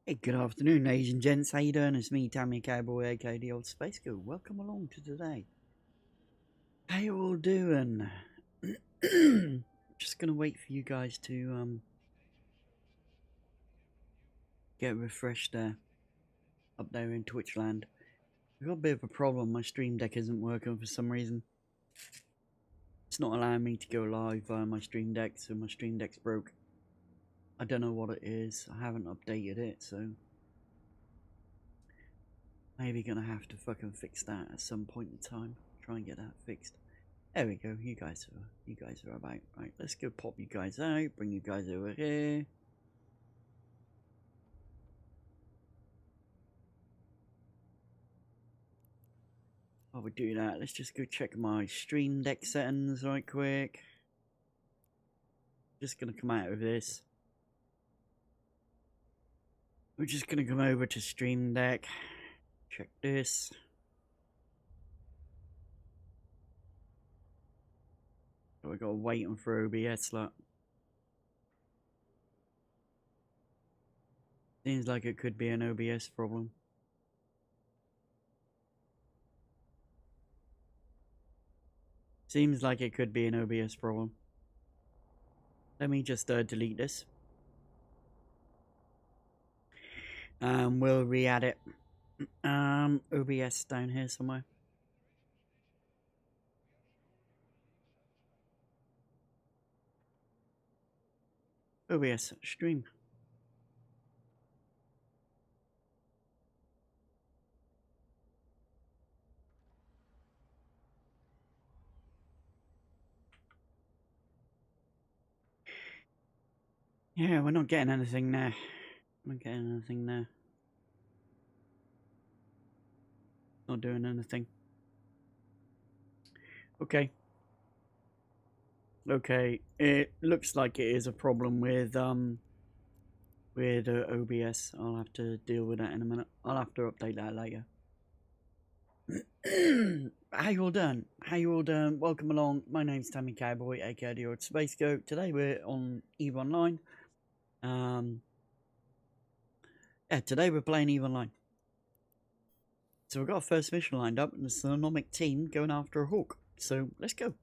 Hey, good afternoon, ladies and gents. How you doing? It's me, Tammy Cowboy, aka the Old Space Girl. Welcome along to today. How you all doing? Just gonna wait for you guys to get refreshed there, up there in Twitch land. I've got a bit of a problem. My stream deck isn't working for some reason. It's not allowing me to go live via my stream deck, so my stream deck's broke. I don't know what it is. I haven't updated it, so maybe gonna have to fucking fix that at some point in time. Try and get that fixed. There we go. You guys are about right. Let's go pop you guys out. Bring you guys over here. While we do that, let's just go check my stream deck settings right quick. Just gonna come out of this. We're just gonna come over to stream deck. Check this. So we got waiting for OBS lot. Seems like it could be an OBS problem. Seems like it could be an OBS problem. Let me just delete this. We'll re-add it. OBS down here somewhere. OBS stream. Yeah, we're not getting anything there. Not getting anything there. Not doing anything. Okay. Okay. It looks like it is a problem with OBS. I'll have to deal with that in a minute. I'll have to update that later. How you all doing? How you all doing? Welcome along. My name's Tammy Cowboy, aka the Old Space Goat. Today we're on EVE Online. Yeah, today we're playing EVE Online. So we've got our first mission lined up, and it's the Anomic team going after a hawk. So let's go.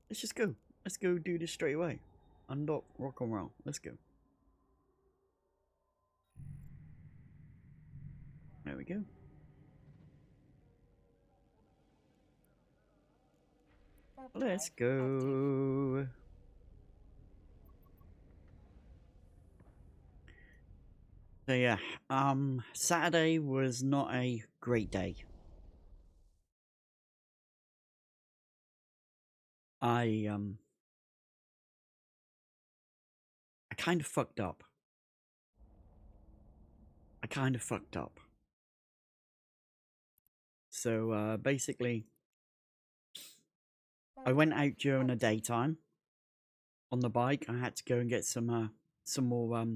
Let's just go. Let's go do this straight away. Undock, rock and roll. Let's go. There we go. Let's go. So yeah, Saturday was not a great day. I kind of fucked up. So basically, I went out during the daytime on the bike. I had to go and get some more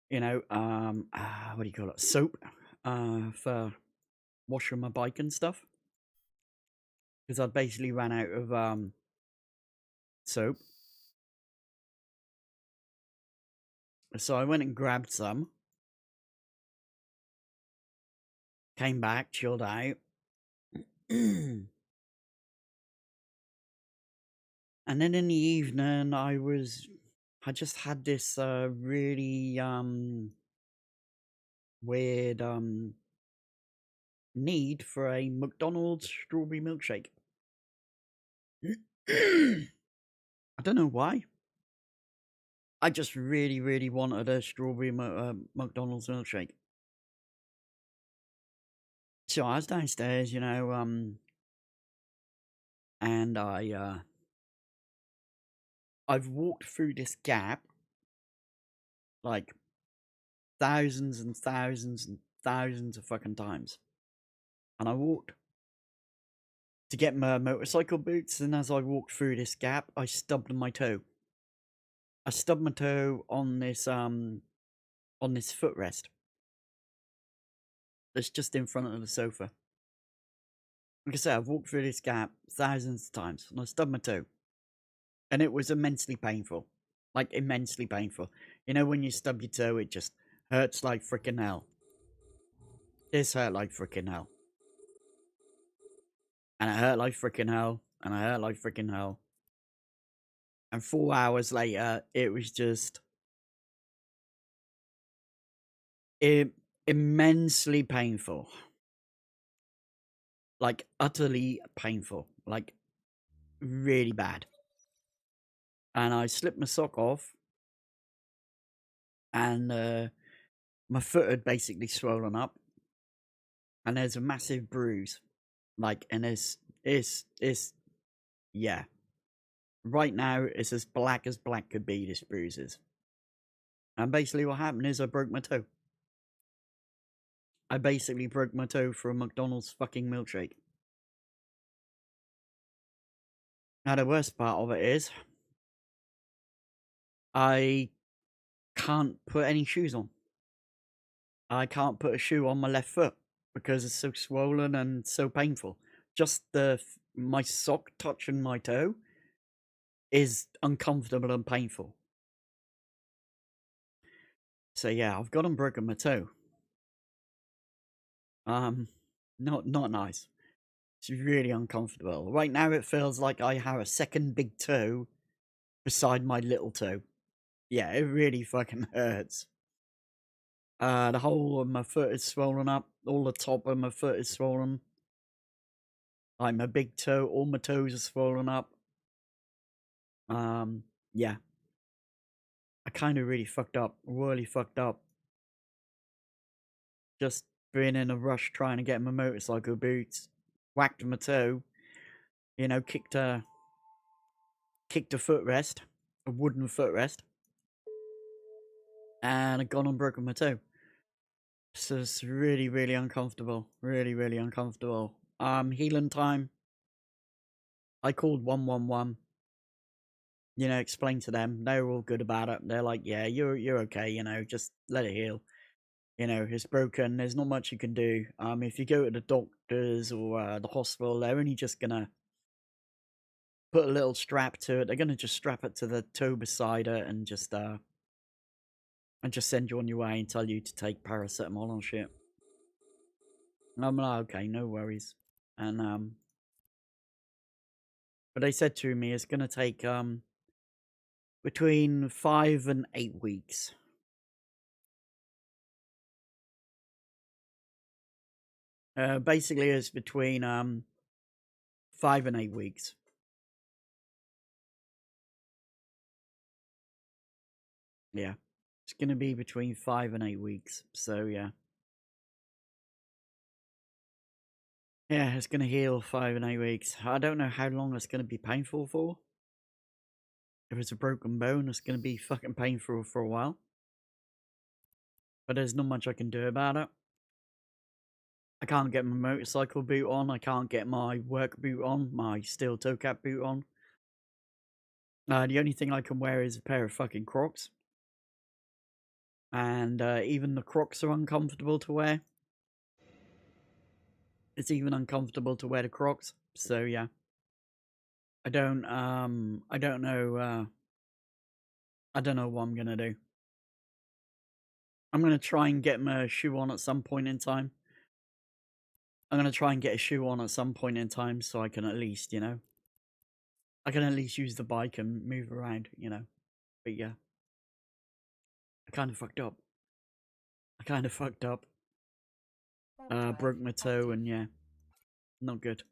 you know, what do you call it? Soap for washing my bike and stuff. Because I basically ran out of soap. So I went and grabbed some. Came back, chilled out. And then in the evening, I just had this really weird need for a McDonald's strawberry milkshake. I don't know why. I just really, really wanted a strawberry McDonald's milkshake. So I was downstairs, you know, and I've walked through this gap like thousands and thousands and thousands of fucking times. And I walked to get my motorcycle boots, and as I walked through this gap, I stubbed my toe. I stubbed my toe on this footrest that's just in front of the sofa. Like I said, I've walked through this gap thousands of times, and I stubbed my toe. And it was immensely painful. Like, immensely painful. You know when you stub your toe, it just hurts like freaking hell. This hurt like freaking hell. And it hurt like freaking hell. And I hurt like freaking hell. And 4 hours later, it was just immensely painful. Like, utterly painful. Like, really bad. And I slipped my sock off. And my foot had basically swollen up. And there's a massive bruise. Like, and it's yeah. Right now, it's as black could be, this bruise is. And basically what happened is I broke my toe. I basically broke my toe for a McDonald's fucking milkshake. Now, the worst part of it is, I can't put any shoes on. I can't put a shoe on my left foot because it's so swollen and so painful. Just my sock touching my toe is uncomfortable and painful. So yeah, I've got and broken my toe. Not nice. It's really uncomfortable. Right now it feels like I have a second big toe beside my little toe. Yeah, it really fucking hurts. The whole of my foot is swollen up. All the top of my foot is swollen. Like my big toe, all my toes are swollen up. Yeah. I kind of really fucked up. Really fucked up. Just being in a rush trying to get my motorcycle boots. Whacked my toe. You know, kicked a footrest. A wooden footrest. And I gone and broken my toe. So it's really, really uncomfortable. Really, really uncomfortable. Healing time. I called 111. You know, explained to them. They were all good about it. They're like, yeah, you're okay, you know, just let it heal. You know, it's broken. There's not much you can do. If you go to the doctors or the hospital, they're only just gonna put a little strap to it. They're gonna just strap it to the toe beside it and just send you on your way and tell you to take paracetamol and shit. And I'm like, okay, no worries. And but they said to me it's gonna take between 5 and 8 weeks. Basically it's between 5 and 8 weeks. Yeah. It's gonna be between 5 and 8 weeks. So yeah. Yeah, it's gonna heal 5 and 8 weeks. I don't know how long it's gonna be painful for. If it's a broken bone, it's gonna be fucking painful for a while. But there's not much I can do about it. I can't get my motorcycle boot on. I can't get my work boot on. My steel toe cap boot on. The only thing I can wear is a pair of fucking Crocs. And even the Crocs are uncomfortable to wear. It's even uncomfortable to wear the Crocs. So yeah. I don't know what I'm gonna do. I'm gonna try and get my shoe on at some point in time. I'm gonna try and get a shoe on at some point in time so I can at least, you know, I can at least use the bike and move around, you know. But yeah, I kind of fucked up. Broke my toe and yeah, not good.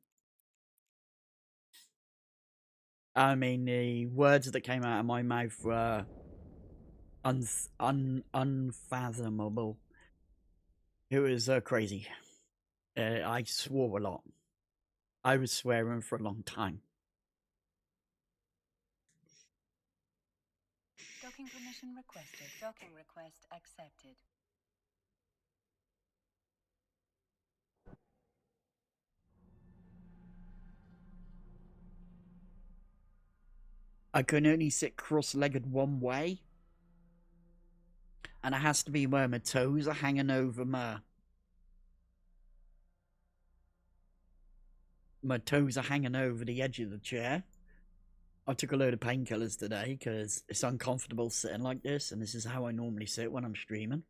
I mean, the words that came out of my mouth were unfathomable. It was crazy. I swore a lot. I was swearing for a long time. Docking permission requested. Docking request accepted. I can only sit cross-legged one way. And it has to be where my toes are hanging over my toes are hanging over the edge of the chair. I took a load of painkillers today because it's uncomfortable sitting like this, and this is how I normally sit when I'm streaming.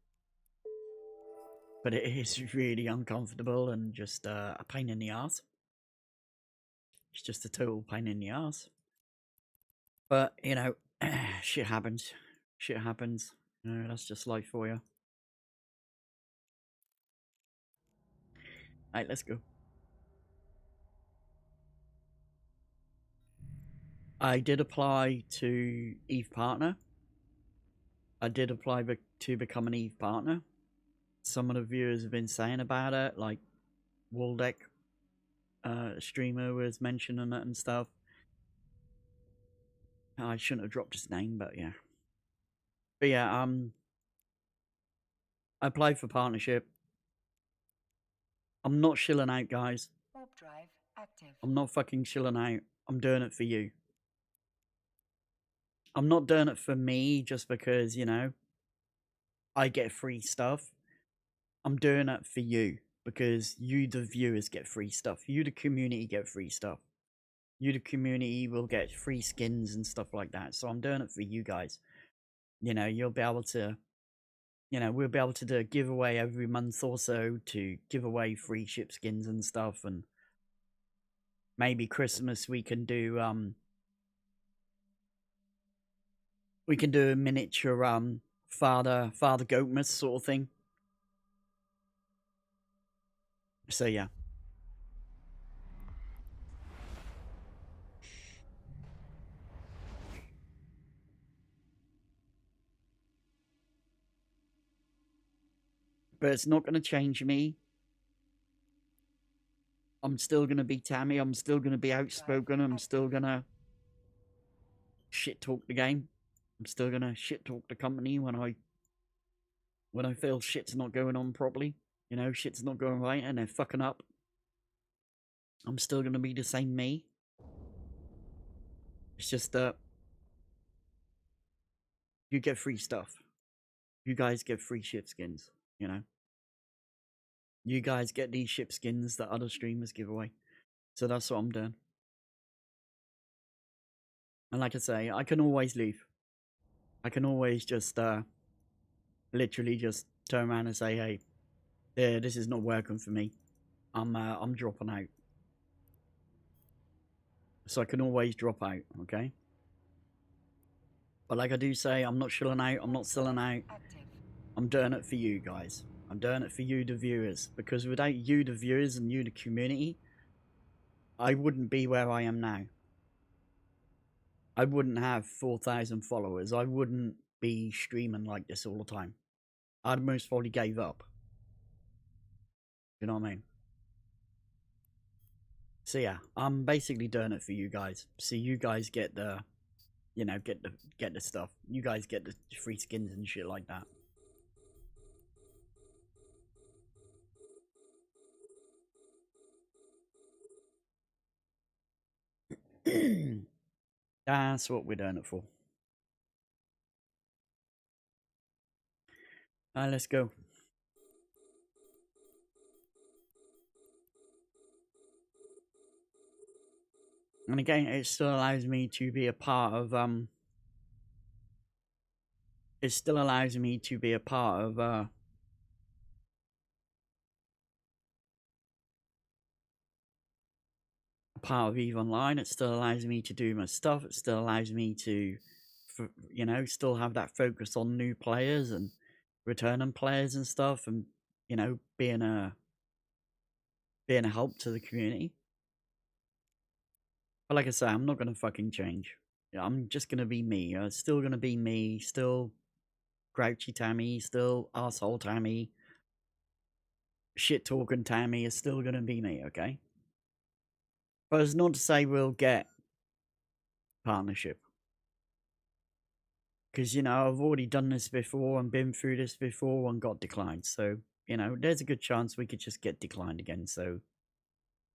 But it is really uncomfortable and just a pain in the ass. It's just a total pain in the ass. But, you know, shit happens. Shit happens. That's just life for you. Alright, let's go. I did apply to Eve Partner. I did apply to become an Eve Partner. Some of the viewers have been saying about it, like Waldeck streamer was mentioning it and stuff. I shouldn't have dropped his name, but yeah. But yeah, I applied for partnership. I'm not shilling out, guys. Warp drive active. I'm not fucking shilling out. I'm doing it for you. I'm not doing it for me just because, you know, I get free stuff. I'm doing it for you because you, the viewers, get free stuff. You, the community, get free stuff. You, the community, will get free skins and stuff like that. So I'm doing it for you guys. You know, you'll be able to, you know, we'll be able to do a giveaway every month or so to give away free ship skins and stuff. And maybe Christmas we can do, a miniature, Father Goatmas sort of thing. So yeah. But it's not going to change me. I'm still going to be Tammy. I'm still going to be outspoken. I'm still going to shit talk the game. I'm still going to shit talk the company when I feel shit's not going on properly. You know, shit's not going right and they're fucking up. I'm still going to be the same me. It's just that you get free stuff. You guys get free ship skins, you know. You guys get these ship skins that other streamers give away. So that's what I'm doing. And like I say, I can always leave. I can always just literally just turn around and say, hey, yeah, this is not working for me. I'm dropping out. So I can always drop out, okay? But like I do say, I'm not shilling out, I'm not selling out. I'm doing it for you guys. I'm doing it for you, the viewers. Because without you, the viewers, and you, the community, I wouldn't be where I am now. I wouldn't have 4,000 followers. I wouldn't be streaming like this all the time. I'd most probably gave up. You know what I mean? So yeah, I'm basically doing it for you guys. So you guys get the, you know, get the stuff. You guys get the free skins and shit like that. That's what we're doing it for. Let's go. And again, it still allows me to be a part of it still allows me to be a part of EVE Online. It still allows me to do my stuff. It still allows me to, you know, still have that focus on new players and returning players and stuff, and you know, being a help to the community. But like I say, I'm not gonna fucking change. I'm just gonna be me. Still gonna be me. Still grouchy Tammy. Still asshole Tammy. Shit talking Tammy is still gonna be me. Okay. But it's not to say we'll get partnership. Because, you know, I've already done this before and been through this before and got declined. So, you know, there's a good chance we could just get declined again. So,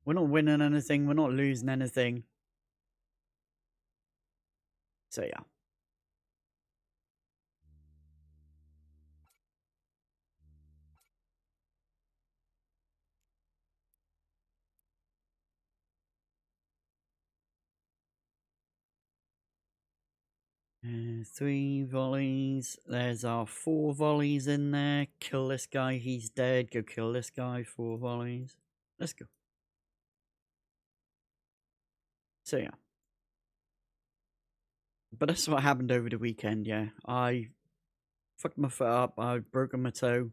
we're not winning anything. We're not losing anything. So, yeah. 3 volleys. There's our 4 volleys in there. Kill this guy, he's dead. Go kill this guy, 4 volleys. Let's go. So yeah. But that's what happened over the weekend, yeah. I fucked my foot up, I've broken my toe.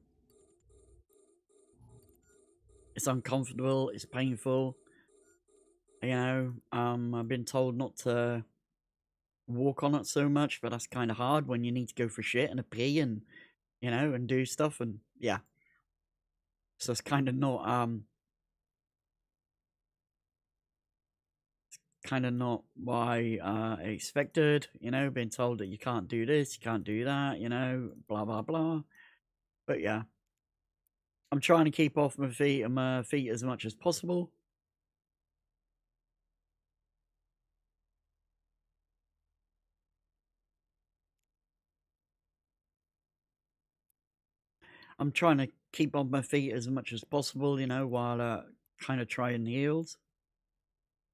It's uncomfortable, it's painful. You know, I've been told not to walk on it so much, but that's kind of hard when you need to go for shit and a pee and, you know, and do stuff, and yeah. So it's kind of not, what I expected, you know, being told that you can't do this, you can't do that, you know, blah, blah, blah. But yeah, I'm trying to keep off my feet as much as possible. I'm trying to keep on my feet as much as possible, you know, while kind of trying the heels,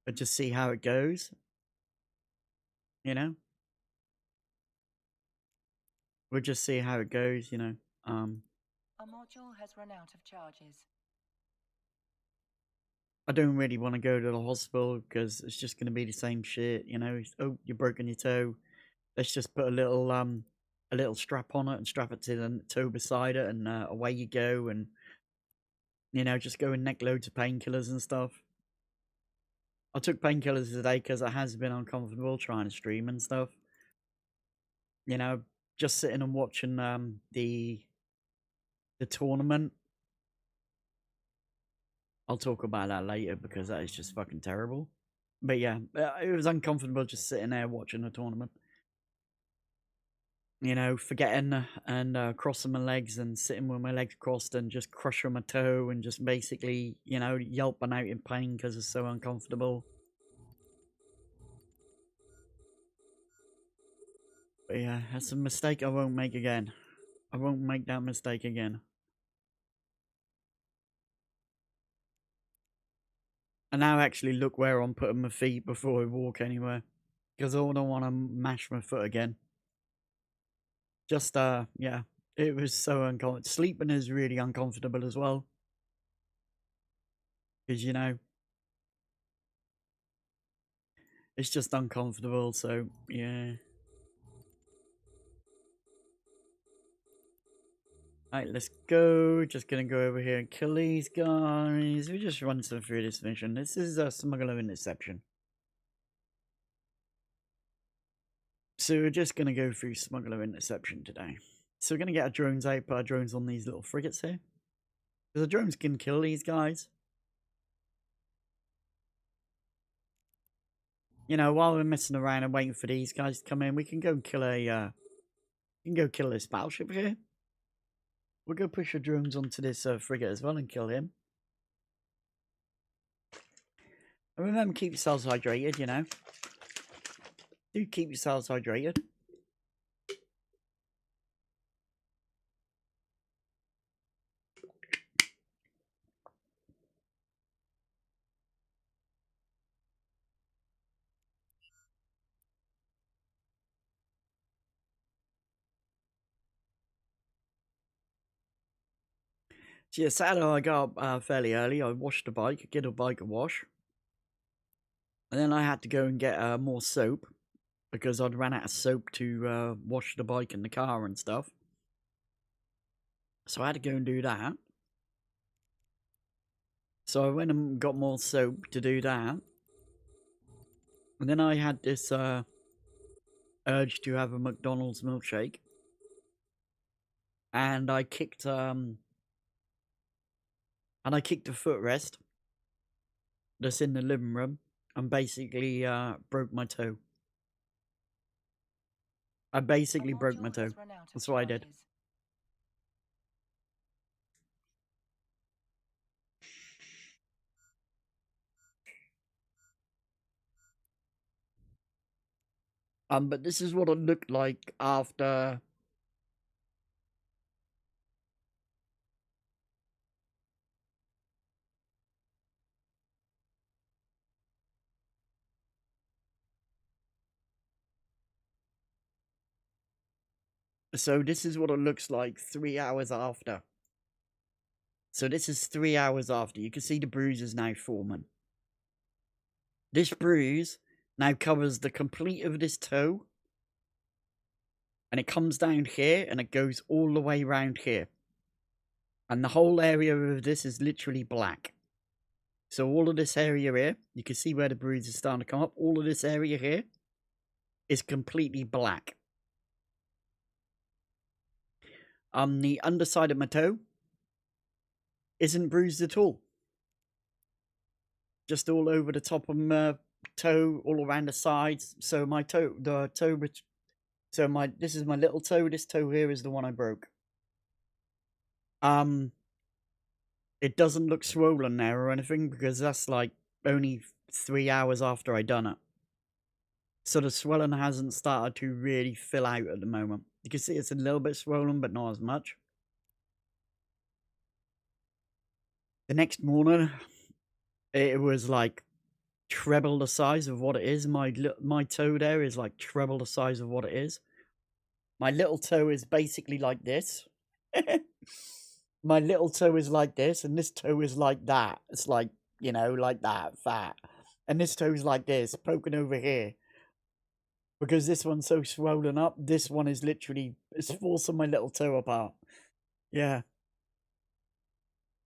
but just see how it goes, you know. We'll just see how it goes, you know. A module has run out of charges. I don't really want to go to the hospital because it's just going to be the same shit, you know. Oh, you've broken your toe. Let's just put a little strap on it and strap it to the toe beside it, and away you go, and you know, just go and neck loads of painkillers and stuff. I took painkillers today because it has been uncomfortable trying to stream and stuff. You know, just sitting and watching the tournament. I'll talk about that later because that is just fucking terrible. But yeah, it was uncomfortable just sitting there watching the tournament. You know, forgetting and crossing my legs and sitting with my legs crossed and just crushing my toe and just basically, you know, yelping out in pain because it's so uncomfortable. But yeah, that's a mistake I won't make again. I won't make that mistake again. And now actually look where I'm putting my feet before I walk anywhere. Because I don't want to mash my foot again. Just, yeah. It was so uncomfortable. Sleeping is really uncomfortable as well. Because, you know, it's just uncomfortable, so, yeah. Alright, let's go. Just gonna go over here and kill these guys. We just run some through this mission. This is a smuggler interception. So we're just gonna go through smuggler interception today. So we're gonna get our drones out, put our drones on these little frigates here. Because the drones can kill these guys. You know, while we're messing around and waiting for these guys to come in, we can go and kill this battleship here. We'll go push our drones onto this frigate as well and kill him. And remember, keep yourselves hydrated, you know. Do keep yourselves hydrated. So yeah, Saturday I got up fairly early. I washed the bike, get a bike a wash. And then I had to go and get more soap because I'd ran out of soap to wash the bike and the car and stuff. So I had to go and do that. So I went and got more soap to do that. And then I had this urge to have a McDonald's milkshake. And I kicked a footrest that's in the living room and basically broke my toe. I basically broke my toe. That's what I did. But this is what it looked like after. So this is what it looks like 3 hours after. So this is 3 hours after. You can see the bruises now forming. This bruise now covers the complete of this toe. And it comes down here and it goes all the way around here. And the whole area of this is literally black. So all of this area here, you can see where the bruise is starting to come up. All of this area here is completely black. The underside of my toe isn't bruised at all. Just all over the top of my toe, all around the sides. So my toe, this is my little toe. This toe here is the one I broke. It doesn't look swollen now or anything because that's like only 3 hours after I done it. So the swelling hasn't started to really fill out at the moment. You can see it's a little bit swollen, but not as much. The next morning, it was like treble the size of what it is. My toe there is like treble the size of what it is. My little toe is basically like this. My little toe is like this, and this toe is like that. It's like, you know, like that, fat. And this toe is like this, poking over here. Because this one's so swollen up, this one is literally, it's forcing my little toe apart. Yeah.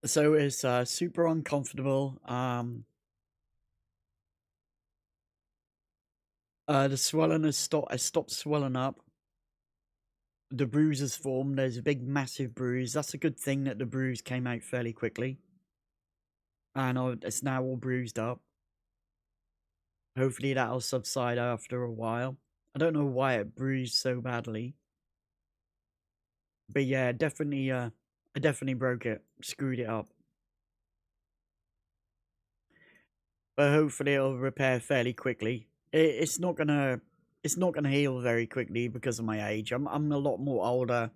So it's super uncomfortable. The swelling has stopped swelling up. The bruise has formed. There's a big, massive bruise. That's a good thing that the bruise came out fairly quickly. And it's now all bruised up. Hopefully that'll subside after a while. I don't know why it bruised so badly. But yeah, definitely, I definitely broke it. Screwed it up. But hopefully it'll repair fairly quickly. It's not gonna heal very quickly because of my age. I'm a lot more older.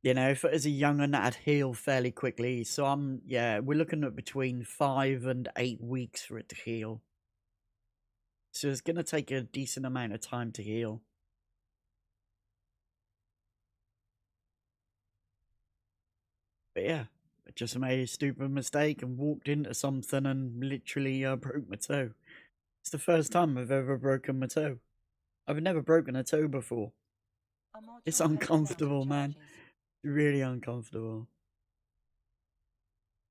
You know, if it was a young'un, that'd heal fairly quickly. So we're looking at between 5 and 8 weeks for it to heal. So it's gonna take a decent amount of time to heal. But yeah, I just made a stupid mistake and walked into something and literally broke my toe. It's the first time I've ever broken my toe. I've never broken a toe before. It's uncomfortable, man. Really uncomfortable.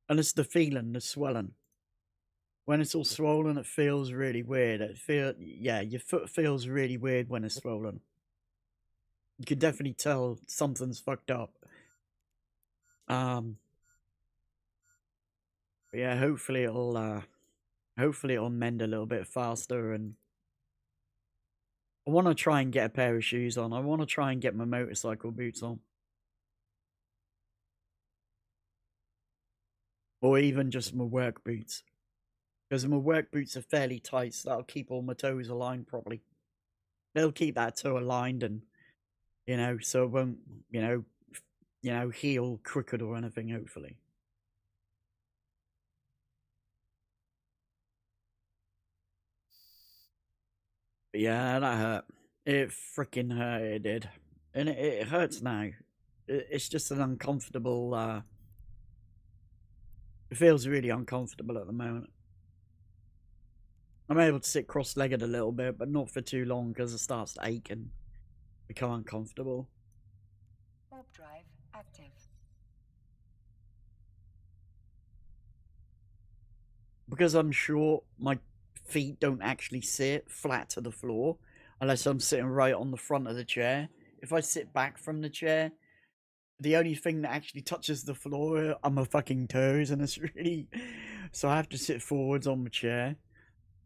And it's the feeling, the swelling. When it's all swollen, it feels really weird. Your foot feels really weird when it's swollen. You can definitely tell something's fucked up. But yeah, hopefully it'll mend a little bit faster. And I want to try and get a pair of shoes on. I want to try and get my motorcycle boots on. Or even just my work boots. Because my work boots are fairly tight, so that'll keep all my toes aligned properly. They'll keep that toe aligned and, you know, so it won't, heal crooked or anything, hopefully. But yeah, that hurt. It freaking hurt, it did. And it hurts now. It's just an uncomfortable, it feels really uncomfortable at the moment. I'm able to sit cross-legged a little bit, but not for too long because it starts to ache and become uncomfortable. Warp drive active. Because I'm short, my feet don't actually sit flat to the floor unless I'm sitting right on the front of the chair. If I sit back from the chair, the only thing that actually touches the floor are my fucking toes, and it's really... So I have to sit forwards on my chair.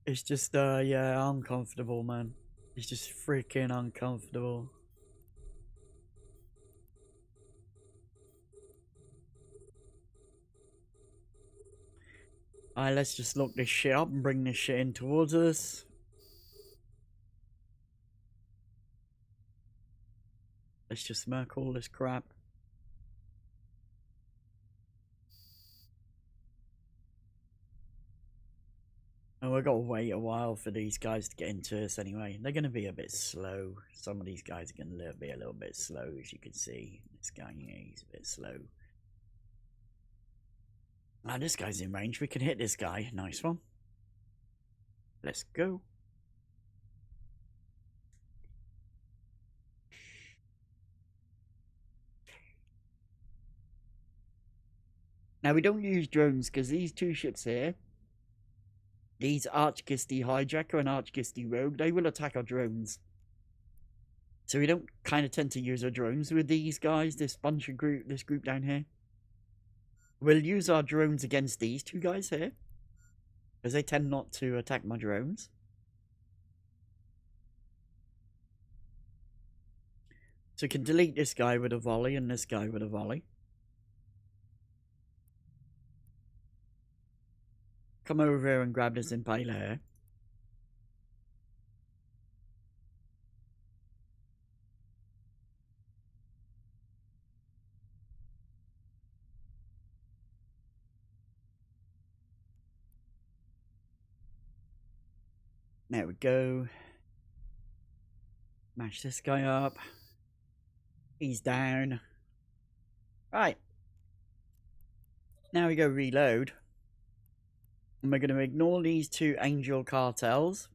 It's just, yeah, uncomfortable, man. It's just freaking uncomfortable. Alright, let's just lock this shit up and bring this shit in towards us. Let's just smirk all this crap. And we've got to wait a while for these guys to get into us anyway. They're going to be a bit slow. Some of these guys are going to be a little bit slow, as you can see. This guy, yeah, he's a bit slow. Ah, this guy's in range. We can hit this guy. Nice one. Let's go. Now, we don't use drones because these two ships here, these Archgisty Hijacker and Archgisty Rogue, they will attack our drones. So we don't kind of tend to use our drones with these guys, this group down here. We'll use our drones against these two guys here, because they tend not to attack my drones. So we can delete this guy with a volley and this guy with a volley. Come over here and grab this impaler here. There we go. Mash this guy up. He's down. Right. Now we go reload. And we're going to ignore these two angel cartels.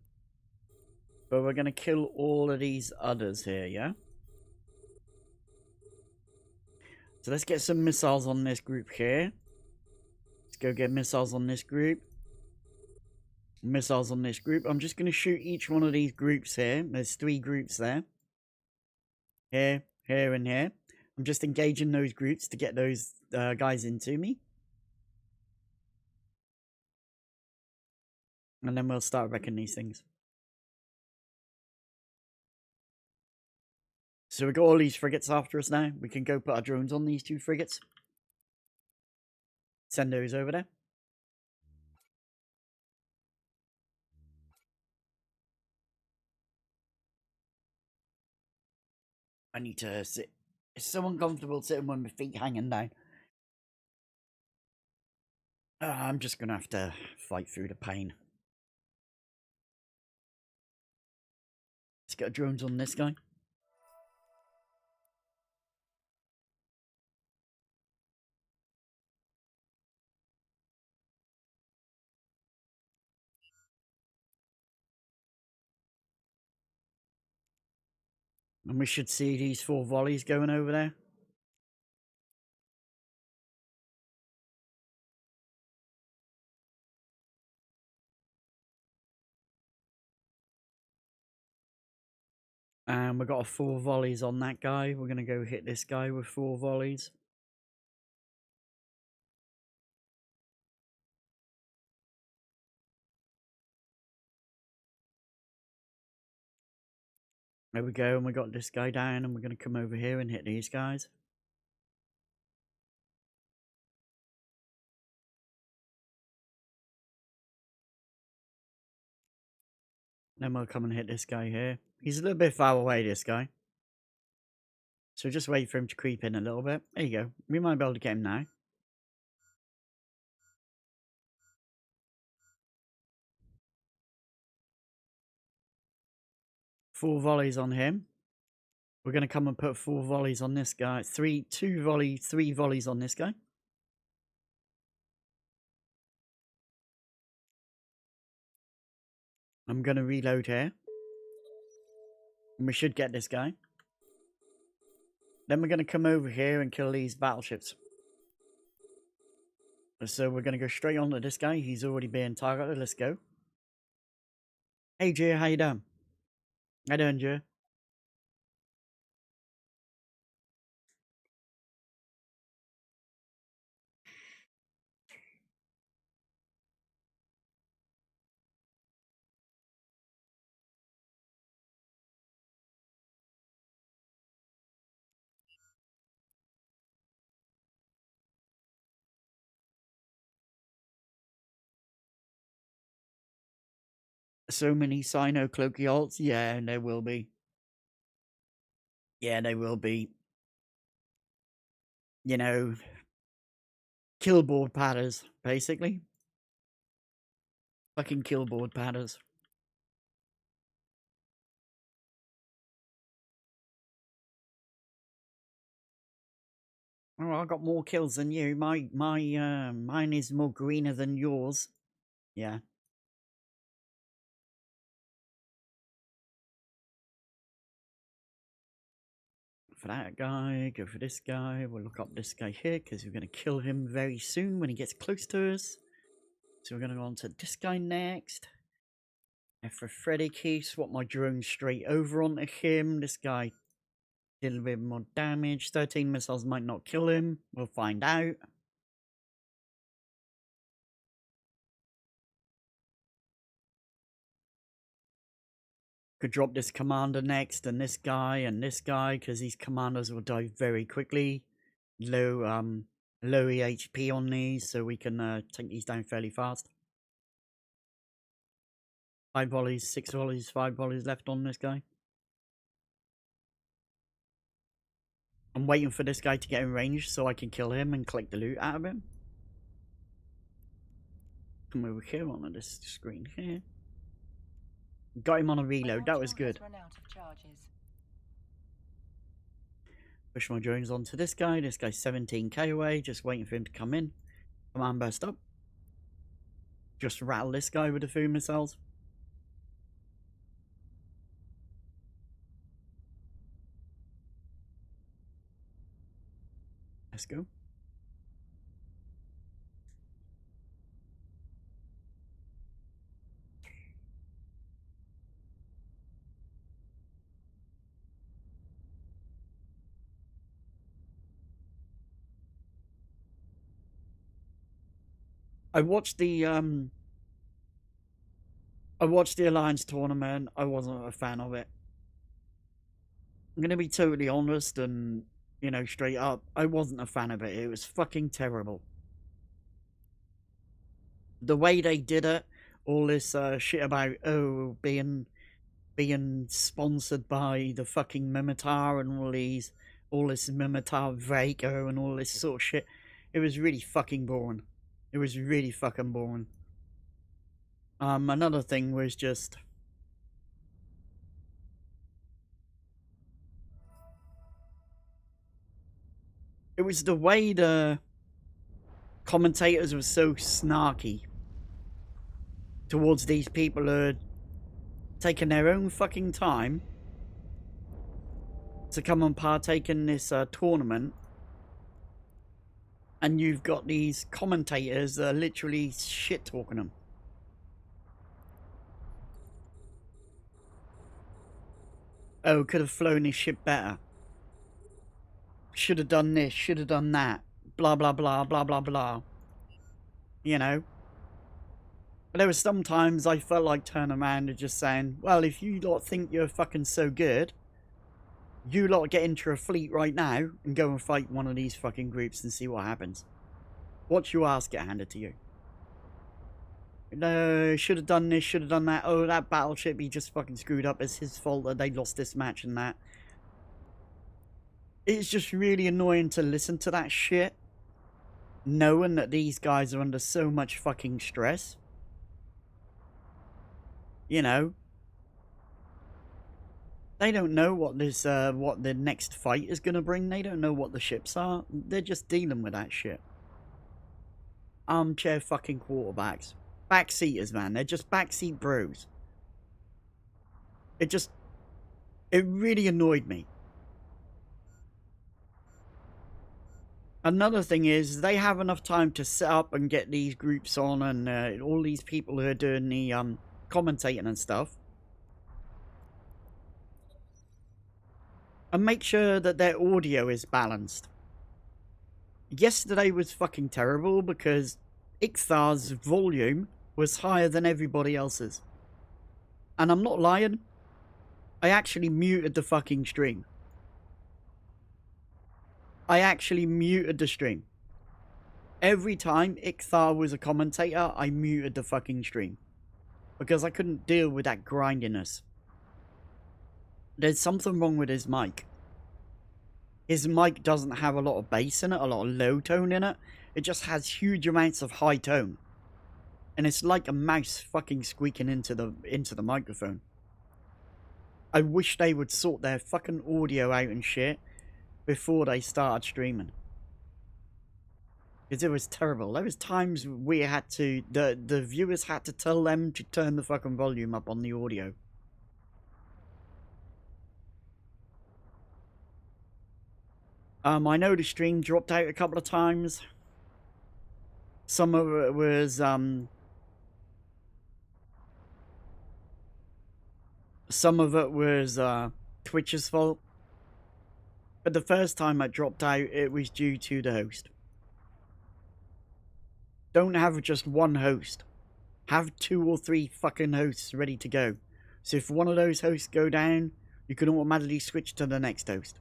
But we're going to kill all of these others here, yeah? So let's get some missiles on this group here. Let's go get missiles on this group. Missiles on this group. I'm just going to shoot each one of these groups here. There's 3 groups there. Here, here, and here. I'm just engaging those groups to get those guys into me. And then we'll start wrecking these things. So we've got all these frigates after us now. We can go put our drones on these 2 frigates. Send those over there. I need to sit. Is someone comfortable sitting with my feet hanging down? I'm just going to have to fight through the pain. Let's get drones on this guy. And we should see these 4 volleys going over there. And we've got 4 volleys on that guy. We're going to go hit this guy with 4 volleys. There we go, and we got this guy down, and we're going to come over here and hit these guys. Then we'll come and hit this guy here. He's a little bit far away, this guy. So just wait for him to creep in a little bit. There you go. We might be able to get him now. Four volleys on him. We're going to come and put 4 volleys on this guy. 3 volleys on this guy. I'm going to reload here. And we should get this guy. Then we're going to come over here and kill these battleships. So we're going to go straight on to this guy. He's already being targeted. Let's go. Hey, Jay, how you doing? How you doing, Jay? So many Sino cloaky alts? Yeah, there will be. Yeah, they will be. You know, killboard padders, basically. Fucking killboard padders. Oh, I got more kills than you. Mine is more greener than yours. Yeah. For that guy, go for this guy. We'll look up this guy here because we're going to kill him very soon when he gets close to us. So we're going to go on to this guy next. And for Freddy Key, swap my drone straight over onto him. This guy did a little bit more damage. 13 missiles might not kill him. We'll find out. Could drop this commander next, and this guy, because these commanders will die very quickly. Low HP on these, so we can take these down fairly fast. 5 volleys, 6 volleys, 5 volleys left on this guy. I'm waiting for this guy to get in range so I can kill him and collect the loot out of him. Come over here on this screen here. Got him on a reload, that was good. Push my drones onto this guy. This guy's 17k away, just waiting for him to come in. Command burst up. Just rattle this guy with the food missiles. Let's go. I watched the Alliance tournament. I wasn't a fan of it. I'm gonna be totally honest and, you know, straight up. I wasn't a fan of it. It was fucking terrible. The way they did it, all this shit about being sponsored by the fucking Mimitar and all this Mimitar Vaco and all this sort of shit. It was really fucking boring. It was really fucking boring. Another thing was just it was the way the commentators were so snarky towards these people who are taking their own fucking time to come and partake in this tournament, and you've got these commentators that are literally shit talking them. Oh, could have flown his ship better. Should have done this, should have done that. Blah, blah, blah, blah, blah, blah. You know? But there were some times I felt like turning around and just saying, well, if you lot think you're fucking so good, you lot get into a fleet right now and go and fight one of these fucking groups and see what happens. Watch your ass get handed to you. No, should have done this, should have done that. Oh, that battleship, he just fucking screwed up. It's his fault that they lost this match and that. It's just really annoying to listen to that shit, knowing that these guys are under so much fucking stress. You know, they don't know what this, what the next fight is gonna bring. They don't know what the ships are. They're just dealing with that shit. Armchair fucking quarterbacks. Backseaters, man. They're just backseat bros. It really annoyed me. Another thing is, they have enough time to set up and get these groups on and all these people who are doing the commentating and stuff. And make sure that their audio is balanced. Yesterday was fucking terrible because Ikthar's volume was higher than everybody else's. And I'm not lying. I actually muted the fucking stream. I actually muted the stream. Every time Ikthar was a commentator, I muted the fucking stream. Because I couldn't deal with that grindiness. There's something wrong with his mic. His mic doesn't have a lot of bass in it, a lot of low tone in it. It just has huge amounts of high tone. And it's like a mouse fucking squeaking into the microphone. I wish they would sort their fucking audio out and shit before they started streaming. Because it was terrible. There was times we had to, the viewers had to tell them to turn the fucking volume up on the audio. I know the stream dropped out a couple of times. Some of it was, Twitch's fault. But the first time I dropped out, it was due to the host. Don't have just one host. Have 2 or 3 fucking hosts ready to go. So if one of those hosts go down, you can automatically switch to the next host.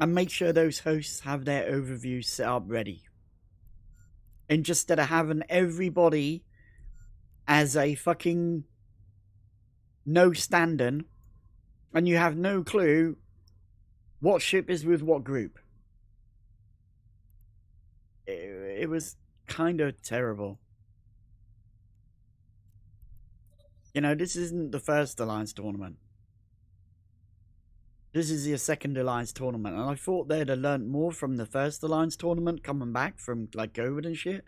And make sure those hosts have their overview set up ready. And just instead of having everybody as a fucking no standing, and you have no clue what ship is with what group. It was kind of terrible. You know, this isn't the first Alliance tournament. This is your second Alliance tournament, and I thought they'd have learnt more from the first Alliance tournament coming back from, like, COVID and shit,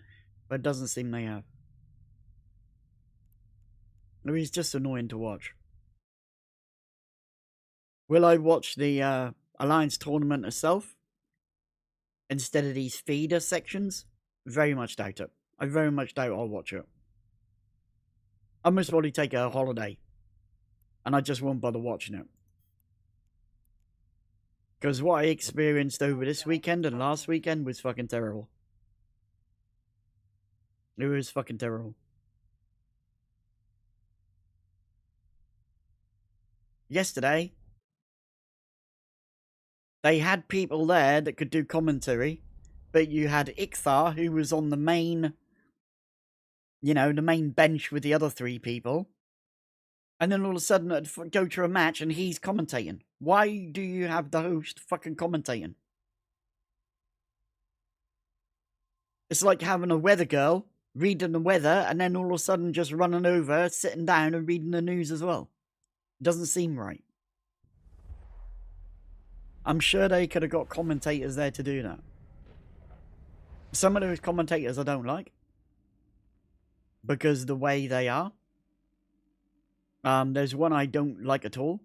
but it doesn't seem they have. It was just annoying to watch. Will I watch the Alliance tournament itself instead of these feeder sections? Very much doubt it. I very much doubt I'll watch it. I must probably take a holiday, and I just won't bother watching it. Because what I experienced over this weekend and last weekend was fucking terrible. It was fucking terrible. Yesterday, they had people there that could do commentary, but you had Ichthar, who was on the main, you know, the main bench with the other 3 people. And then all of a sudden, I'd go to a match and he's commentating. Why do you have the host fucking commentating? It's like having a weather girl reading the weather and then all of a sudden just running over, sitting down and reading the news as well. It doesn't seem right. I'm sure they could have got commentators there to do that. Some of those commentators I don't like, because the way they are. There's one I don't like at all.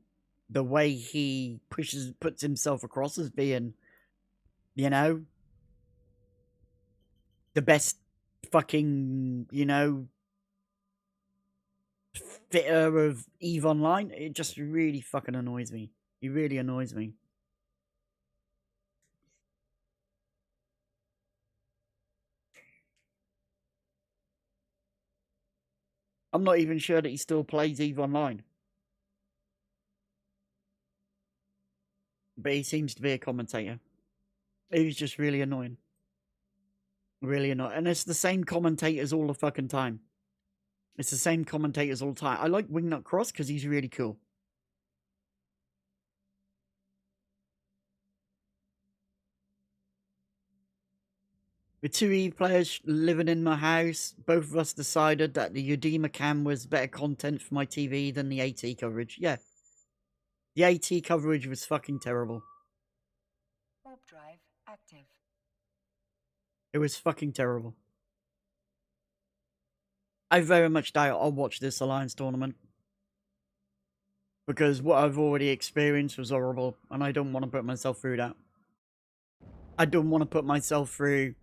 The way he puts himself across as being, you know, the best fucking, you know, fitter of EVE Online. It just really fucking annoys me. He really annoys me. I'm not even sure that he still plays EVE Online. But he seems to be a commentator. He's just really annoying. Really annoying. And it's the same commentators all the fucking time. It's the same commentators all the time. I like Wingnut Cross because he's really cool. With 2 EVE players living in my house, both of us decided that the Udema cam was better content for my TV than the AT coverage. Yeah. The AT coverage was fucking terrible. Warp drive active. It was fucking terrible. I very much doubt I'll watch this Alliance tournament. Because what I've already experienced was horrible, and I don't want to put myself through that. I don't want to put myself through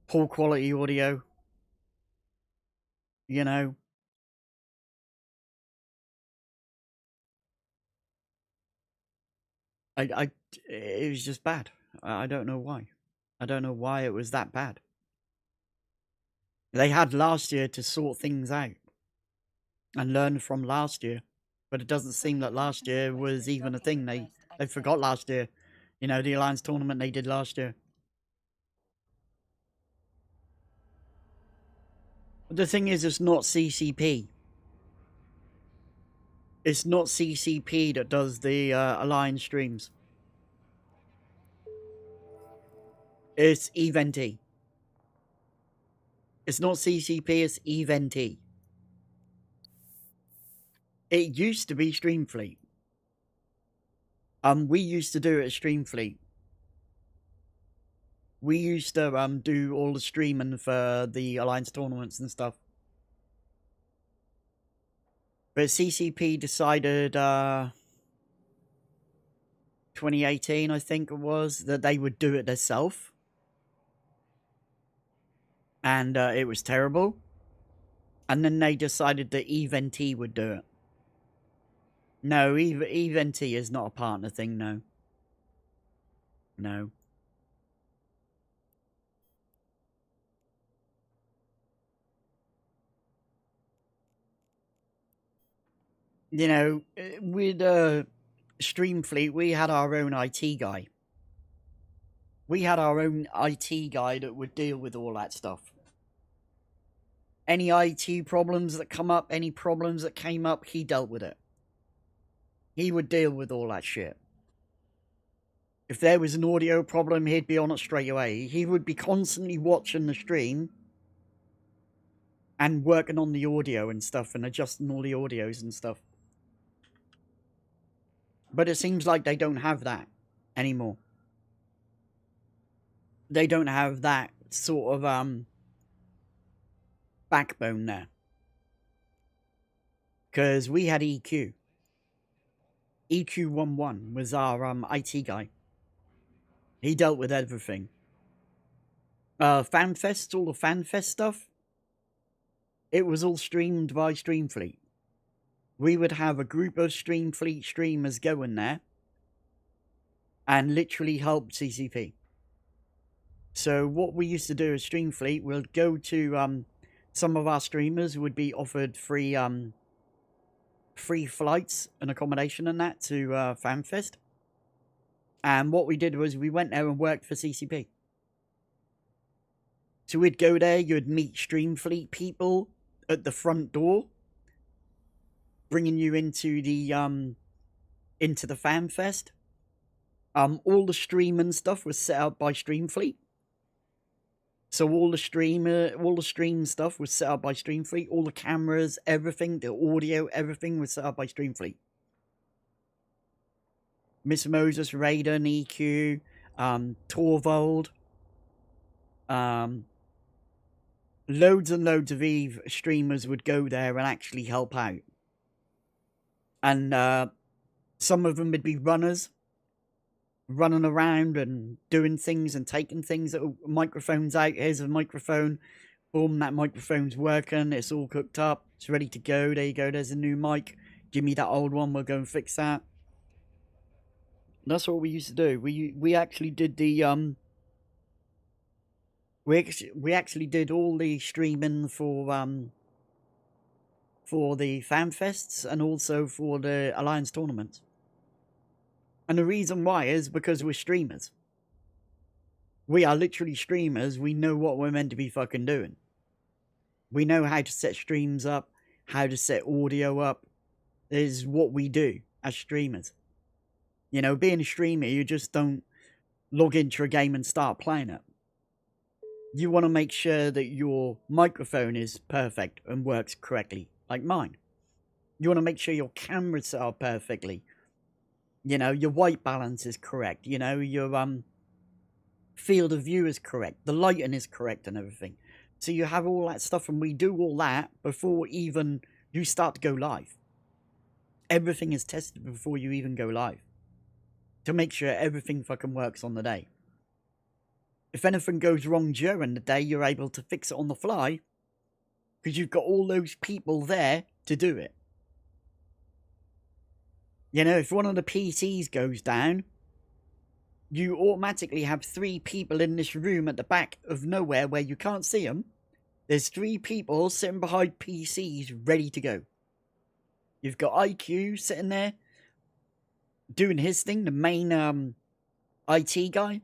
poor quality audio. You know. It was just bad. I don't know why. I don't know why it was that bad. They had last year to sort things out and learn from last year. But it doesn't seem that last year was even a thing. They forgot last year. You know, the Alliance tournament they did last year. But the thing is, it's not CCP. It's not CCP that does the Alliance streams. It's Event. It's not CCP, it's Event. It used to be Streamfleet. We used to do it at Streamfleet. We used to do all the streaming for the Alliance tournaments and stuff. But CCP decided 2018, I think it was, that they would do it themselves. And it was terrible. And then they decided that Event would do it. No, Event is not a partner thing, no. No. You know, with Streamfleet, we had our own IT guy. We had our own IT guy that would deal with all that stuff. Any IT problems that come up, any problems that came up, he dealt with it. He would deal with all that shit. If there was an audio problem, he'd be on it straight away. He would be constantly watching the stream and working on the audio and stuff and adjusting all the audios and stuff. But it seems like they don't have that anymore. They don't have that sort of backbone there. Because we had EQ. EQ11 was our IT guy. He dealt with everything. FanFest, all the FanFest stuff, it was all streamed by Streamfleet. We would have a group of Streamfleet streamers go in there and literally help CCP. So what we used to do as Streamfleet, we'll go to some of our streamers would be offered free flights and accommodation and that to FanFest. And what we did was we went there and worked for CCP. So we'd go there, you'd meet Streamfleet people at the front door, bringing you into the FanFest. All the streaming stuff was set up by Streamfleet. So all the stream stuff was set up by Streamfleet. All the cameras, everything, the audio, everything was set up by Streamfleet. Miss Moses, Raiden, EQ, Torvald, loads and loads of Eve streamers would go there and actually help out. And some of them would be runners, running around and doing things and taking things. Microphones out, here's a microphone, boom, that microphone's working, it's all cooked up, it's ready to go, there you go, there's a new mic, give me that old one, we'll go and fix that. That's what we used to do. We actually did the we actually did all the streaming for the FanFests and also for the Alliance tournaments. And the reason why is because we're streamers. We are literally streamers. We know what we're meant to be fucking doing. We know how to set streams up, how to set audio up. This is what we do as streamers. You know, being a streamer, you just don't log into a game and start playing it. You want to make sure that your microphone is perfect and works correctly, like mine. You want to make sure your camera's set up perfectly. You know, your white balance is correct. You know, your field of view is correct. The lighting is correct and everything. So you have all that stuff, and we do all that before even you start to go live. Everything is tested before you even go live, to make sure everything fucking works on the day. If anything goes wrong during the day, you're able to fix it on the fly, because you've got all those people there to do it. You know, if one of the PCs goes down, you automatically have 3 people in this room at the back of nowhere where you can't see them. There's 3 people sitting behind PCs ready to go. You've got IQ sitting there doing his thing, the main IT guy.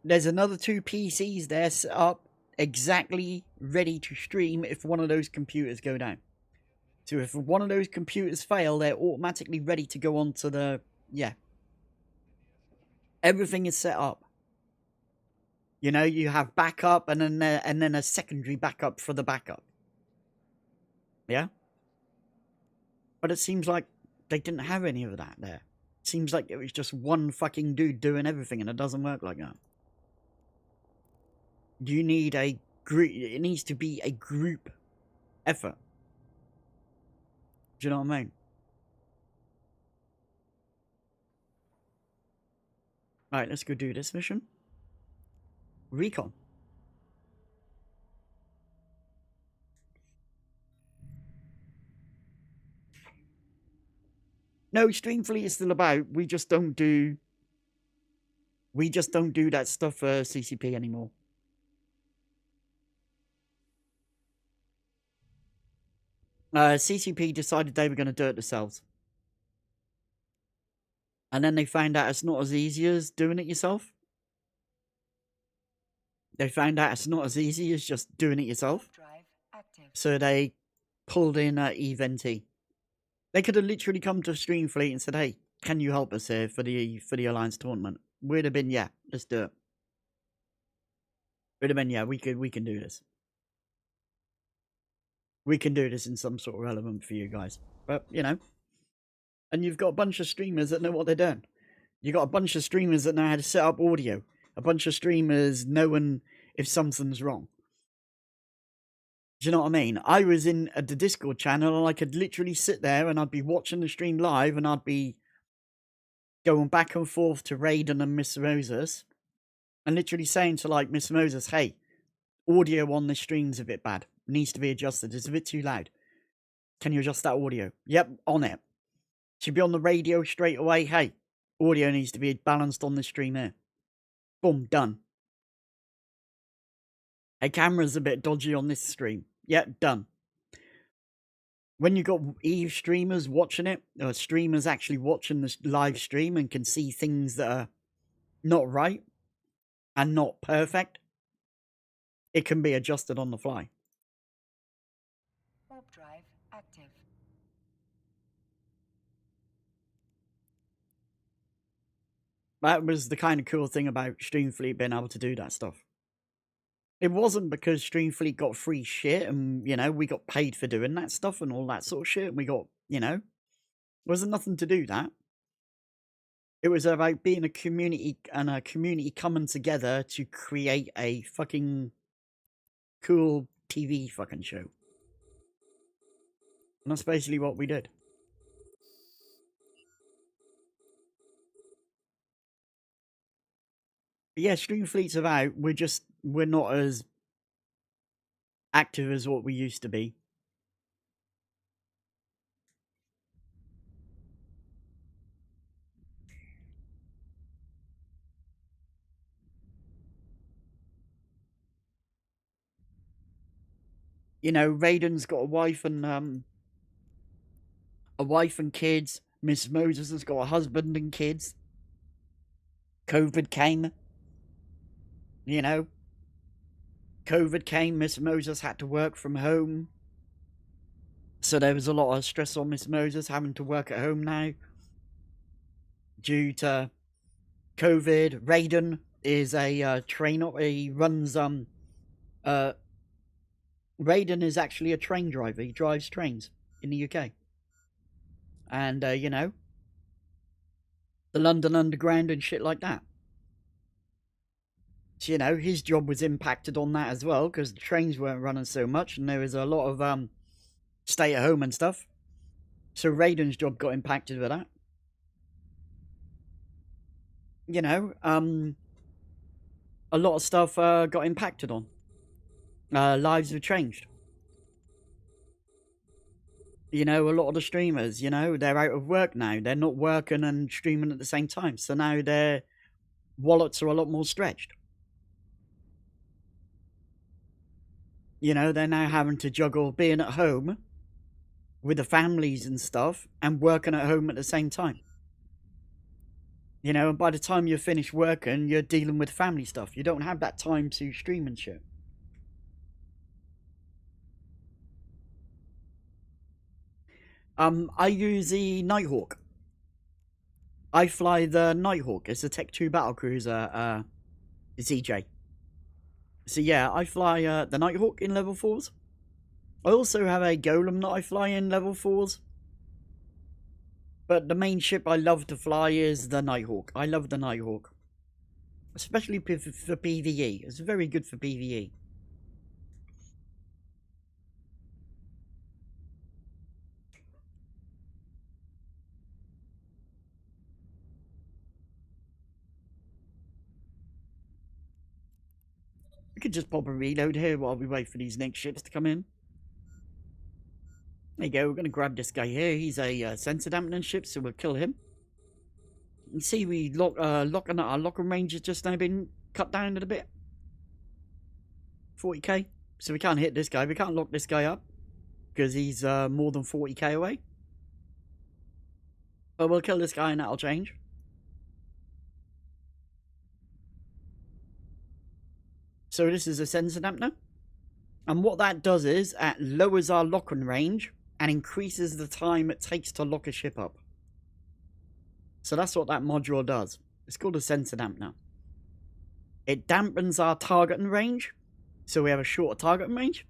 There's another 2 PCs there set up exactly ready to stream if one of those computers go down. So if one of those computers fail, they're automatically ready to go on to the... Yeah. Everything is set up. You know, you have backup and then a secondary backup for the backup. Yeah? But it seems like they didn't have any of that there. It seems like it was just one fucking dude doing everything, and it doesn't work like that. You need a group. It needs to be a group effort. Do you know what I mean? Alright, let's go do this mission. Recon. No, Streamfleet is still about. We just don't do that stuff for CCP anymore. CCP decided they were going to do it themselves. And then they found out it's not as easy as doing it yourself. They found out it's not as easy as just doing it yourself. So they pulled in Lvl4. They could have literally come to Streamfleet and said, hey, can you help us here for the Alliance tournament? We'd have been, yeah, let's do it. We'd have been, yeah, we can do this. We can do this in some sort of relevant for you guys. But, you know. And you've got a bunch of streamers that know what they're doing. You've got a bunch of streamers that know how to set up audio. A bunch of streamers knowing if something's wrong. Do you know what I mean? I was in the Discord channel and I could literally sit there and I'd be watching the stream live and I'd be going back and forth to Raiden and Miss Moses and literally saying to like Miss Moses, hey, audio on the stream's a bit bad. It needs to be adjusted. It's a bit too loud. Can you adjust that audio? Yep, on it. She'd be on the radio straight away. Hey, audio needs to be balanced on the stream here. Boom, done. Hey, camera's a bit dodgy on this stream. Yep, done. When you got Eve streamers watching it, or streamers actually watching the live stream and can see things that are not right and not perfect, it can be adjusted on the fly. Warp drive active. That was the kind of cool thing about Streamfleet being able to do that stuff. It wasn't because Streamfleet got free shit and, you know, we got paid for doing that stuff and all that sort of shit. We got, you know, there wasn't nothing to do that. It was about being a community and a community coming together to create a fucking cool TV fucking show. And that's basically what we did. But yeah, Streamfleet's about. We're not as active as what we used to be. You know, Raiden's got a wife and kids. Miss Moses has got a husband and kids. COVID came. You know, COVID came. Miss Moses had to work from home. So there was a lot of stress on Miss Moses having to work at home now. Due to COVID, Raiden is a trainer. He runs Raiden is actually a train driver. He drives trains in the UK. And you know, the London Underground and shit like that. So, you know, his job was impacted on that as well because the trains weren't running so much and there was a lot of stay at home and stuff. So Raiden's job got impacted with that. You know, a lot of stuff got impacted on. Lives have changed. You know, a lot of the streamers, you know, they're out of work now. They're not working and streaming at the same time. So now their wallets are a lot more stretched. You know, they're now having to juggle being at home with the families and stuff and working at home at the same time. You know, and by the time you're finished working, you're dealing with family stuff. You don't have that time to stream and shit. I use the Nighthawk. I fly the Nighthawk. It's a Tech 2 battlecruiser, ZJ. So yeah, I fly the Nighthawk in level 4s. I also have a Golem that I fly in level 4s. But the main ship I love to fly is the Nighthawk. I love the Nighthawk. Especially for PvE. It's very good for PvE. We could just pop a reload here while we wait for these next ships to come in. There you go, we're going to grab this guy here. He's a sensor dampening ship, so we'll kill him. You see we our locker range has just now been cut down a little bit. 40k. So we can't hit this guy. We can't lock this guy up because he's more than 40k away. But we'll kill this guy and that'll change. So this is a sensor dampener. And what that does is it lowers our lock-on range and increases the time it takes to lock a ship up. So that's what that module does. It's called a sensor dampener. It dampens our targeting range, so we have a shorter targeting range.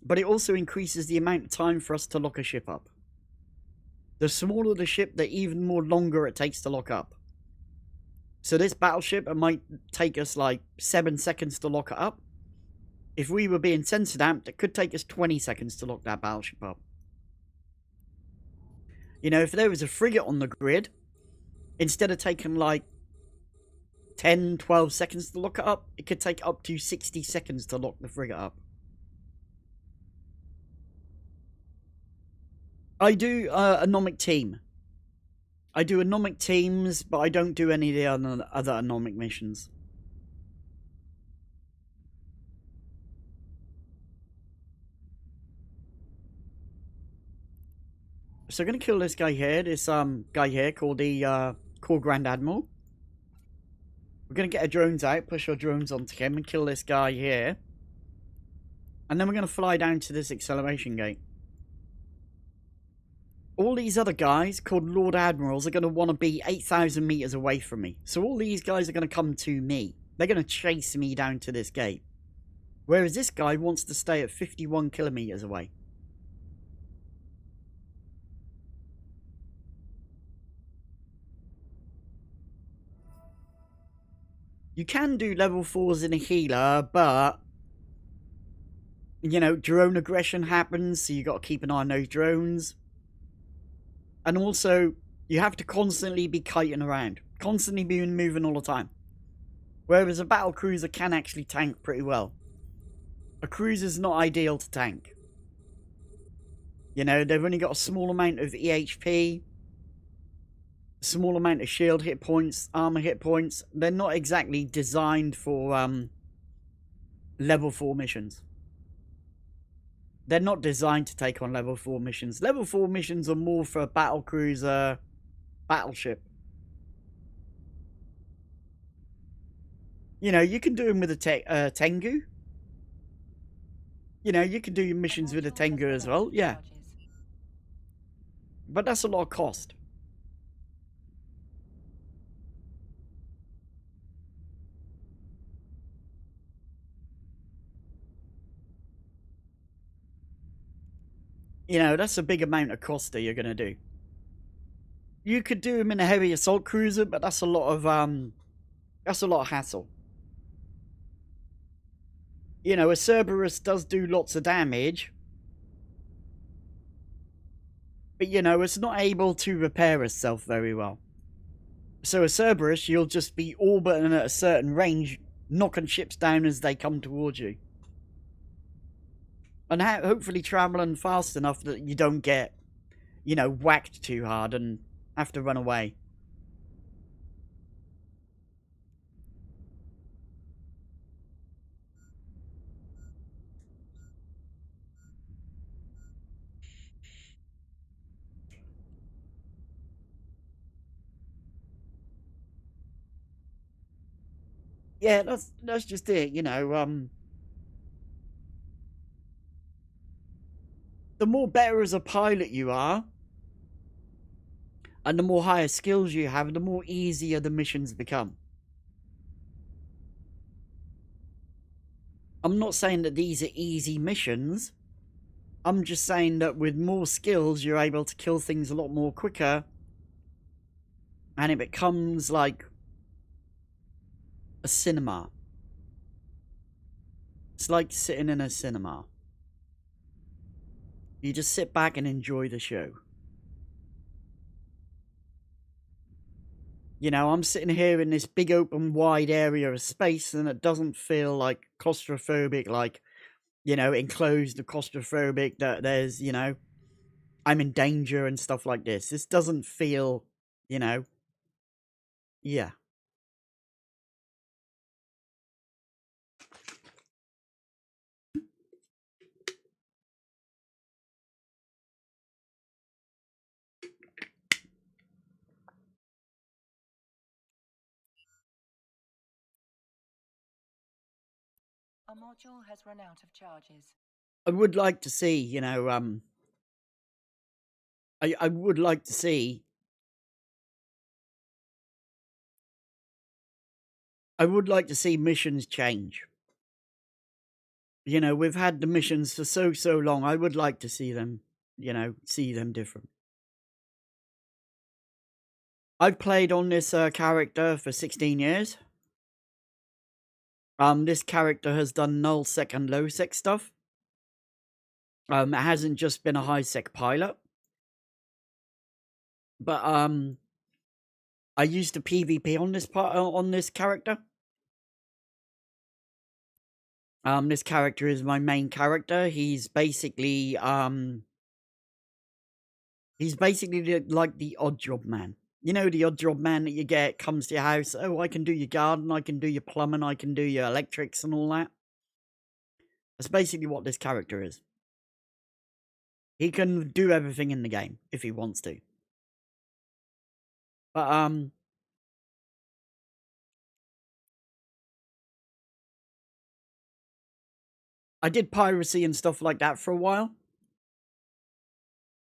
But it also increases the amount of time for us to lock a ship up. The smaller the ship, the even more longer it takes to lock up. So this battleship, it might take us like 7 seconds to lock it up. If we were being sensor damped, it could take us 20 seconds to lock that battleship up. You know, if there was a frigate on the grid, instead of taking like 10, 12 seconds to lock it up, it could take up to 60 seconds to lock the frigate up. I do anomic team. I do anomic teams, but I don't do any of the other anomic missions. So I'm going to kill this guy here, guy here called the Core Grand Admiral. We're going to get our drones out, push our drones onto him and kill this guy here. And then we're going to fly down to this acceleration gate. All these other guys called Lord Admirals are going to want to be 8,000 meters away from me. So all these guys are going to come to me. They're going to chase me down to this gate. Whereas this guy wants to stay at 51 kilometers away. You can do level 4s in a healer, but you know, drone aggression happens, so you got to keep an eye on those drones. And also, you have to constantly be kiting around. Constantly be moving all the time. Whereas a battle cruiser can actually tank pretty well. A cruiser's not ideal to tank. You know, they've only got a small amount of EHP. Small amount of shield hit points, armor hit points. They're not exactly designed for level 4 missions. They're not designed to take on level 4 missions. Level 4 missions are more for a battle cruiser, battleship. You know, you can do them with a Tengu. You know, you can do your missions with a Tengu as well, yeah. But that's a lot of cost. You know, that's a big amount of cost that you're going to do. You could do them in a heavy assault cruiser, but that's a lot of hassle. You know, a Cerberus does do lots of damage. But, you know, it's not able to repair itself very well. So a Cerberus, you'll just be orbiting at a certain range, knocking ships down as they come towards you. And hopefully traveling fast enough that you don't get, you know, whacked too hard and have to run away. Yeah, that's just it, you know, the more better as a pilot you are, and the more higher skills you have, the more easier the missions become. I'm not saying that these are easy missions. I'm just saying that with more skills, you're able to kill things a lot more quicker. And it becomes like a cinema. It's like sitting in a cinema. You just sit back and enjoy the show. You know, I'm sitting here in this big open wide area of space and it doesn't feel like claustrophobic, like, you know, enclosed or claustrophobic, that there's, you know, I'm in danger and stuff like this. This doesn't feel, you know, yeah. A module has run out of charges. I would like to see, you know, I would like to see, missions change. You know, we've had the missions for so long. I would like to see them, you know, different. I've played on this character for 16 years. This character has done null sec and low sec stuff. It hasn't just been a high sec pilot. But I used to PvP on this character. This character is my main character. He's basically like the odd job man. You know, the odd job man that you get comes to your house. Oh, I can do your garden, I can do your plumbing, I can do your electrics and all that. That's basically what this character is. He can do everything in the game if he wants to. But I did piracy and stuff like that for a while.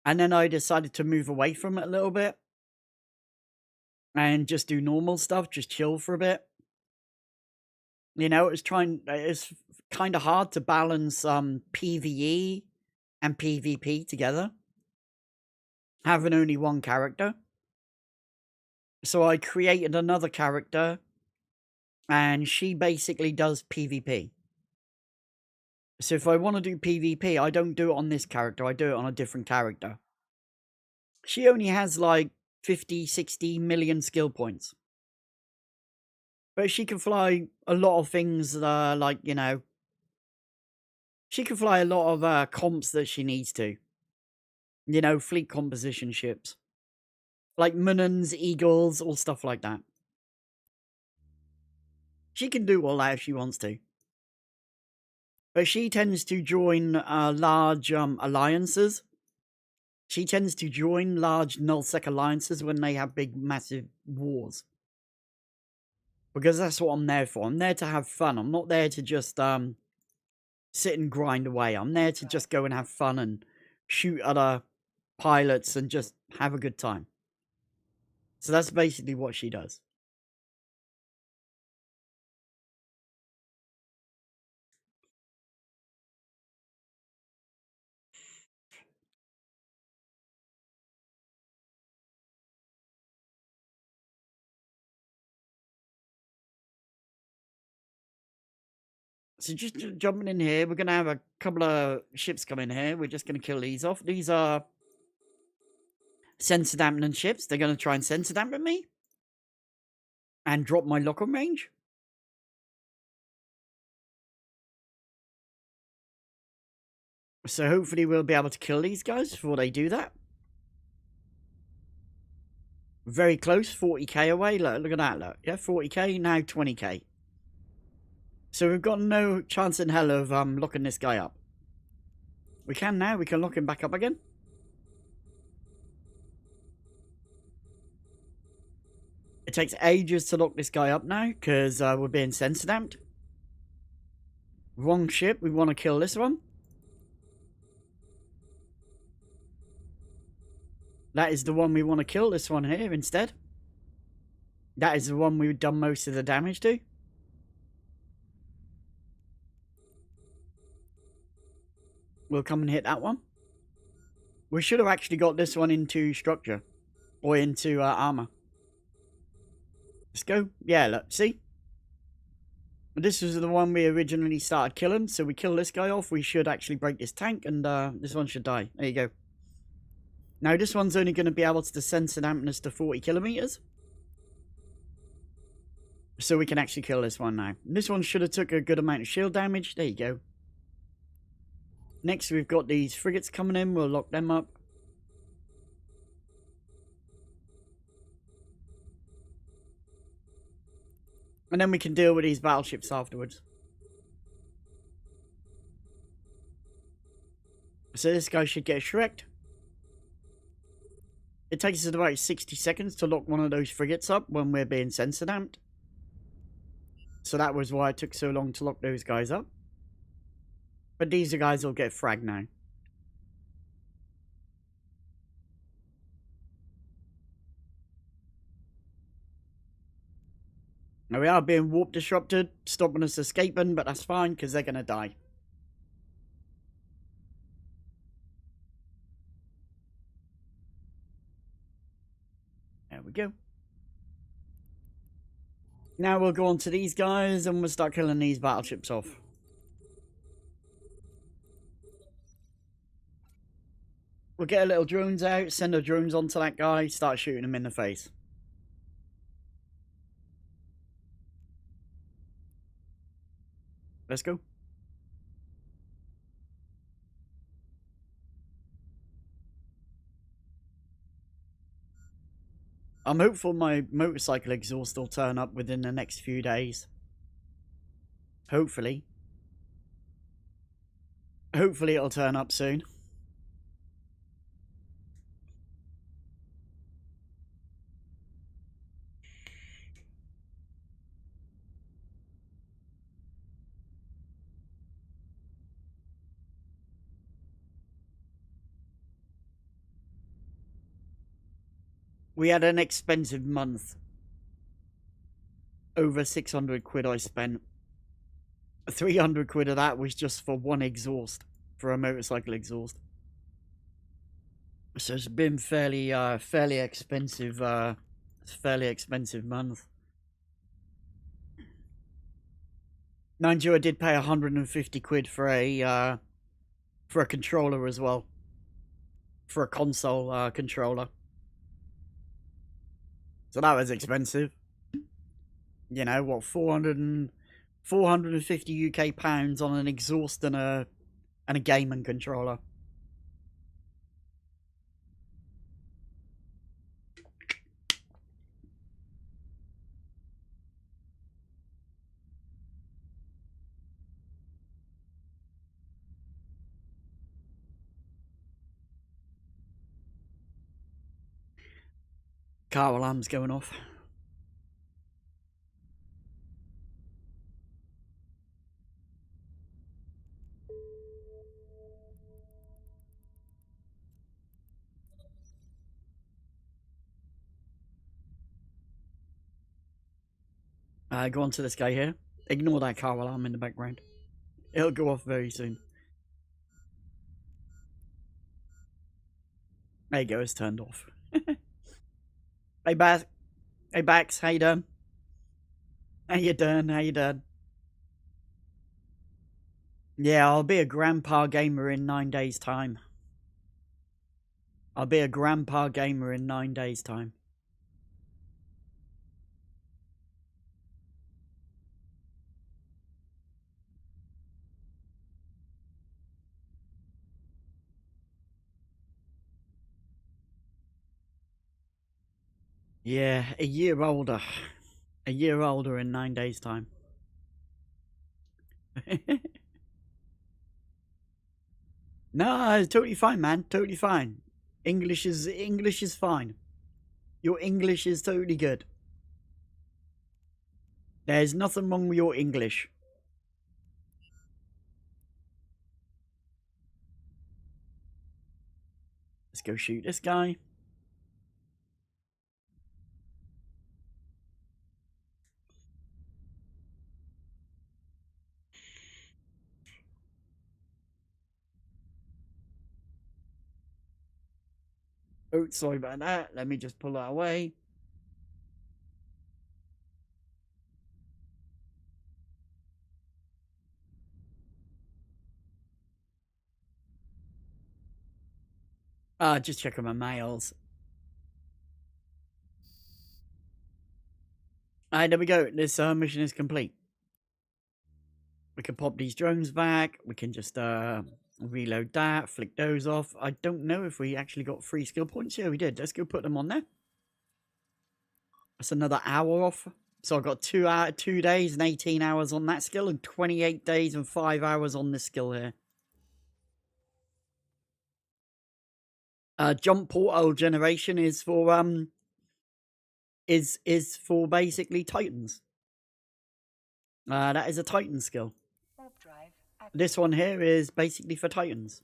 And then I decided to move away from it a little bit. And just do normal stuff, just chill for a bit. You know, it's kind of hard to balance PvE and PvP together, having only one character. So I created another character, and she basically does PvP. So if I want to do PvP, I don't do it on this character, I do it on a different character. She only has like 50, 60 million skill points. But she can fly a lot of things, like, you know, she can fly a lot of comps that she needs to. You know, fleet composition ships. Like Munnins, Eagles, all stuff like that. She can do all that if she wants to. But she tends to join large alliances. She tends to join large nullsec alliances when they have big, massive wars. Because that's what I'm there for. I'm there to have fun. I'm not there to just sit and grind away. I'm there to just go and have fun and shoot other pilots and just have a good time. So that's basically what she does. So just jumping in here, we're going to have a couple of ships come in here. We're just going to kill these off. These are sensor dampening ships. They're going to try and sensor dampen me and drop my lock-on range. So hopefully we'll be able to kill these guys before they do that. Very close, 40k away. Look at that, look. Yeah, 40k, now 20k. So we've got no chance in hell of locking this guy up. We can now, we can lock him back up again. It takes ages to lock this guy up now, because we're being sensor damped. Wrong ship, we want to kill this one. That is the one we want to kill, this one here instead. That is the one we've done most of the damage to. We'll come and hit that one. We should have actually got this one into structure. Or into armor. Let's go. Yeah, look, see? This was the one we originally started killing, so we kill this guy off, we should actually break this tank, and this one should die. There you go. Now, this one's only going to be able to descend to dampness to 40 kilometers. So we can actually kill this one now. This one should have took a good amount of shield damage. There you go. Next, we've got these frigates coming in. We'll lock them up. And then we can deal with these battleships afterwards. So this guy should get shreked. It takes us about 60 seconds to lock one of those frigates up when we're being sensor damped. So that was why it took so long to lock those guys up. But these guys will get fragged now. Now we are being warp disrupted, stopping us escaping, but that's fine because they're going to die. There we go. Now we'll go on to these guys and we'll start killing these battleships off. We'll get our little drones out, send our drones onto that guy, start shooting him in the face. Let's go. I'm hopeful my motorcycle exhaust will turn up within the next few days. Hopefully. Hopefully it'll turn up soon. We had an expensive month. Over 600 quid I spent. 300 quid of that was just for one exhaust. For a motorcycle exhaust. So it's been fairly expensive fairly expensive month. Mind you, I did pay 150 quid for a controller as well. For a console controller. So that was expensive. You know, what, 450 UK pounds on an exhaust and a gaming controller. Car alarm's going off. Go on to this guy here. Ignore that car alarm in the background. It'll go off very soon. There you go, it's turned off. Hey, Bax. Hey, Bax, how you doing? How you doing? How you doing? Yeah, I'll be a grandpa gamer in 9 days' time. I'll be a grandpa gamer in 9 days' time. Yeah, a year older. A year older in 9 days' time. No, it's totally fine, man. Totally fine. English is fine. Your English is totally good. There's nothing wrong with your English. Let's go shoot this guy. Oh, sorry about that. Let me just pull that away. Just checking my mails. Alright, there we go. This mission is complete. We can pop these drones back. We can just reload that, flick those off. I don't know if we actually got 3 skill points. Yeah, we did. Let's go put them on there. That's another hour off. So I got 2 days and 18 hours on that skill, and 28 days and 5 hours on this skill here. Jump portal generation is for is for basically Titans. That is a Titan skill. This one here is basically for Titans.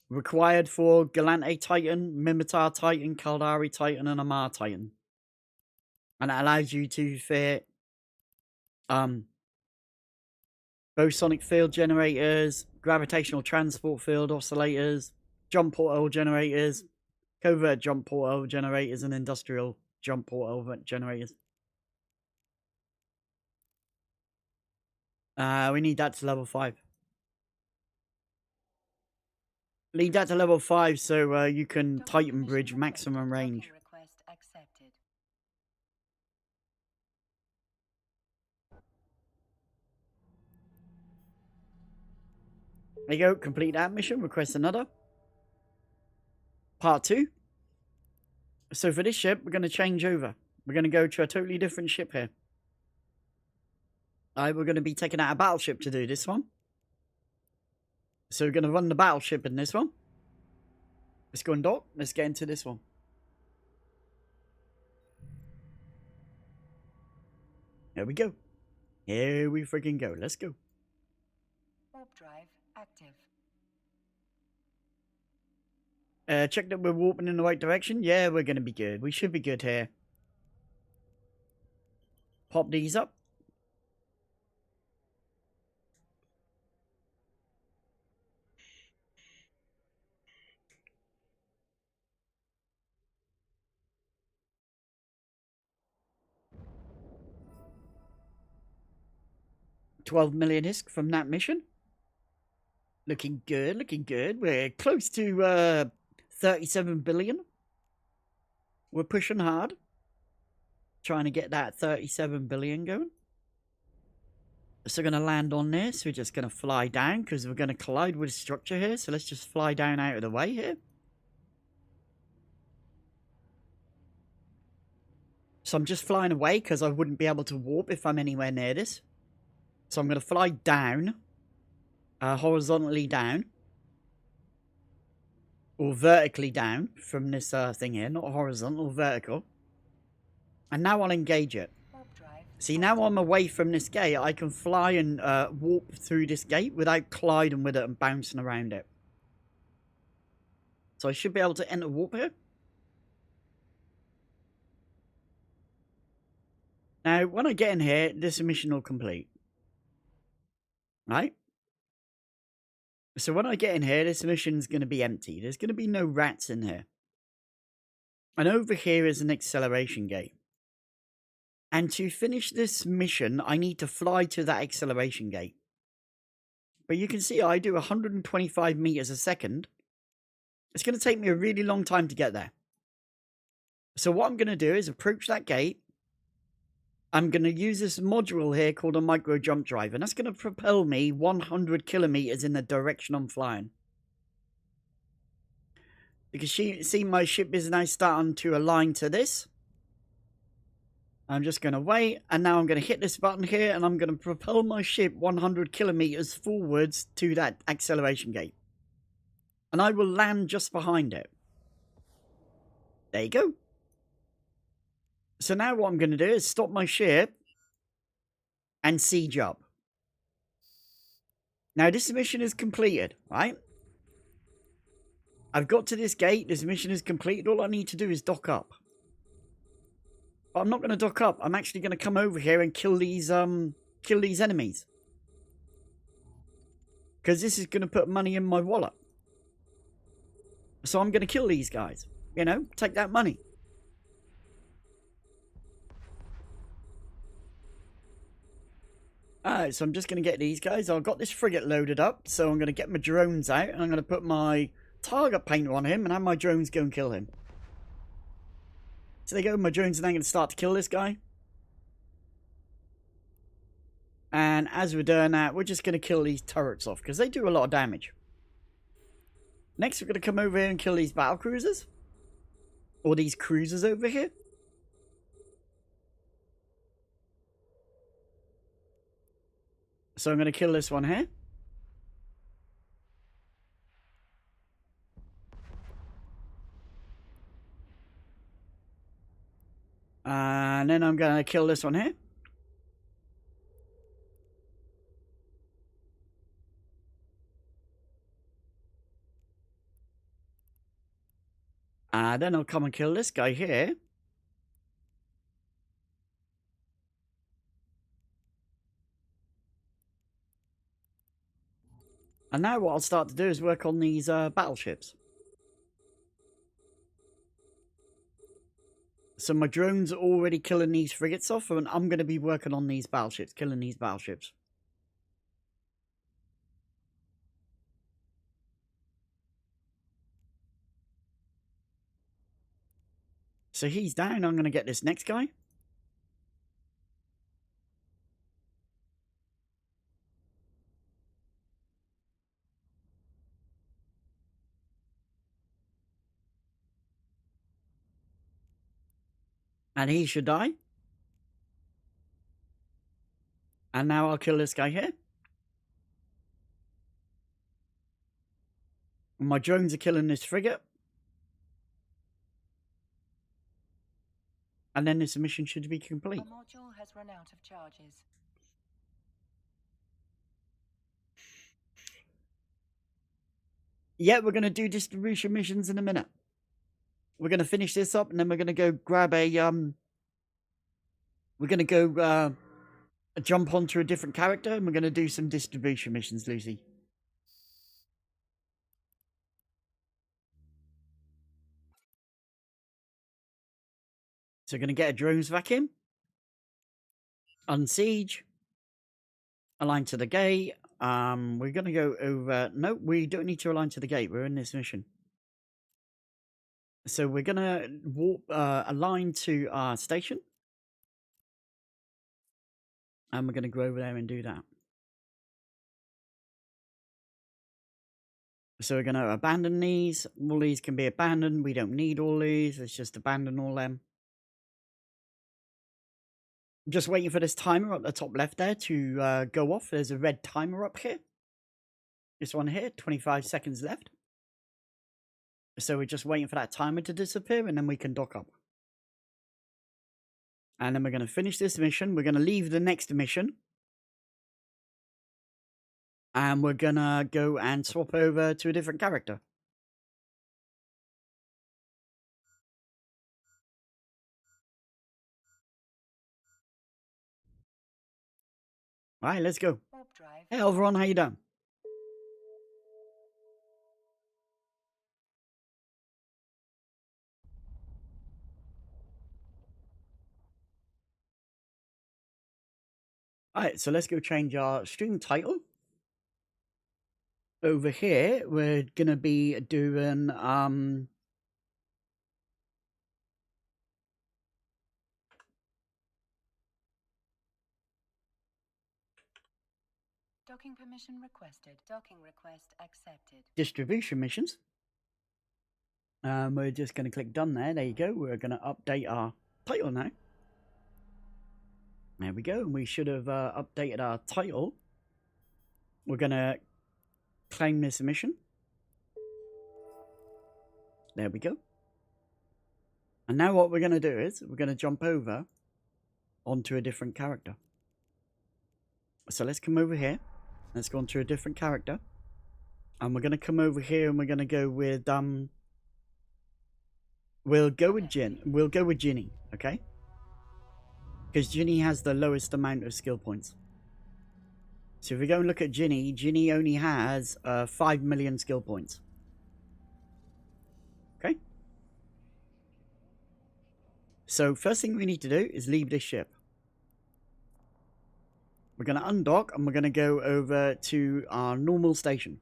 Required for Gallente Titan, Mimitar Titan, Caldari Titan, and Amar Titan. And it allows you to fit bosonic field generators, gravitational transport field oscillators, jump portal generators, covert jump portal generators, and industrial jump portal generators. We need that to level 5. Lead that to level 5 so you can Titan Bridge maximum range. There you go, complete that mission, request another. Part 2. So for this ship, we're going to change over. We're going to go to a totally different ship here. We're going to be taking out a battleship to do this one. So we're going to run the battleship in this one. Let's go and dock. Let's get into this one. Here we go. Here we freaking go. Let's go. Warp drive active. Check that we're warping in the right direction. Yeah, we're going to be good. We should be good here. Pop these up. $12 million ISK from that mission. Looking good, looking good. We're close to 37 billion. We're pushing hard. Trying to get that 37 billion going. So we're going to land on this. We're just going to fly down because we're going to collide with a structure here. So let's just fly down out of the way here. So I'm just flying away because I wouldn't be able to warp if I'm anywhere near this. So I'm going to fly down. Horizontally down. Or vertically down from this thing here. Not horizontal, vertical. And now I'll engage it. See, now I'm away from this gate. I can fly and warp through this gate without colliding with it and bouncing around it. So I should be able to enter warp here. Now, when I get in here, this mission will complete. Right? So when I get in here, this mission's going to be empty. There's going to be no rats in here. And over here is an acceleration gate. And to finish this mission, I need to fly to that acceleration gate. But you can see I do 125 meters a second. It's going to take me a really long time to get there. So what I'm going to do is approach that gate. I'm going to use this module here called a micro jump drive. And that's going to propel me 100 kilometers in the direction I'm flying. Because see, my ship is now starting to align to this. I'm just going to wait, and now I'm going to hit this button here, and I'm going to propel my ship 100 kilometers forwards to that acceleration gate. And I will land just behind it. There you go. So now what I'm going to do is stop my ship and siege up. Now this mission is completed, right? I've got to this gate, this mission is completed, all I need to do is dock up. But I'm not going to dock up. I'm actually going to come over here and kill these enemies. Because this is going to put money in my wallet. So I'm going to kill these guys. You know, take that money. Alright, so I'm just going to get these guys. I've got this frigate loaded up, so I'm going to get my drones out, and I'm going to put my target painter on him, and have my drones go and kill him. So there you go, my drones are now going to start to kill this guy. And as we're doing that, we're just going to kill these turrets off, because they do a lot of damage. Next, we're going to come over here and kill these battle cruisers. Or these cruisers over here. So I'm going to kill this one here. And then I'm going to kill this one here. And then I'll come and kill this guy here. And now what I'll start to do is work on these battleships. So my drones are already killing these frigates off, and I'm going to be working on these battleships, killing these battleships. So he's down. I'm going to get this next guy. And he should die. And now I'll kill this guy here. And my drones are killing this frigate. And then this mission should be complete. The module has run out of charges. Yeah, we're going to do distribution missions in a minute. We're going to finish this up, and then we're going to go grab a, we're going to go, jump onto a different character, and we're going to do some distribution missions, Lucy. So we're going to get a drones vacuum. Unsiege. Align to the gate. We're going to go over... No, we don't need to align to the gate. We're in this mission. So we're going to warp, align to our station. And we're going to go over there and do that. So we're going to abandon these. All these can be abandoned. We don't need all these. Let's just abandon all them. I'm just waiting for this timer at the top left there to go off. There's a red timer up here. This one here, 25 seconds left. So we're just waiting for that timer to disappear, and then we can dock up. And then we're going to finish this mission. We're going to leave the next mission. And we're going to go and swap over to a different character. Alright, let's go. Hey, Elveron, how you doing? Alright, so let's go change our stream title. Over here, we're going to be doing, Docking permission requested. Docking request accepted. distribution missions. We're just going to click done there. There you go. We're going to update our title now. There we go. We should have updated our title. We're going to claim this mission. There we go. And now what we're going to do is we're going to jump over onto a different character. So let's come over here. Let's go onto a different character. And we're going to come over here and we're going to go with, we'll go with Ginny, okay? Because Ginny has the lowest amount of skill points. So if we go and look at Ginny, Ginny only has 5 million skill points. So first thing we need to do is leave this ship. We're going to undock and we're going to go over to our normal station.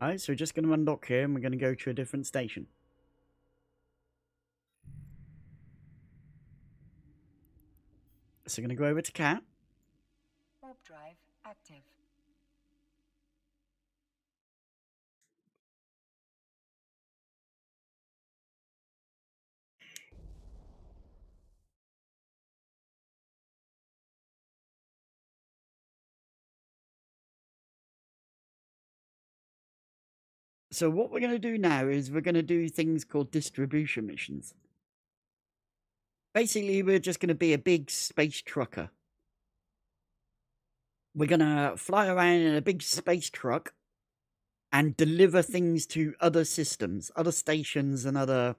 Alright, so we're just going to undock here and we're going to go to a different station. So we're going to go over to Cat. Warp drive active. So what we're going to do now is we're going to do things called distribution missions. Basically, we're just going to be a big space trucker. We're going to fly around in a big space truck and deliver things to other systems, other stations and other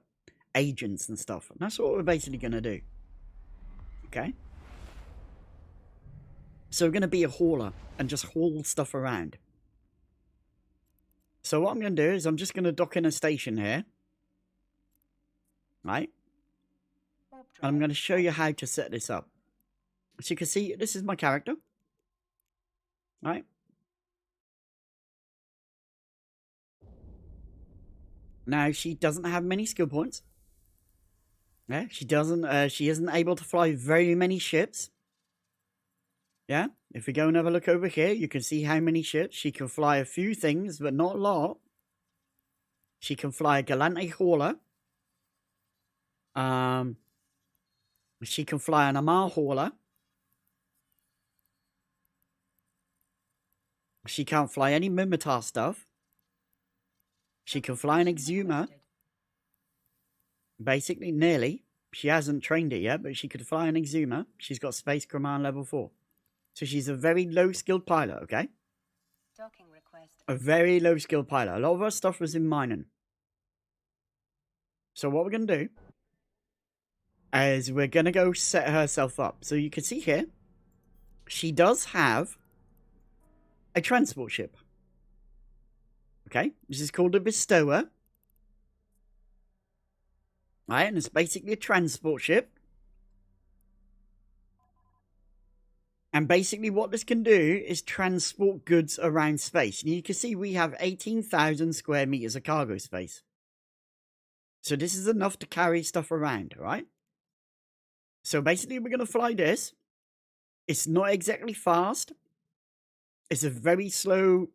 agents and stuff. And that's what we're basically going to do. Okay? So we're going to be a hauler and just haul stuff around. So what I'm going to do is I'm just going to dock in a station here. Right? And I'm going to show you how to set this up. So you can see, this is my character. Right? Now, she doesn't have many skill points. Yeah, she isn't able to fly very many ships. Yeah, if we go and have a look over here, you can see how many ships. She can fly a few things, but not a lot. She can fly a Gallente hauler. She can fly an Amar hauler. She can't fly any Mimitar stuff. She can fly an Exuma. Basically, nearly. She hasn't trained it yet, but she could fly an Exuma. She's got Space Command level 4. So she's a very low-skilled pilot, okay? Docking request. A very low-skilled pilot. A lot of her stuff was in mining. So what we're going to do is we're going to go set herself up. So you can see here, she does have a transport ship. Okay? This is called a Bestower. Right, and it's basically a transport ship. And basically what this can do is transport goods around space. And you can see we have 18,000 square meters of cargo space. So this is enough to carry stuff around, right? So basically we're going to fly this. It's not exactly fast. It's a very slow,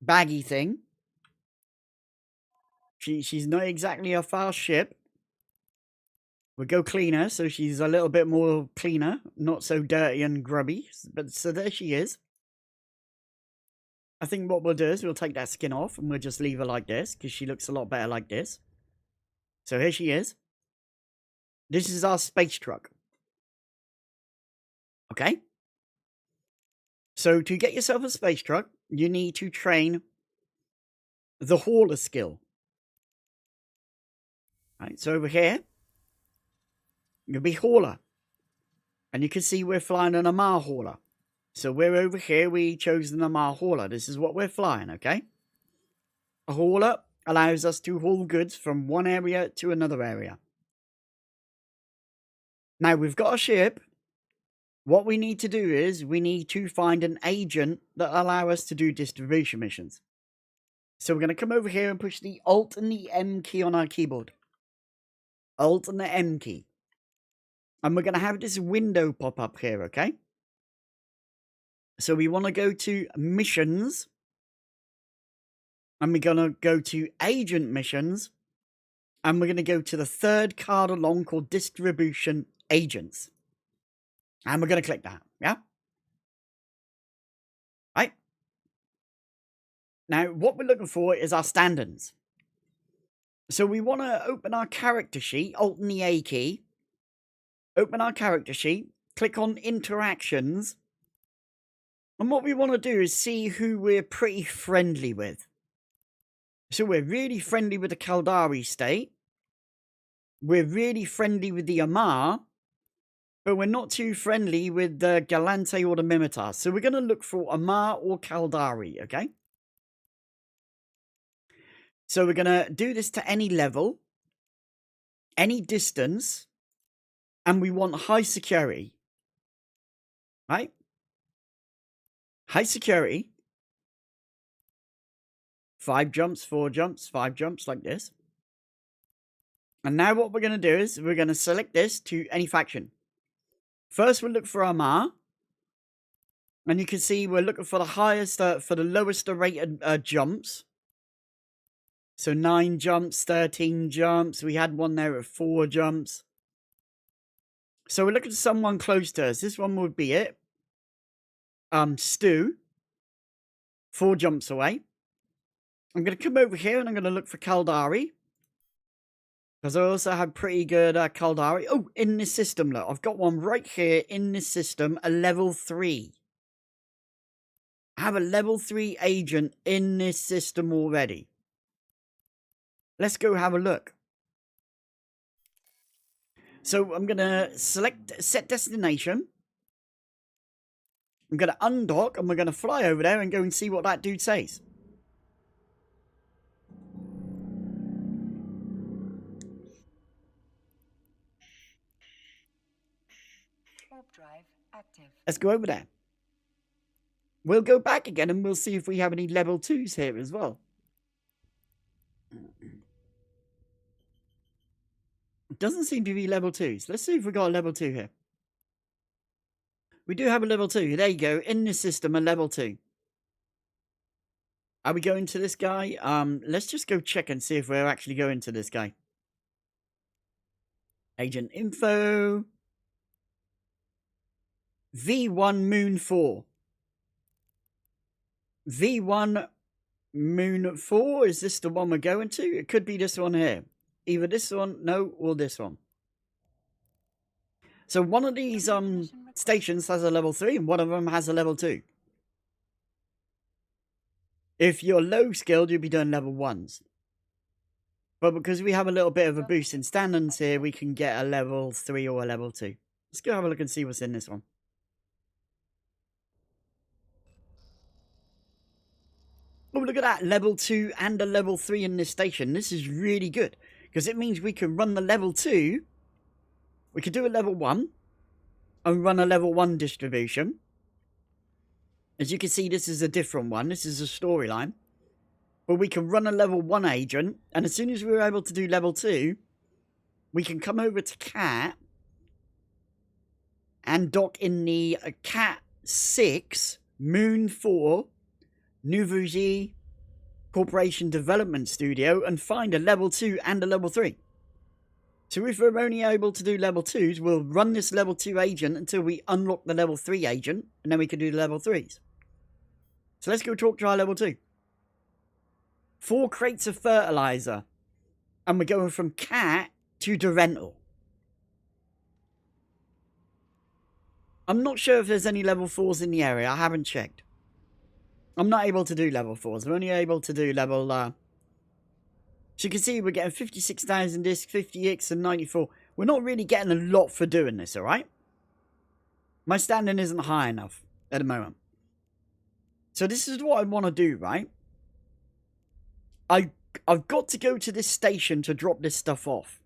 baggy thing. She's not exactly a fast ship. We'll go cleaner, so she's a little bit more cleaner. Not so dirty and grubby. But so there she is. I think what we'll do is we'll take that skin off and we'll just leave her like this, because she looks a lot better like this. So here she is. This is our space truck. Okay? So to get yourself a space truck, you need to train the hauler skill. Right, so over here, you'll be hauler. And you can see we're flying an Amar hauler. So we're over here, we chose an Amar hauler. This is what we're flying, okay? A hauler allows us to haul goods from one area to another area. Now, we've got a ship. What we need to do is we need to find an agent that allow us to do distribution missions. So we're going to come over here and push the Alt and the M key on our keyboard. Alt and the M key. And we're going to have this window pop up here, okay? So we want to go to missions. And we're going to go to agent missions. And we're going to go to the third card along called distribution agents. And we're going to click that, yeah? Right? Now, what we're looking for is our stand-ins. So we want to open our character sheet, Alt and the A key. Open our character sheet, click on interactions. And what we want to do is see who we're pretty friendly with. So we're really friendly with the Caldari state. We're really friendly with the Amar. But we're not too friendly with the Gallente or the Mimitar. So we're going to look for Amar or Caldari, okay? So we're going to do this to any level. any distance, and we want high security. Right? High security. 5 jumps, 4 jumps, 5 jumps like this. And now what we're going to do is we're going to select this to any faction. First we'll look for Armar. And you can see we're looking for the highest, for the lowest rated jumps. So 9 jumps, 13 jumps. We had one there at 4 jumps. So we're looking for someone close to us. This one would be it. Stu. 4 jumps away. I'm going to come over here and I'm going to look for Caldari. Because I also have pretty good Caldari. Oh, in this system, look. I've got one right here in this system, a level 3. I have a level 3 agent in this system already. Let's go have a look. So I'm going to select set destination. I'm going to undock and we're going to fly over there and go and see what that dude says. Warp drive active. Let's go over there. We'll go back again and we'll see if we have any level 2s here as well. It doesn't seem to be level 2s. Let's see if we got a level 2 here. We do have a level 2. There you go. In the system, a level 2. Are we going to this guy? Let's just go check and see if we're actually going to this guy. Agent info. V1 Moon 4. V1 Moon 4, is this the one we're going to? It could be this one here. Either this one, no, or this one. So one of these stations has a level 3 and one of them has a level 2. If you're low skilled, you'll be doing level 1s. But because we have a little bit of a boost in standards here, we can get a level 3 or a level 2. Let's go have a look and see what's in this one. Oh, look at that. Level 2 and a level 3 in this station. This is really good. Because it means we can run the level 2. We could do a level 1. And run a level 1 distribution. As you can see, this is a different one. This is a storyline. But we can run a level 1 agent. And as soon as we're able to do level 2, we can come over to Cat. And dock in the Cat 6, Moon 4, Nouveau Corporation Development Studio and find a level 2 and a level 3. So if we're only able to do level 2s, we'll run this level 2 agent until we unlock the level 3 agent, and then we can do the level 3s. So let's go talk to our level 2. 4 crates of fertilizer. And we're going from Cat to the rental. I'm not sure if there's any level 4s in the area. I haven't checked. I'm not able to do level 4s. I'm only able to do level... So you can see we're getting 56,000 discs, 50x and 94. We're not really getting a lot for doing this, alright? My standing isn't high enough at the moment. So this is what I want to do, right? I've got to go to this station to drop this stuff off.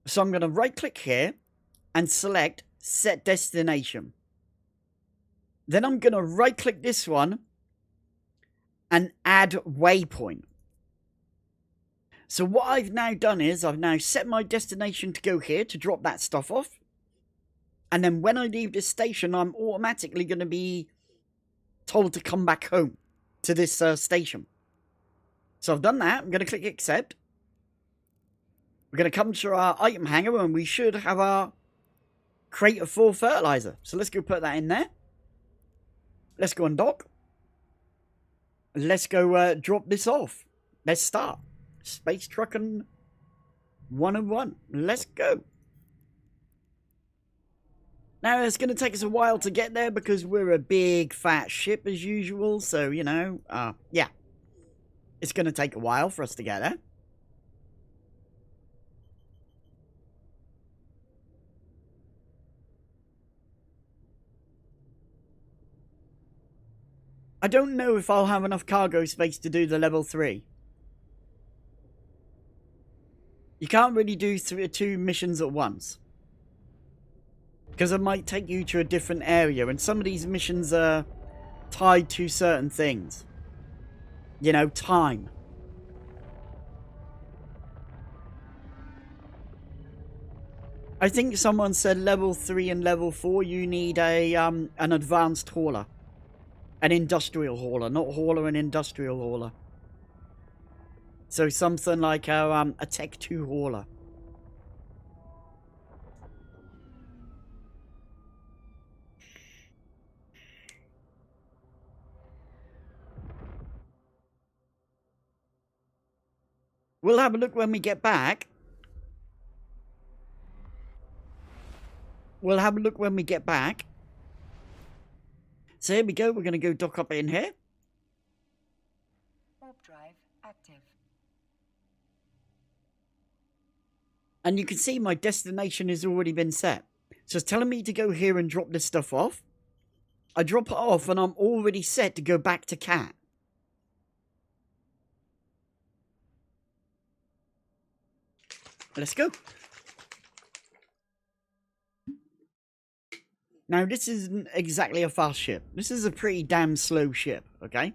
So I'm going to right click here and select set destination. Then I'm going to right click this one and add waypoint. So what I've now done is I've now set my destination to go here to drop that stuff off. And then when I leave this station, I'm automatically going to be told to come back home to this station. So I've done that. I'm going to click accept. We're going to come to our item hanger and we should have our crate of 4 fertilizer. So let's go put that in there. Let's go and dock. Let's go drop this off. Let's start. Space trucking 101. Let's go. Now, it's going to take us a while to get there because we're a big fat ship as usual. So, you know, yeah. It's going to take a while for us to get there. I don't know if I'll have enough cargo space to do the level 3. You can't really do two missions at once. Because it might take you to a different area, and some of these missions are tied to certain things. You know, time. I think someone said level 3 and level 4 you need an advanced hauler. An industrial hauler, not hauler, an industrial hauler. So something like a Tech 2 hauler. We'll have a look when we get back. We'll have a look when we get back. So here we go. We're going to go dock up in here. Warp drive active. And you can see my destination has already been set. So it's telling me to go here and drop this stuff off. I drop it off and I'm already set to go back to Cat. Let's go. Now, this isn't exactly a fast ship. This is a pretty damn slow ship, okay?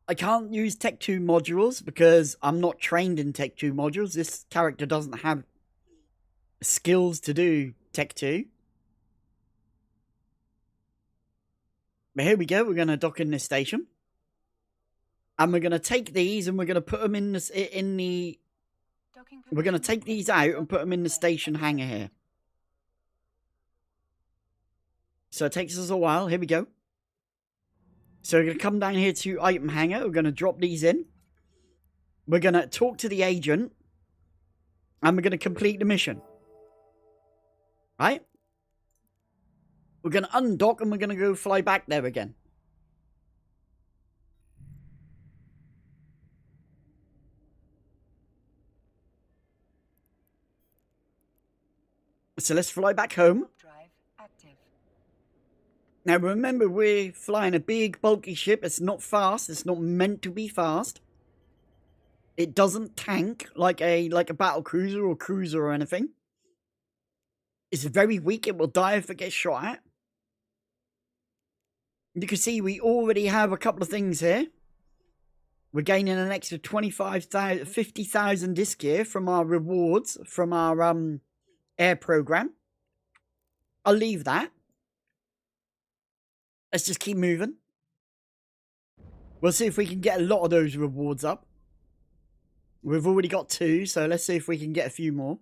I can't use Tech 2 modules because I'm not trained in Tech 2 modules. This character doesn't have skills to do Tech 2. But here we go. We're going to dock in this station. And we're going to take these and we're going to put them in the... We're going to take these out and put them in the station hangar here. So it takes us a while. Here we go. So we're going to come down here to item hangar. We're going to drop these in. We're going to talk to the agent. And we're going to complete the mission. Right? We're going to undock and we're going to go fly back there again. So let's fly back home. Now remember, we're flying a big bulky ship. It's not fast. It's not meant to be fast. It doesn't tank like a battle cruiser or cruiser or anything. It's very weak. It will die if it gets shot at. You can see we already have a couple of things here. We're gaining an extra 50,000 disc here from our rewards from our air program. I'll leave that. Let's just keep moving. We'll see if we can get a lot of those rewards up. We've already got 2, so let's see if we can get a few more.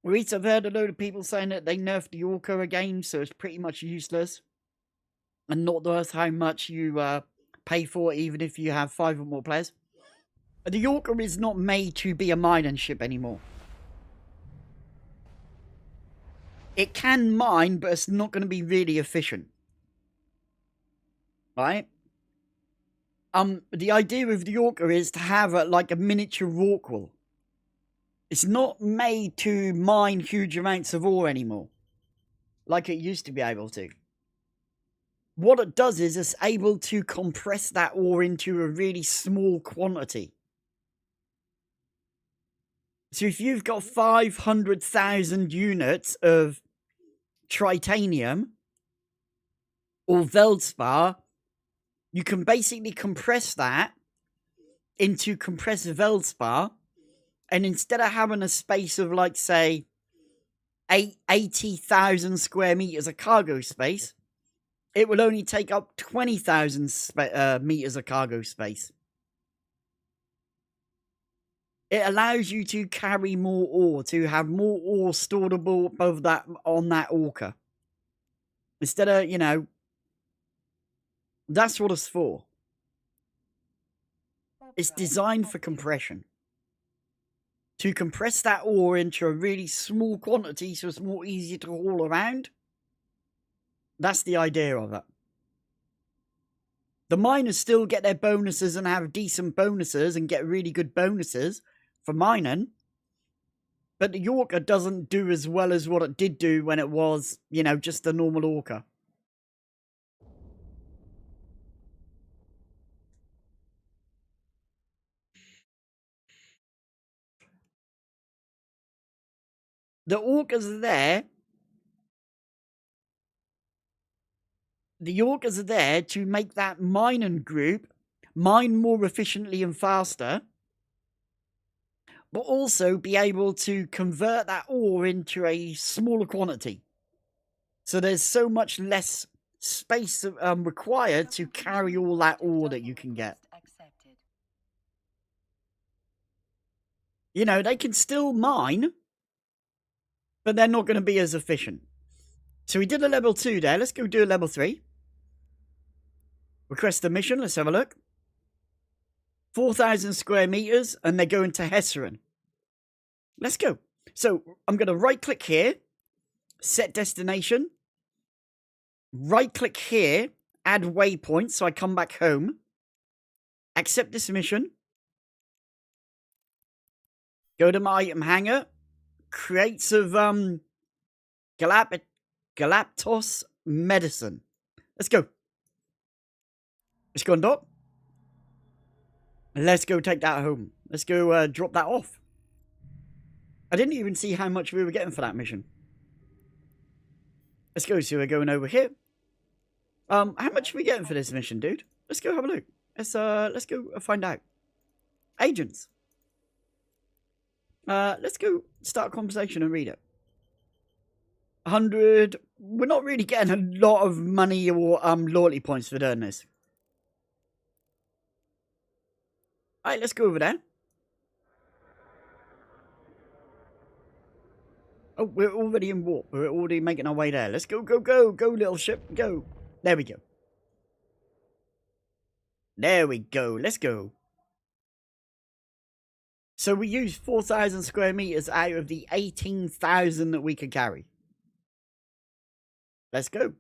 I've heard a load of people saying that they nerfed the Orca again, so it's pretty much useless. And not worth how much you pay for it, even if you have 5 or more players. The Orca is not made to be a mining ship anymore. It can mine, but it's not going to be really efficient. Right? The idea of the Orca is to have like a miniature Rorqual. It's not made to mine huge amounts of ore anymore, like it used to be able to. What it does is it's able to compress that ore into a really small quantity. So if you've got 500,000 units of titanium or Veldspar, you can basically compress that into compressed Veldspar. And instead of having a space of, like, say, 80,000 square meters of cargo space, it will only take up 20,000 meters of cargo space. It allows you to carry more ore, to have more ore storeable above that on that Orca. Instead of, you know, that's what it's for. It's designed for compression. To compress that ore into a really small quantity so it's more easy to haul around That's the idea of it. The miners still get their bonuses and have decent bonuses and get really good bonuses for mining. But the Yorker doesn't do as well as what it did do when it was, you know, just a normal Orca. The Orcas are there. The Orcas are there to make that mining group mine more efficiently and faster, but also be able to convert that ore into a smaller quantity. So there's so much less space required to carry all that ore that you can get. You know, they can still mine, but they're not going to be as efficient. So we did a level 2 there. Let's go do a level 3. Request a mission. Let's have a look. 4,000 square meters, and they're going to Hesserin. Let's go. So I'm going to right click here, set destination. Right click here, add waypoint, so I come back home. Accept this mission. Go to my item hangar. Crates of Galapagos medicine. Let's go. Let's go on dock. Let's go take that home. Let's go drop that off. I didn't even see how much we were getting for that mission. Let's go. So we're going over here. How much are we getting for this mission, dude? Let's go have a look. Let's go find out. Agents. Let's go start a conversation and read it. 100. We're not really getting a lot of money or loyalty points for doing this. Alright, let's go over there. Oh, we're already in warp. We're already making our way there. Let's go, go, go, go, little ship, go. There we go. There we go. Let's go. So we used 4,000 square meters out of the 18,000 that we could carry. Let's go.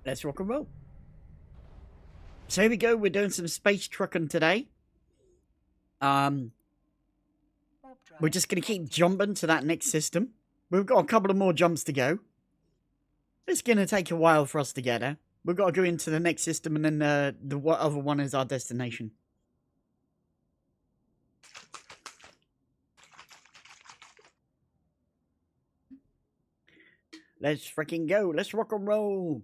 Let's rock and roll. So here we go. We're doing some space trucking today. We're just going to keep jumping to that next system. We've got a couple of more jumps to go. It's going to take a while for us to get there. We've got to go into the next system, and then the other one is our destination. Let's freaking go. Let's rock and roll.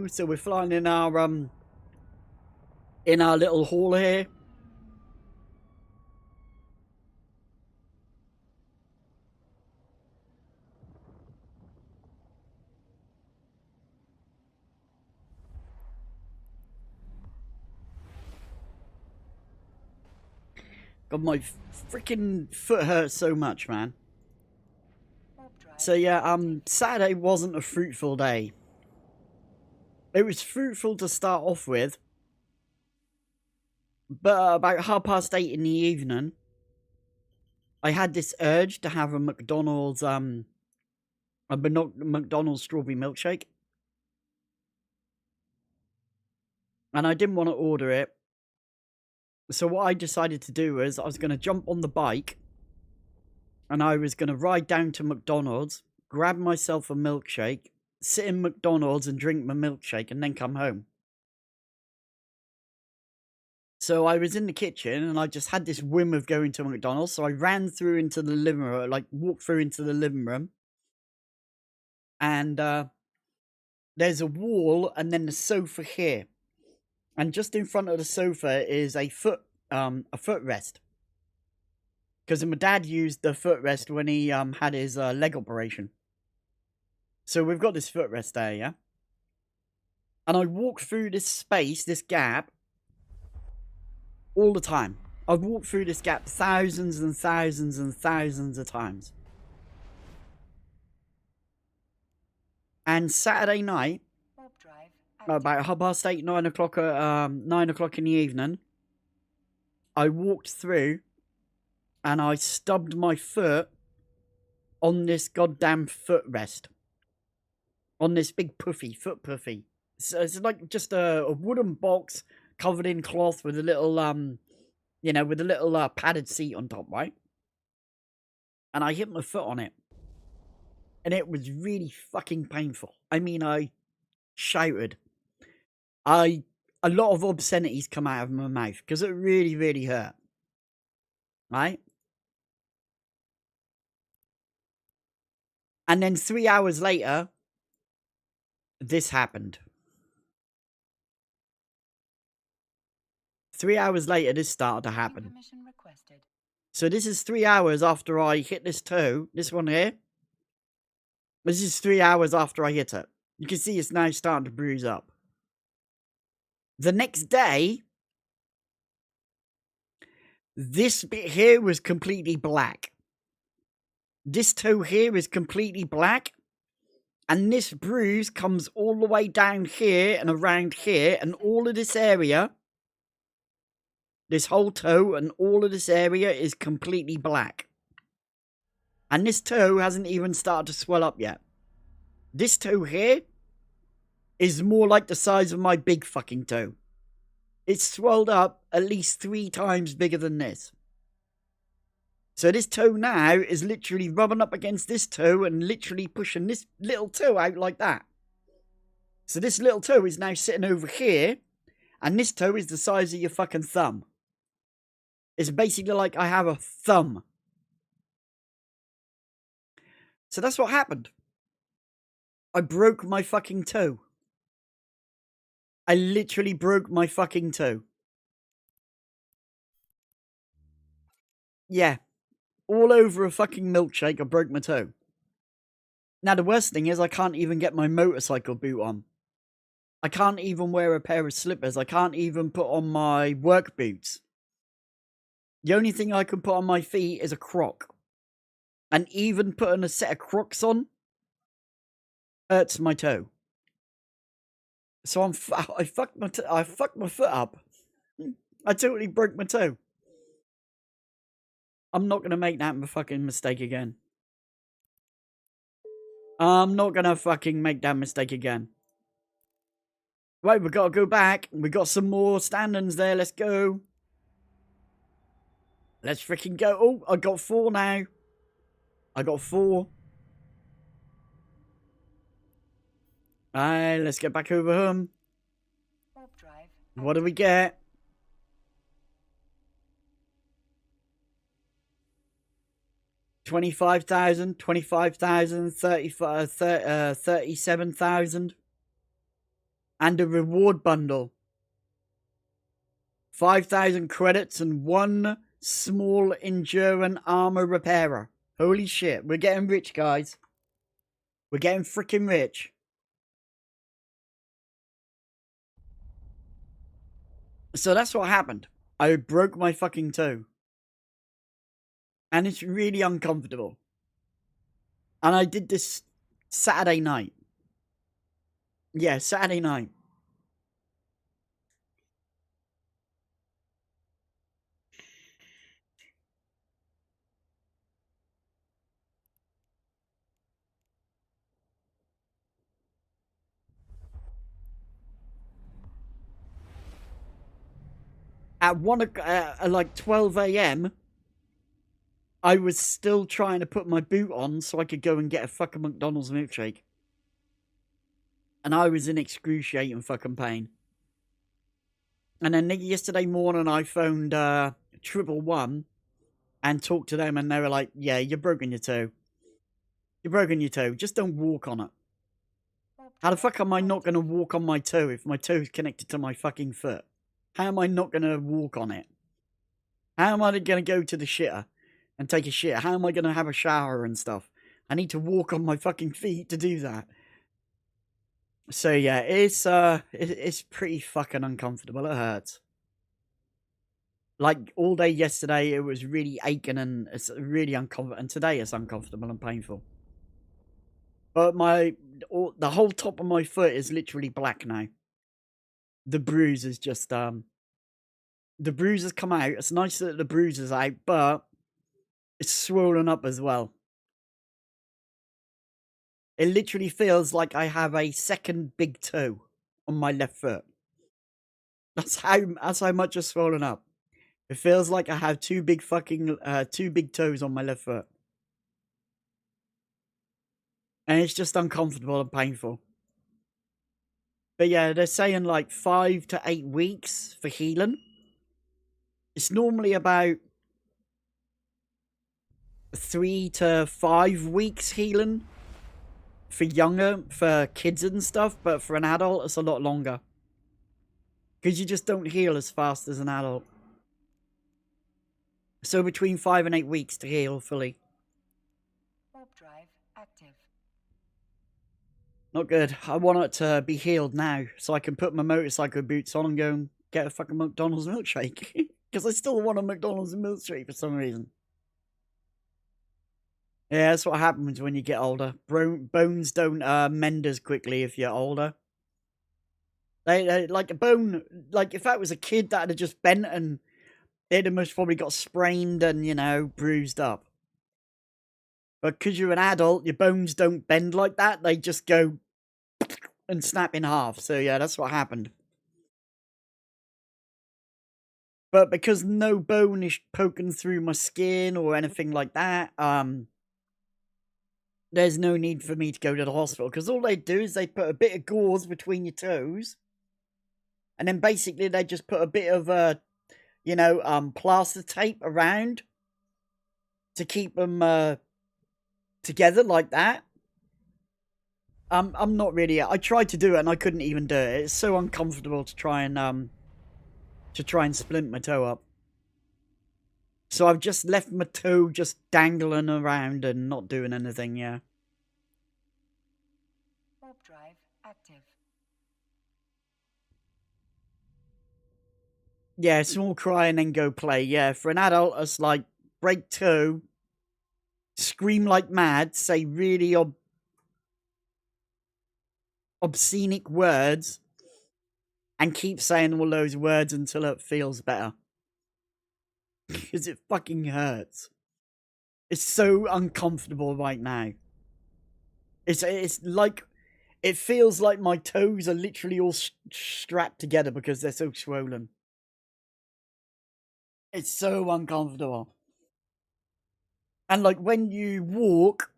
So we're flying in our little hall here. God, my freaking foot hurts so much, man. So yeah, Saturday wasn't a fruitful day. It was fruitful to start off with, but about 8:30 in the evening, I had this urge to have a McDonald's strawberry milkshake, and I didn't want to order it. So what I decided to do was I was going to jump on the bike, and I was going to ride down to McDonald's, grab myself a milkshake, sit in McDonald's and drink my milkshake, and then come home. So I was in the kitchen and I just had this whim of going to McDonald's. So I ran through into the living room, like walked through into the living room. And there's a wall and then the sofa here. And just in front of the sofa is a footrest. Because my dad used the footrest when he had his leg operation. So we've got this footrest there, yeah? And I walked through this space, this gap, all the time. I've walked through this gap thousands and thousands and thousands of times. And Saturday night, about 8:30, 9 o'clock, 9 o'clock in the evening, I walked through and I stubbed my foot on this goddamn footrest. On this big foot puffy. So it's like just a wooden box covered in cloth with a little, with a little padded seat on top, right? And I hit my foot on it. And it was really fucking painful. I mean, I shouted. A lot of obscenities come out of my mouth because it really, really hurt. Right? And then 3 hours later, this happened. 3 hours later, this started to happen. So this is 3 hours after I hit this toe. This one here. This is 3 hours after I hit it. You can see it's now starting to bruise up. The next day, this bit here was completely black. This toe here is completely black. And this bruise comes all the way down here and around here. And all of this area, this whole toe and all of this area is completely black. And this toe hasn't even started to swell up yet. This toe here is more like the size of my big fucking toe. It's swelled up at least 3 times bigger than this. So this toe now is literally rubbing up against this toe and literally pushing this little toe out like that. So this little toe is now sitting over here. And this toe is the size of your fucking thumb. It's basically like I have a thumb. So that's what happened. I broke my fucking toe. I literally broke my fucking toe. Yeah. All over a fucking milkshake, I broke my toe. Now, the worst thing is I can't even get my motorcycle boot on. I can't even wear a pair of slippers. I can't even put on my work boots. The only thing I can put on my feet is a croc. And even putting a set of Crocs on hurts my toe. So I fucked my foot up. I totally broke my toe. I'm not gonna make that fucking mistake again. I'm not gonna fucking make that mistake again. Right, we gotta go back. We got some more stand-ins there. Let's go. Let's freaking go. Oh, I got 4 now. I got 4. Alright, let's get back over home. What do we get? $25,000, $25,000, 37,000. And a reward bundle. 5,000 credits and 1 small endurance armor repairer. Holy shit, we're getting rich, guys. We're getting freaking rich. So that's what happened. I broke my fucking toe. And it's really uncomfortable. And I did this Saturday night. Yeah, Saturday night. At like 12 a.m., I was still trying to put my boot on so I could go and get a fucking McDonald's milkshake. And I was in excruciating fucking pain. And then yesterday morning I phoned 111 and talked to them, and they were like, yeah, you're broken your toe. You're broken your toe. Just don't walk on it. How the fuck am I not going to walk on my toe if my toe's connected to my fucking foot? How am I not going to walk on it? How am I going to go to the shitter and take a shit? How am I going to have a shower and stuff? I need to walk on my fucking feet to do that. So yeah, it's pretty fucking uncomfortable. It hurts. Like all day yesterday, it was really aching and it's really uncomfortable. And today it's uncomfortable and painful. But the whole top of my foot is literally black now. The bruise is just the bruise has come out. It's nice that the bruise is out, but it's swollen up as well. It literally feels like I have a second big toe on my left foot. That's how much it's swollen up. It feels like I have two big toes on my left foot. And it's just uncomfortable and painful. But yeah, they're saying like 5 to 8 weeks for healing. It's normally about 3 to 5 weeks healing for kids and stuff, but for an adult, it's a lot longer. Because you just don't heal as fast as an adult. So between 5 and 8 weeks to heal fully. Warp drive active. Not good. I want it to be healed now, so I can put my motorcycle boots on and go and get a fucking McDonald's milkshake. Because I still want a McDonald's milkshake for some reason. Yeah, that's what happens when you get older. Bones don't mend as quickly if you're older. They like a bone. Like if that was a kid that had just bent and they'd have most probably got sprained and, you know, bruised up. But because you're an adult, your bones don't bend like that. They just go and snap in half. So yeah, that's what happened. But because no bone is poking through my skin or anything like that, there's no need for me to go to the hospital. Because all they do is they put a bit of gauze between your toes. And then basically they just put a bit of, plaster tape around to keep them together like that. I'm not really. I tried to do it and I couldn't even do it. It's so uncomfortable to try and splint my toe up. So I've just left my toe just dangling around and not doing anything. Yeah. Warp drive active. Yeah, small cry and then go play. Yeah, for an adult, it's like break toe, scream like mad, say really obscenic words, and keep saying all those words until it feels better. Because it fucking hurts. It's so uncomfortable right now. It's like, it feels like my toes are literally all strapped together because they're so swollen. It's so uncomfortable. And like when you walk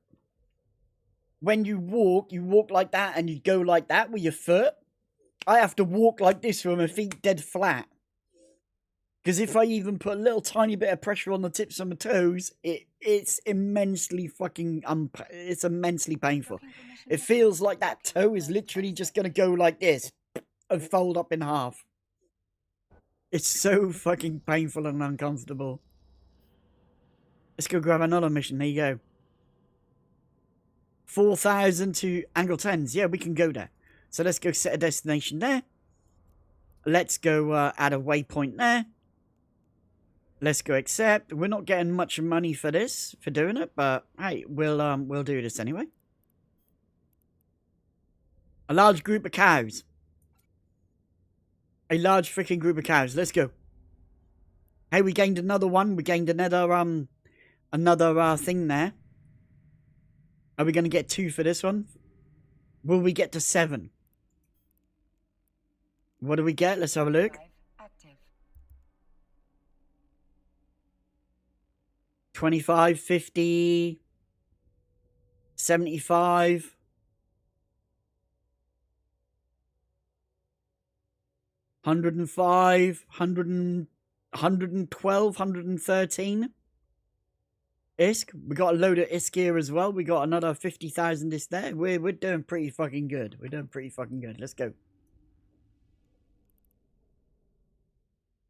like that and you go like that with your foot. I have to walk like this with my feet dead flat. Because if I even put a little tiny bit of pressure on the tips of my toes, it's immensely it's immensely painful. It feels like that toe is literally just going to go like this and fold up in half. It's so fucking painful and uncomfortable. Let's go grab another mission. There you go. 4,000 to Angle 10s. Yeah, we can go there. So let's go set a destination there. Let's go add a waypoint there. Let's go accept. We're not getting much money for this, for doing it, but hey, we'll do this anyway. A large group of cows. A large freaking group of cows. Let's go. Hey, we gained another one. We gained another thing there. Are we going to get 2 for this one? Will we get to 7? What do we get? Let's have a look. 25, 50, 75. 105, 112, 113 ISK. We got a load of ISK here as well. We got another 50,000 ISK there. We're doing pretty fucking good. We're doing pretty fucking good. Let's go.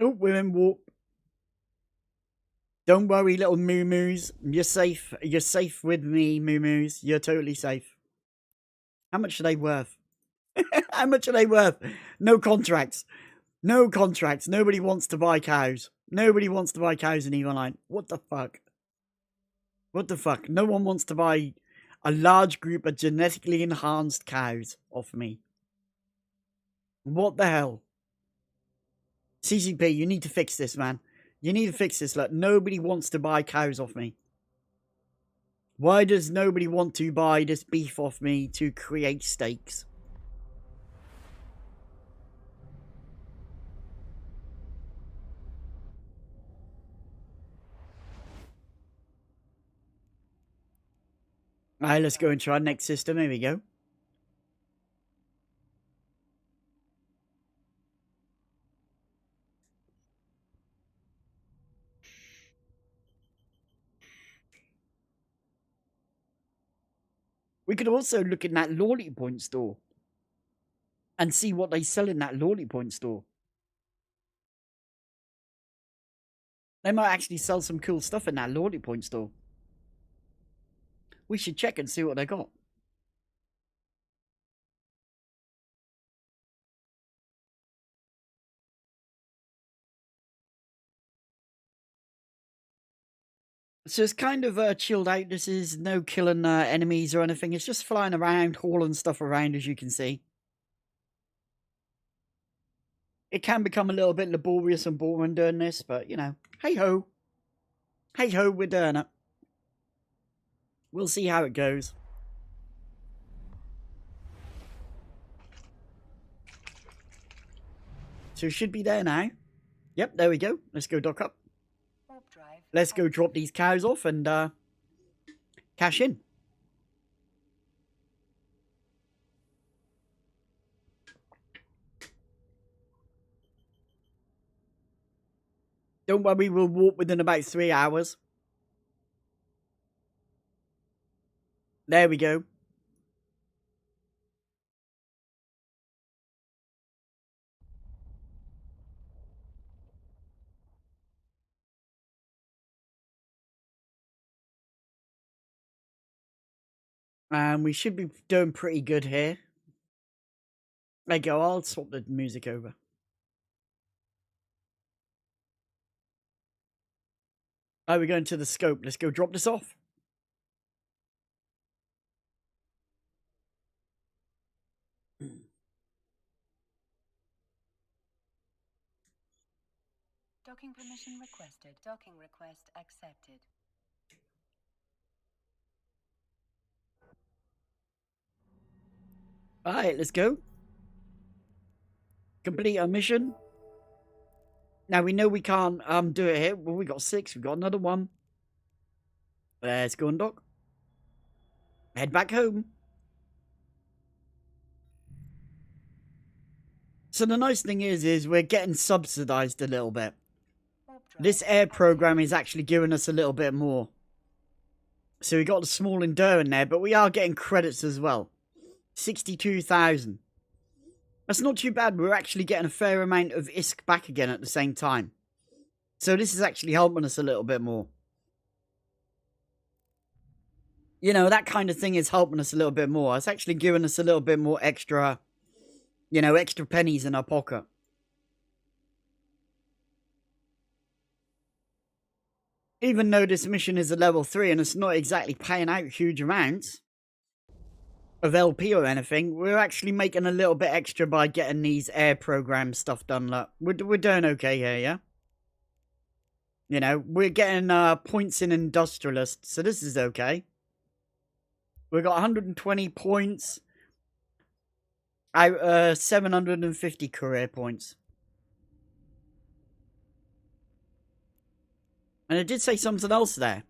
Oh, we're in warp. Don't worry, little moo-moos. You're safe. You're safe with me, moo-moos. You're totally safe. How much are they worth? How much are they worth? No contracts. No contracts. Nobody wants to buy cows. Nobody wants to buy cows in Lvl4. What the fuck? What the fuck? No one wants to buy a large group of genetically enhanced cows off me. What the hell? CCP, you need to fix this, man. You need to fix this. Look, nobody wants to buy cows off me. Why does nobody want to buy this beef off me to create steaks? Alright, let's go and try next system. Here we go. We could also look in that Lawley Point store and see what they sell in that Lawley Point store. They might actually sell some cool stuff in that Lawley Point store. We should check and see what they got. So it's kind of chilled out. This is no killing enemies or anything. It's just flying around, hauling stuff around, as you can see. It can become a little bit laborious and boring doing this, but, you know, hey-ho. Hey-ho, we're doing it. We'll see how it goes. So it should be there now. Yep, there we go. Let's go dock up. Let's go drop these cows off and cash in. Don't worry, we'll warp within about 3 hours. There we go. And we should be doing pretty good here. There you go, I'll swap the music over. Alright, we're going to the scope. Let's go drop this off. Docking permission requested. Docking request accepted. Alright, let's go. Complete our mission. Now we know we can't do it here. Well, we got 6. We got another one. Let's go and dock. Head back home. So the nice thing is we're getting subsidized a little bit. This air program is actually giving us a little bit more. So we got the small endure in there, but we are getting credits as well. 62,000. That's not too bad. We're actually getting a fair amount of ISK back again at the same time. So this is actually helping us a little bit more. You know, that kind of thing is helping us a little bit more. It's actually giving us a little bit more extra, you know, extra pennies in our pocket. Even though this mission is a level 3 and it's not exactly paying out huge amounts of LP or anything, we're actually making a little bit extra by getting these air program stuff done. Look, we're doing okay here, yeah? You know, we're getting points in Industrialist, so this is okay. We got 120 points out 750 career points. And it did say something else there.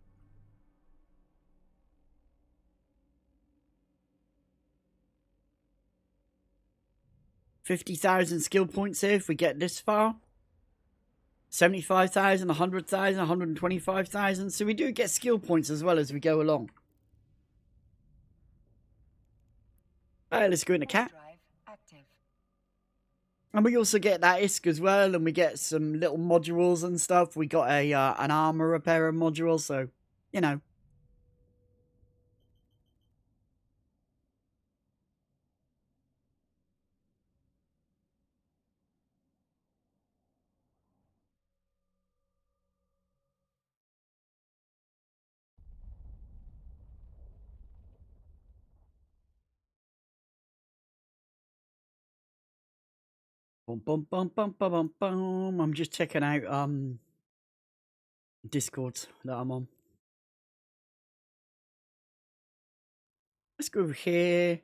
50,000 skill points here if we get this far. 75,000, 100,000, 125,000. So we do get skill points as well as we go along. Alright, let's go into cat. And we also get that ISK as well, and we get some little modules and stuff. We got a an armor repairer module, so, you know. Bum, bum, bum, bum, bum, bum, bum. I'm just checking out Discord that I'm on. Let's go over here.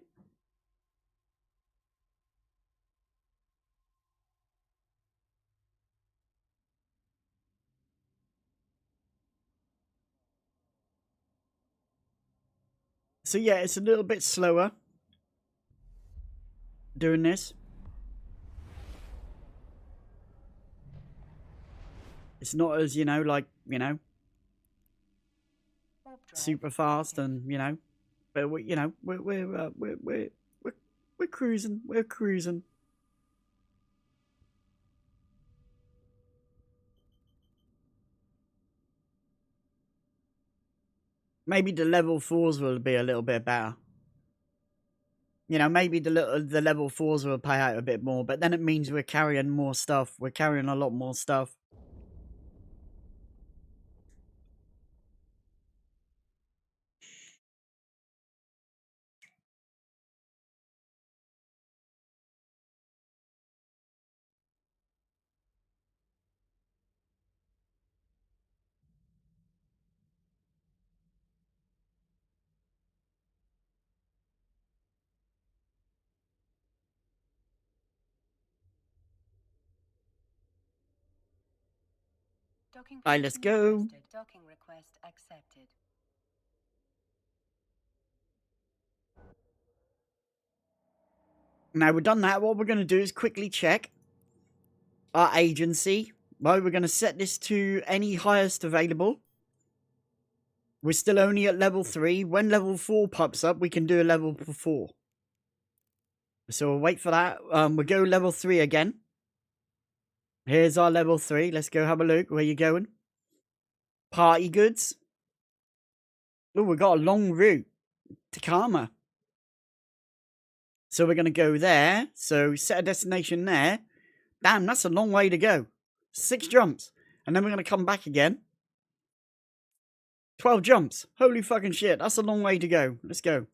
So yeah, it's a little bit slower doing this. It's not as, you know, like, you know, super fast, and, you know, but we, you know, we're cruising. We're cruising. Maybe the level 4s will be a little bit better. You know, maybe the level 4s will pay out a bit more, but then it means we're carrying more stuff. We're carrying a lot more stuff. Alright, let's go. Docking request accepted. Now we've done that, what we're going to do is quickly check our agency. Well, we're going to set this to any highest available. We're still only at level 3. When level 4 pops up, we can do a level 4. So we'll wait for that. We'll go level 3 again. Here's our level 3. Let's go have a look. Where you going? Party goods. Oh, we've got a long route to Karma. So we're going to go there. So set a destination there. Damn, that's a long way to go. 6 jumps. And then we're going to come back again. 12 jumps. Holy fucking shit. That's a long way to go. Let's go.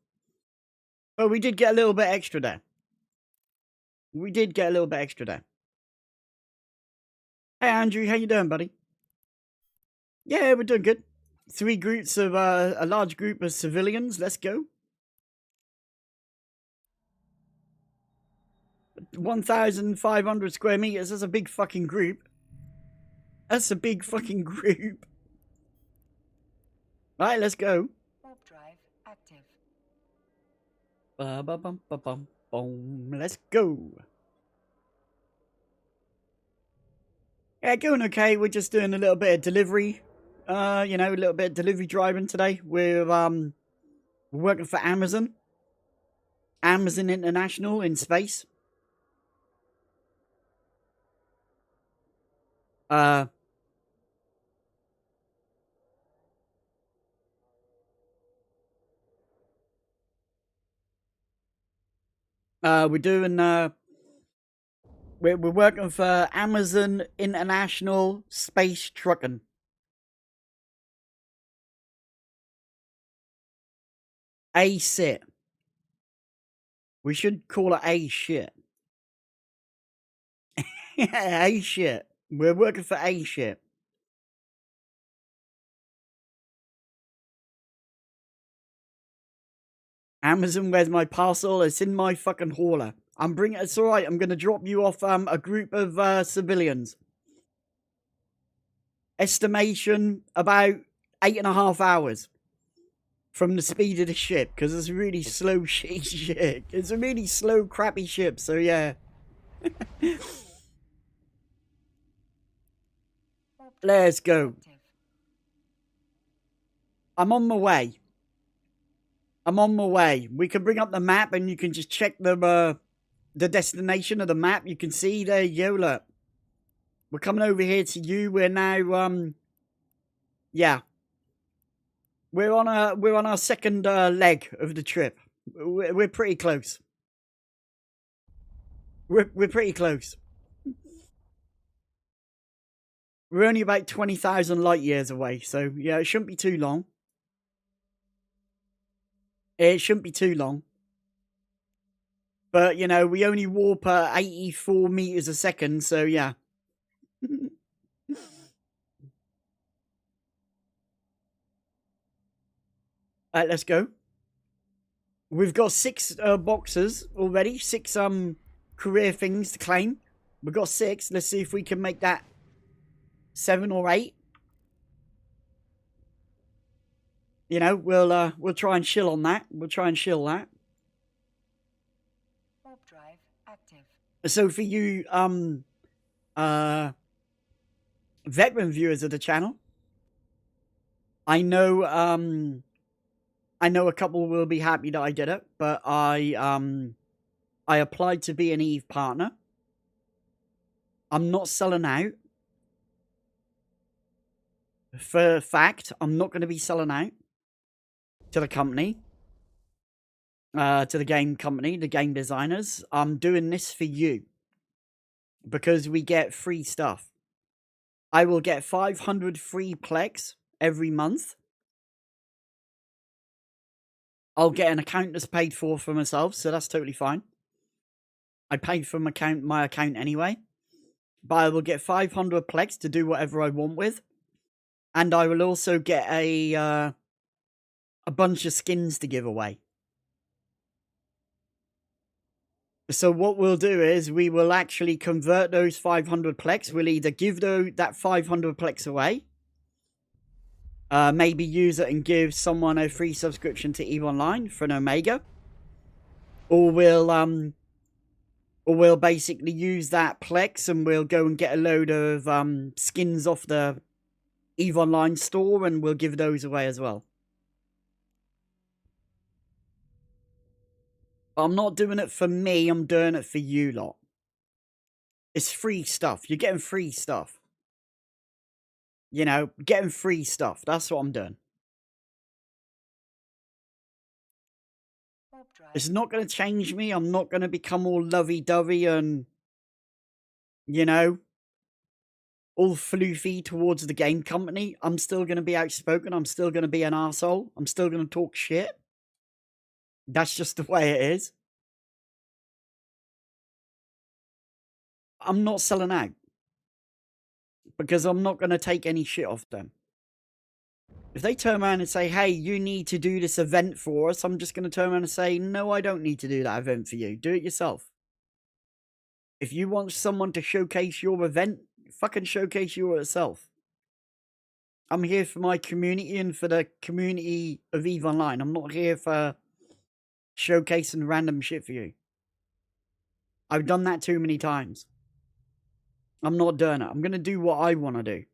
Well, we did get a little bit extra there. We did get a little bit extra there. Hey, Andrew. How you doing, buddy? Yeah, we're doing good. 3 groups of, a large group of civilians. Let's go. 1,500 square meters. That's a big fucking group. That's a big fucking group. Right, let's go. Warp drive active. Ba-ba-bum-ba-bum-bum. Let's go. Yeah, going okay. We're just doing a little bit of delivery. You know, a little bit of delivery driving today. We're working for Amazon. Amazon International in space. We're doing we're working for Amazon International Space Trucking. A-sit. We should call it A-shit. A-shit. We're working for A-shit. Amazon, where's my parcel? It's in my fucking hauler. I'm bringing. It's all right. I'm gonna drop you off a group of civilians. Estimation about 8.5 hours from the speed of the ship, because it's a really slow shit. It's a really slow, crappy ship. So yeah. Let's go. I'm on my way. I'm on my way. We can bring up the map and you can just check the destination of the map. You can see there you go, look. We're coming over here to you. We're now, yeah. We're on our second leg of the trip. We're pretty close. We're pretty close. We're only about 20,000 light years away, so yeah, it shouldn't be too long. It shouldn't be too long. But, you know, we only warp at 84 meters a second, so yeah. Alright, let's go. We've got 6 boxes already, 6 career things to claim. We've got 6. Let's see if we can make that 7 or 8. You know, we'll try and chill on that. We'll try and chill that. Warp drive active. So for you veteran viewers of the channel, I know a couple will be happy that I did it, but I applied to be an Eve partner. I'm not selling out. For a fact, I'm not going to be selling out to the company, to the game company, the game designers. I'm doing this for you because we get free stuff. I will get 500 free Plex every month. I'll get an account that's paid for myself, so that's totally fine. I paid for my account anyway. But I will get 500 Plex to do whatever I want with. And I will also get a bunch of skins to give away. So what we'll do is we will actually convert those 500 Plex. We'll either give that 500 Plex away. Maybe use it and give someone a free subscription to EVE Online for an Omega. Or we'll basically use that Plex and we'll go and get a load of skins off the EVE Online store and we'll give those away as well. But I'm not doing it for me, I'm doing it for you lot. It's free stuff. You're getting free stuff. You know, getting free stuff. That's what I'm doing. It's not going to change me. I'm not going to become all lovey-dovey and, you know, all floofy towards the game company. I'm still going to be outspoken. I'm still going to be an arsehole. I'm still going to talk shit. That's just the way it is. I'm not selling out. Because I'm not going to take any shit off them. If they turn around and say, hey, you need to do this event for us, I'm just going to turn around and say, no, I don't need to do that event for you. Do it yourself. If you want someone to showcase your event, fucking showcase yourself. I'm here for my community and for the community of EVE Online. I'm not here for showcasing random shit for you. I've done that too many times. I'm not doing it. I'm going to do what I want to do.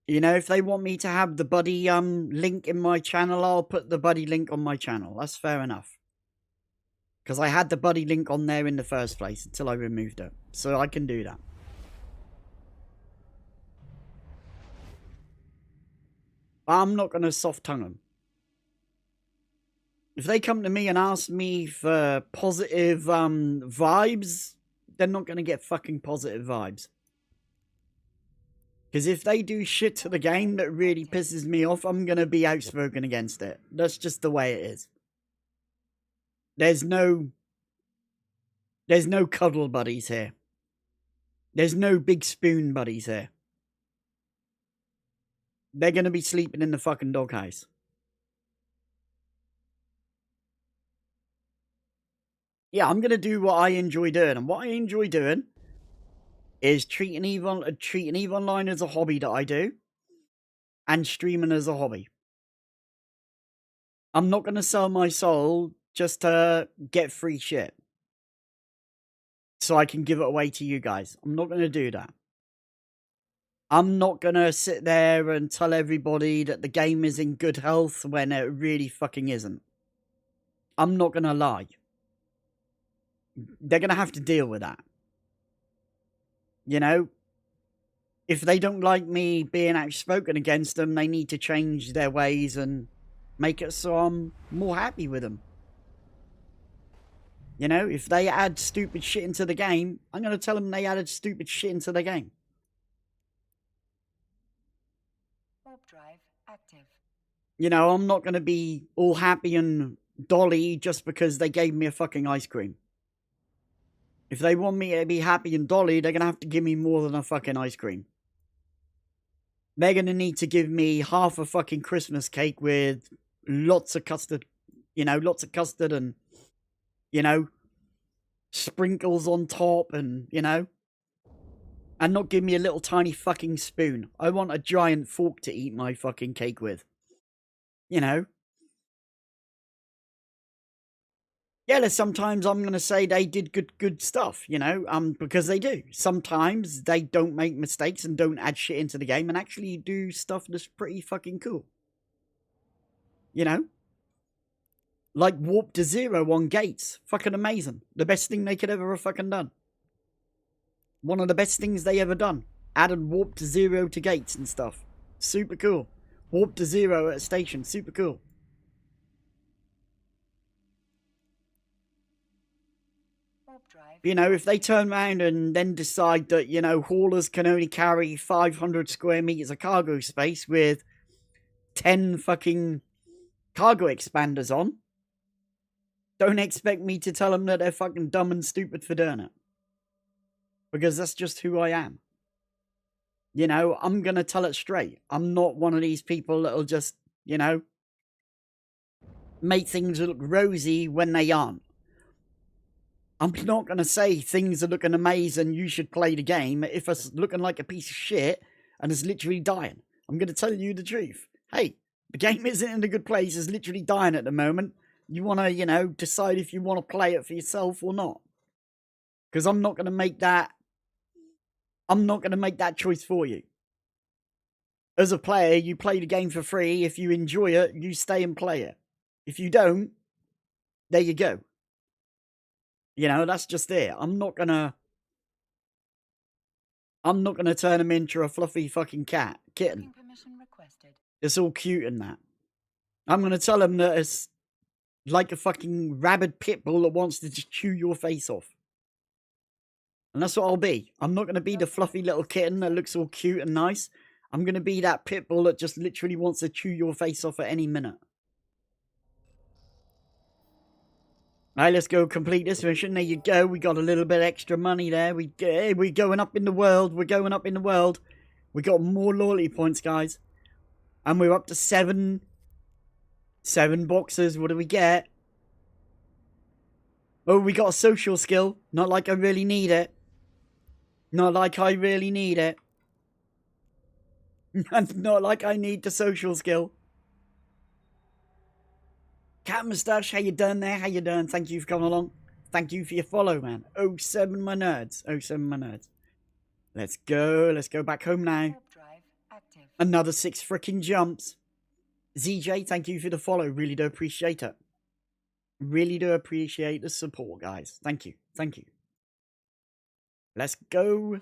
You know, if they want me to have the buddy link in my channel, I'll put the buddy link on my channel. That's fair enough. Because I had the buddy link on there in the first place until I removed it. So I can do that. But I'm not going to soft tongue them. If they come to me and ask me for positive vibes, they're not going to get fucking positive vibes. Because if they do shit to the game that really pisses me off, I'm going to be outspoken against it. That's just the way it is. There's no cuddle buddies here. There's no big spoon buddies here. They're going to be sleeping in the fucking doghouse. Yeah, I'm going to do what I enjoy doing. And what I enjoy doing is treating EVE Online as a hobby that I do. And streaming as a hobby. I'm not going to sell my soul just to get free shit. So I can give it away to you guys. I'm not going to do that. I'm not going to sit there and tell everybody that the game is in good health when it really fucking isn't. I'm not going to lie. They're going to have to deal with that. You know? If they don't like me being outspoken against them, they need to change their ways and make it so I'm more happy with them. You know, if they add stupid shit into the game, I'm going to tell them they added stupid shit into the game. Warp drive active. You know, I'm not going to be all happy and dolly just because they gave me a fucking ice cream. If they want me to be happy and dolly, they're going to have to give me more than a fucking ice cream. They're going to need to give me half a fucking Christmas cake with lots of custard, you know, lots of custard and, you know, sprinkles on top and, you know, and not give me a little tiny fucking spoon. I want a giant fork to eat my fucking cake with. You know? Yeah, sometimes I'm going to say they did good stuff, you know, because they do. Sometimes they don't make mistakes and don't add shit into the game and actually do stuff that's pretty fucking cool. You know? Like Warp to Zero on Gates. Fucking amazing. The best thing they could ever have fucking done. One of the best things they ever done. Added Warp to Zero to Gates and stuff. Super cool. Warp to Zero at a station. Super cool. You know, if they turn around and then decide that, you know, haulers can only carry 500 square meters of cargo space with 10 fucking cargo expanders on, don't expect me to tell them that they're fucking dumb and stupid for doing it. Because that's just who I am. You know, I'm going to tell it straight. I'm not one of these people that'll just, you know, make things look rosy when they aren't. I'm not going to say things are looking amazing, you should play the game, if it's looking like a piece of shit and it's literally dying. I'm going to tell you the truth. Hey, the game isn't in a good place, it's literally dying at the moment. You want to, you know, decide if you want to play it for yourself or not. Because I'm not going to make that... I'm not going to make that choice for you. As a player, you play the game for free. If you enjoy it, you stay and play it. If you don't, there you go. You know, that's just it. I'm not gonna turn him into a fluffy fucking kitten. It's all cute and that. I'm gonna tell him that it's like a fucking rabid pit bull that wants to just chew your face off. And that's what I'll be. I'm not gonna be the fluffy little kitten that looks all cute and nice. I'm gonna be that pit bull that just literally wants to chew your face off at any minute. Right, let's go complete this mission. There you go. We got a little bit extra money there. We're going up in the world. We're going up in the world. We got more loyalty points, guys. And we're up to 7 boxes. What do we get? Oh, we got a social skill. Not like I really need it. Not like I really need it. Not like I need the social skill. Cat Moustache, how you doing there? How you doing? Thank you for coming along. Thank you for your follow, man. 07 my nerds. 07 my nerds. Let's go. Let's go back home now. Another 6 freaking jumps. ZJ, thank you for the follow. Really do appreciate it. Really do appreciate the support, guys. Thank you. Thank you. Let's go.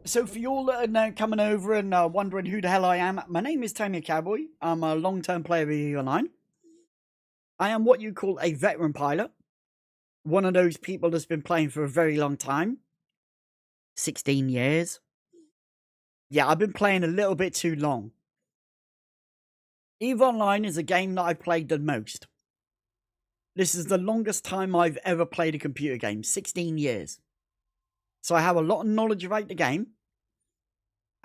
So for you all that are now coming over and wondering who the hell I am, my name is Tammy Cowboy. I'm a long-term player of EVE Online. I am what you call a veteran pilot. One of those people that's been playing for a very long time. 16 years. Yeah, I've been playing a little bit too long. EVE Online is a game that I've played the most. This is the longest time I've ever played a computer game. 16 years. So I have a lot of knowledge about the game.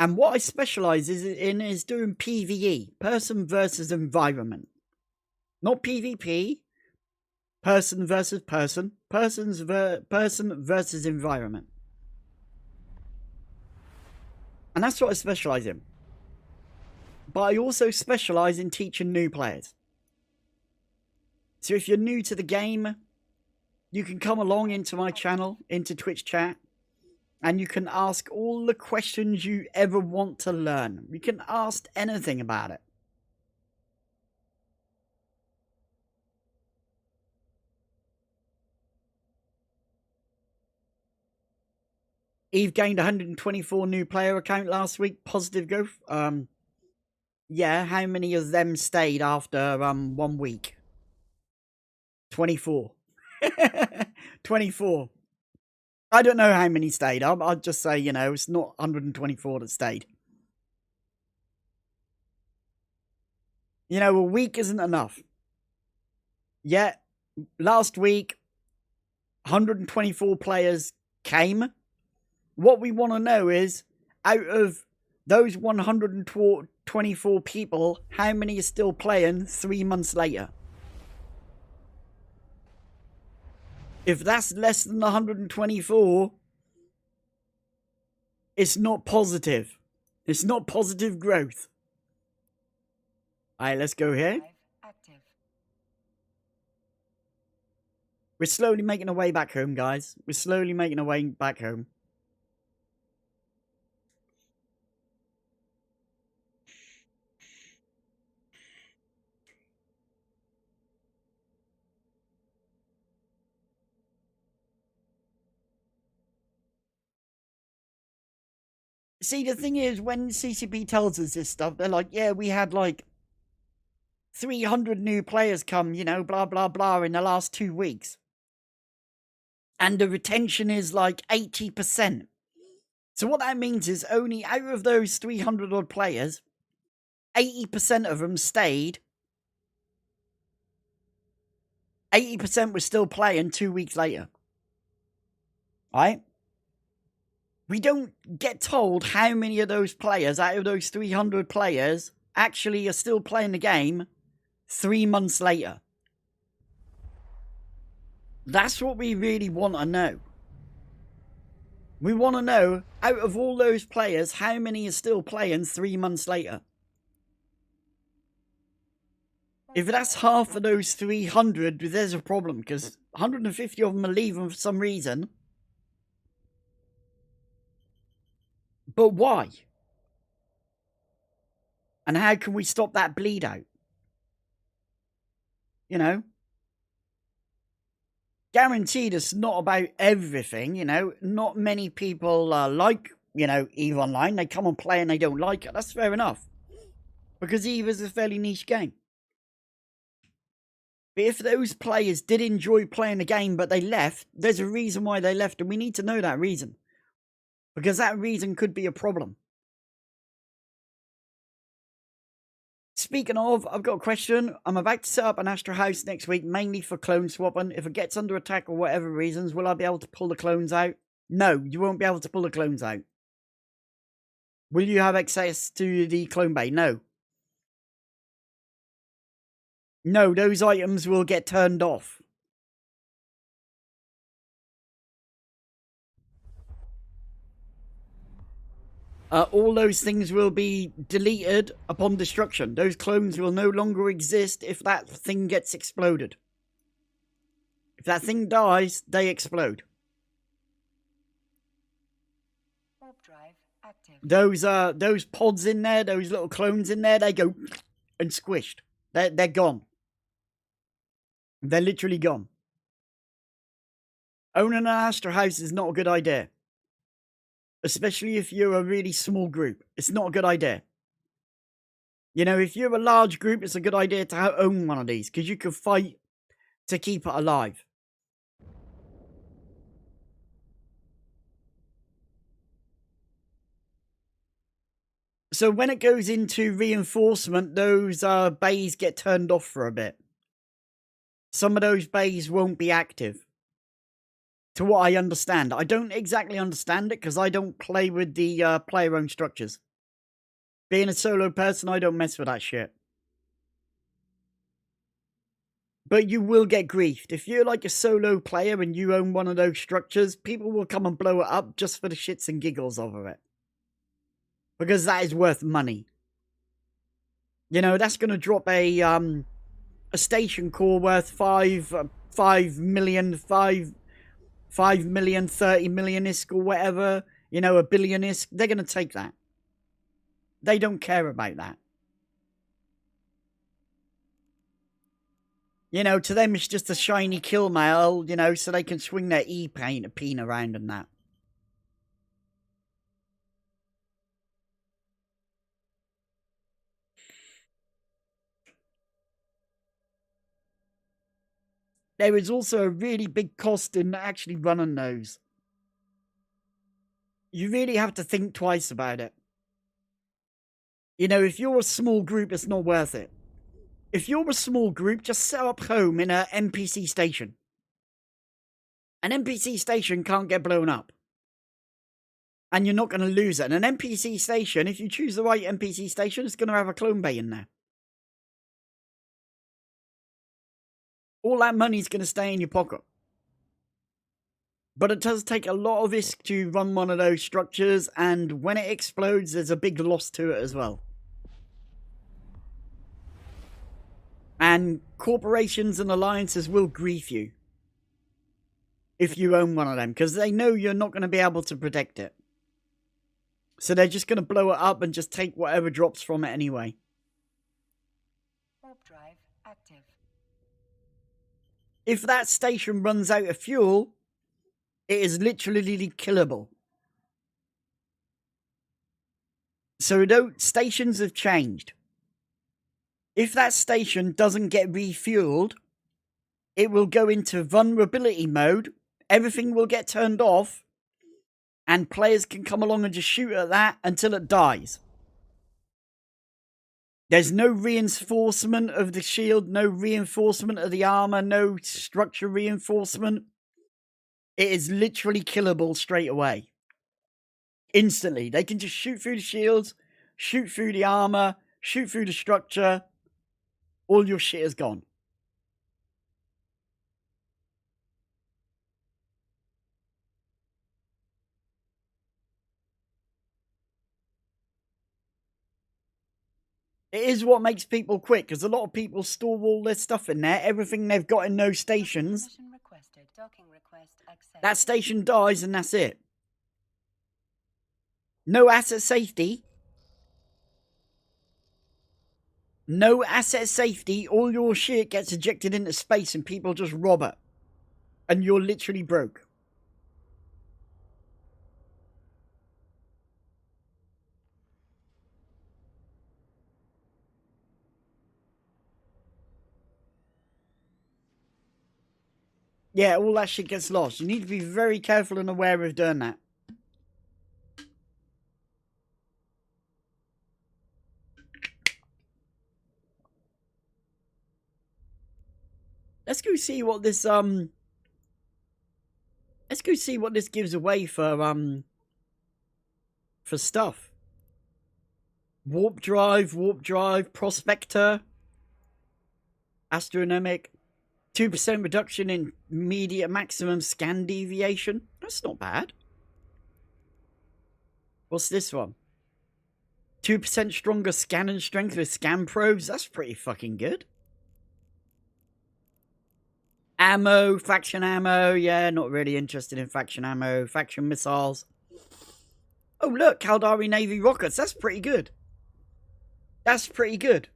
And what I specialise in is doing PvE. Person versus environment. Not PvP. Person versus person. Person versus environment. And that's what I specialise in. But I also specialise in teaching new players. So if you're new to the game, you can come along into my channel, into Twitch chat, and you can ask all the questions you ever want to learn. You can ask anything about it. Eve gained 124 new player account last week. Positive growth. Yeah, how many of them stayed after 1 week? 24. 24. I don't know how many stayed. I'll just say, you know, it's not 124 that stayed. You know, a week isn't enough. Yeah, last week, 124 players came. What we want to know is, out of those 124 people, how many are still playing 3 months later? If that's less than 124, it's not positive. It's not positive growth. Alright, let's go here. Active. We're slowly making our way back home, guys. We're slowly making our way back home. See, the thing is, when CCP tells us this stuff, they're like, yeah, we had like 300 new players come, you know, blah, blah, blah, in the last 2 weeks. And the retention is like 80%. So what that means is only out of those 300 odd players, 80% of them stayed. 80% were still playing 2 weeks later. Right? We don't get told how many of those players, out of those 300 players, actually are still playing the game 3 months later. That's what we really want to know. We want to know, out of all those players, how many are still playing 3 months later. If that's half of those 300, there's a problem, because 150 of them are leaving for some reason. But why? And how can we stop that bleed out? You know? Guaranteed it's not about everything, you know? Not many people like, you know, EVE Online. They come and play and they don't like it. That's fair enough. Because EVE is a fairly niche game. But if those players did enjoy playing the game but they left, there's a reason why they left, and we need to know that reason. Because that reason could be a problem. Speaking of, I've got a question. I'm about to set up an Astra house next week, mainly for clone swapping. If it gets under attack or whatever reasons, will I be able to pull the clones out? No, you won't be able to pull the clones out. Will you have access to the clone bay? No. No, those items will get turned off. All those things will be deleted upon destruction. Those clones will no longer exist if that thing gets exploded. If that thing dies, they explode. Warp drive active. Those pods in there, those little clones in there, they go and squished. They're gone. They're literally gone. Owning an Astra house is not a good idea. Especially if you're a really small group. It's not a good idea. You know, if you're a large group, it's a good idea to own one of these, because you can fight to keep it alive. So when it goes into reinforcement, those bays get turned off for a bit. Some of those bays won't be active. To what I understand. I don't exactly understand it because I don't play with the player-owned structures. Being a solo person, I don't mess with that shit. But you will get griefed. If you're like a solo player and you own one of those structures, people will come and blow it up just for the shits and giggles of it. Because that is worth money. You know, that's going to drop a a station core worth 5 million, 5 million, 30 million ISK or whatever, you know, a billion ISK, they're going to take that. They don't care about that. You know, to them it's just a shiny kill mail, you know, so they can swing their E-paint peen around and that. There is also a really big cost in actually running those. You really have to think twice about it. You know, if you're a small group, it's not worth it. If you're a small group, just set up home in an NPC station. An NPC station can't get blown up. And you're not going to lose it. And an NPC station, if you choose the right NPC station, it's going to have a clone bay in there. All that money's going to stay in your pocket. But it does take a lot of ISK to run one of those structures, and when it explodes, there's a big loss to it as well. And corporations and alliances will grief you if you own one of them, because they know you're not going to be able to protect it. So they're just going to blow it up and just take whatever drops from it anyway. Warp drive active. If that station runs out of fuel, it is literally killable. So stations have changed. If that station doesn't get refueled, it will go into vulnerability mode. Everything will get turned off. And players can come along and just shoot at that until it dies. There's no reinforcement of the shield, no reinforcement of the armor, no structure reinforcement. It is literally killable straight away. Instantly. They can just shoot through the shields, shoot through the armor, shoot through the structure. All your shit is gone. It is what makes people quit, because a lot of people store all their stuff in there, everything they've got in those stations. That station dies and that's it. No asset safety. No asset safety. All your shit gets ejected into space and people just rob it. And you're literally broke. Yeah, all that shit gets lost. You need to be very careful and aware of doing that. Let's go see what this let's go see what this gives away for stuff. Warp drive, prospector, astronomic, 2% reduction in immediate maximum scan deviation. That's not bad. What's this one? 2% stronger scanning strength with scan probes. That's pretty fucking good. Ammo, faction ammo. Yeah, not really interested in faction ammo. Faction missiles. Oh, look, Caldari Navy rockets. That's pretty good. That's pretty good.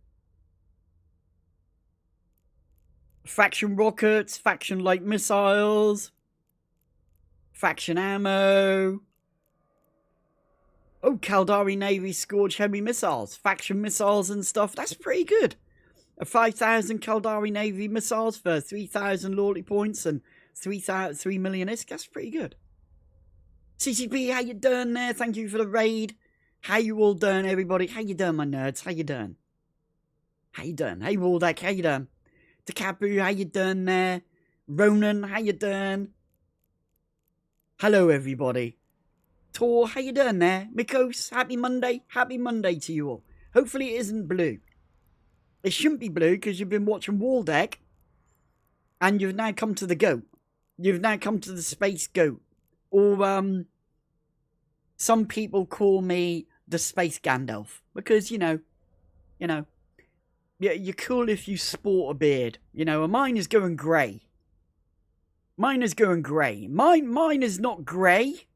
Faction rockets, faction light missiles, faction ammo. Oh, Caldari Navy Scourge heavy missiles, faction missiles and stuff. That's pretty good. A 5,000 Caldari Navy missiles for 3,000 loyalty points and 3 million ISK. That's pretty good. CCP, how you doing there? Thank you for the raid. How you all doing, everybody? How you doing, my nerds? How you doing? How you doing? Hey, Waldeck, how you doing? Takabu, how you doing there? Ronan, how you doing? Hello, everybody. Tor, how you doing there? Mikos, happy Monday. Happy Monday to you all. Hopefully it isn't blue. It shouldn't be blue because you've been watching Waldeck and you've now come to the goat. You've now come to the space goat. Or, some people call me the space Gandalf because, you know, Yeah, you're cool if you sport a beard. You know, and mine is going grey. Mine is going grey. Mine is not grey.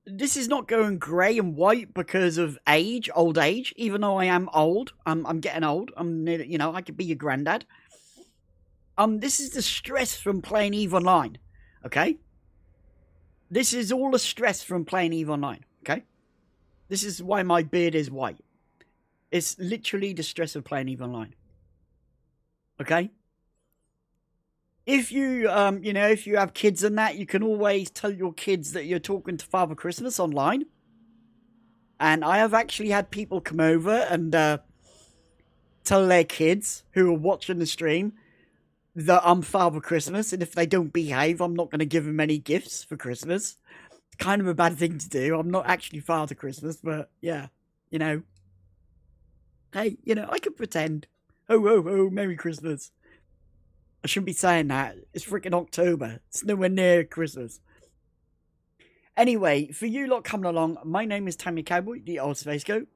This is not going grey and white because of age, old age. Even though I am old, I'm getting old. I'm near, you know, I could be your granddad. This is the stress from playing EVE Online. Okay. This is all the stress from playing EVE Online. Okay. This is why my beard is white. It's literally the stress of playing EVE Online. Okay. If you, you know, if you have kids and that, you can always tell your kids that you're talking to Father Christmas online. And I have actually had people come over and tell their kids who are watching the stream that I'm Father Christmas. And if they don't behave, I'm not going to give them any gifts for Christmas. It's kind of a bad thing to do. I'm not actually Father Christmas, but yeah, you know. Hey, you know, I can pretend. Ho, ho, ho, Merry Christmas. I shouldn't be saying that. It's freaking October. It's nowhere near Christmas. Anyway, for you lot coming along, my name is Tammy Cowboy, the old Space Goat.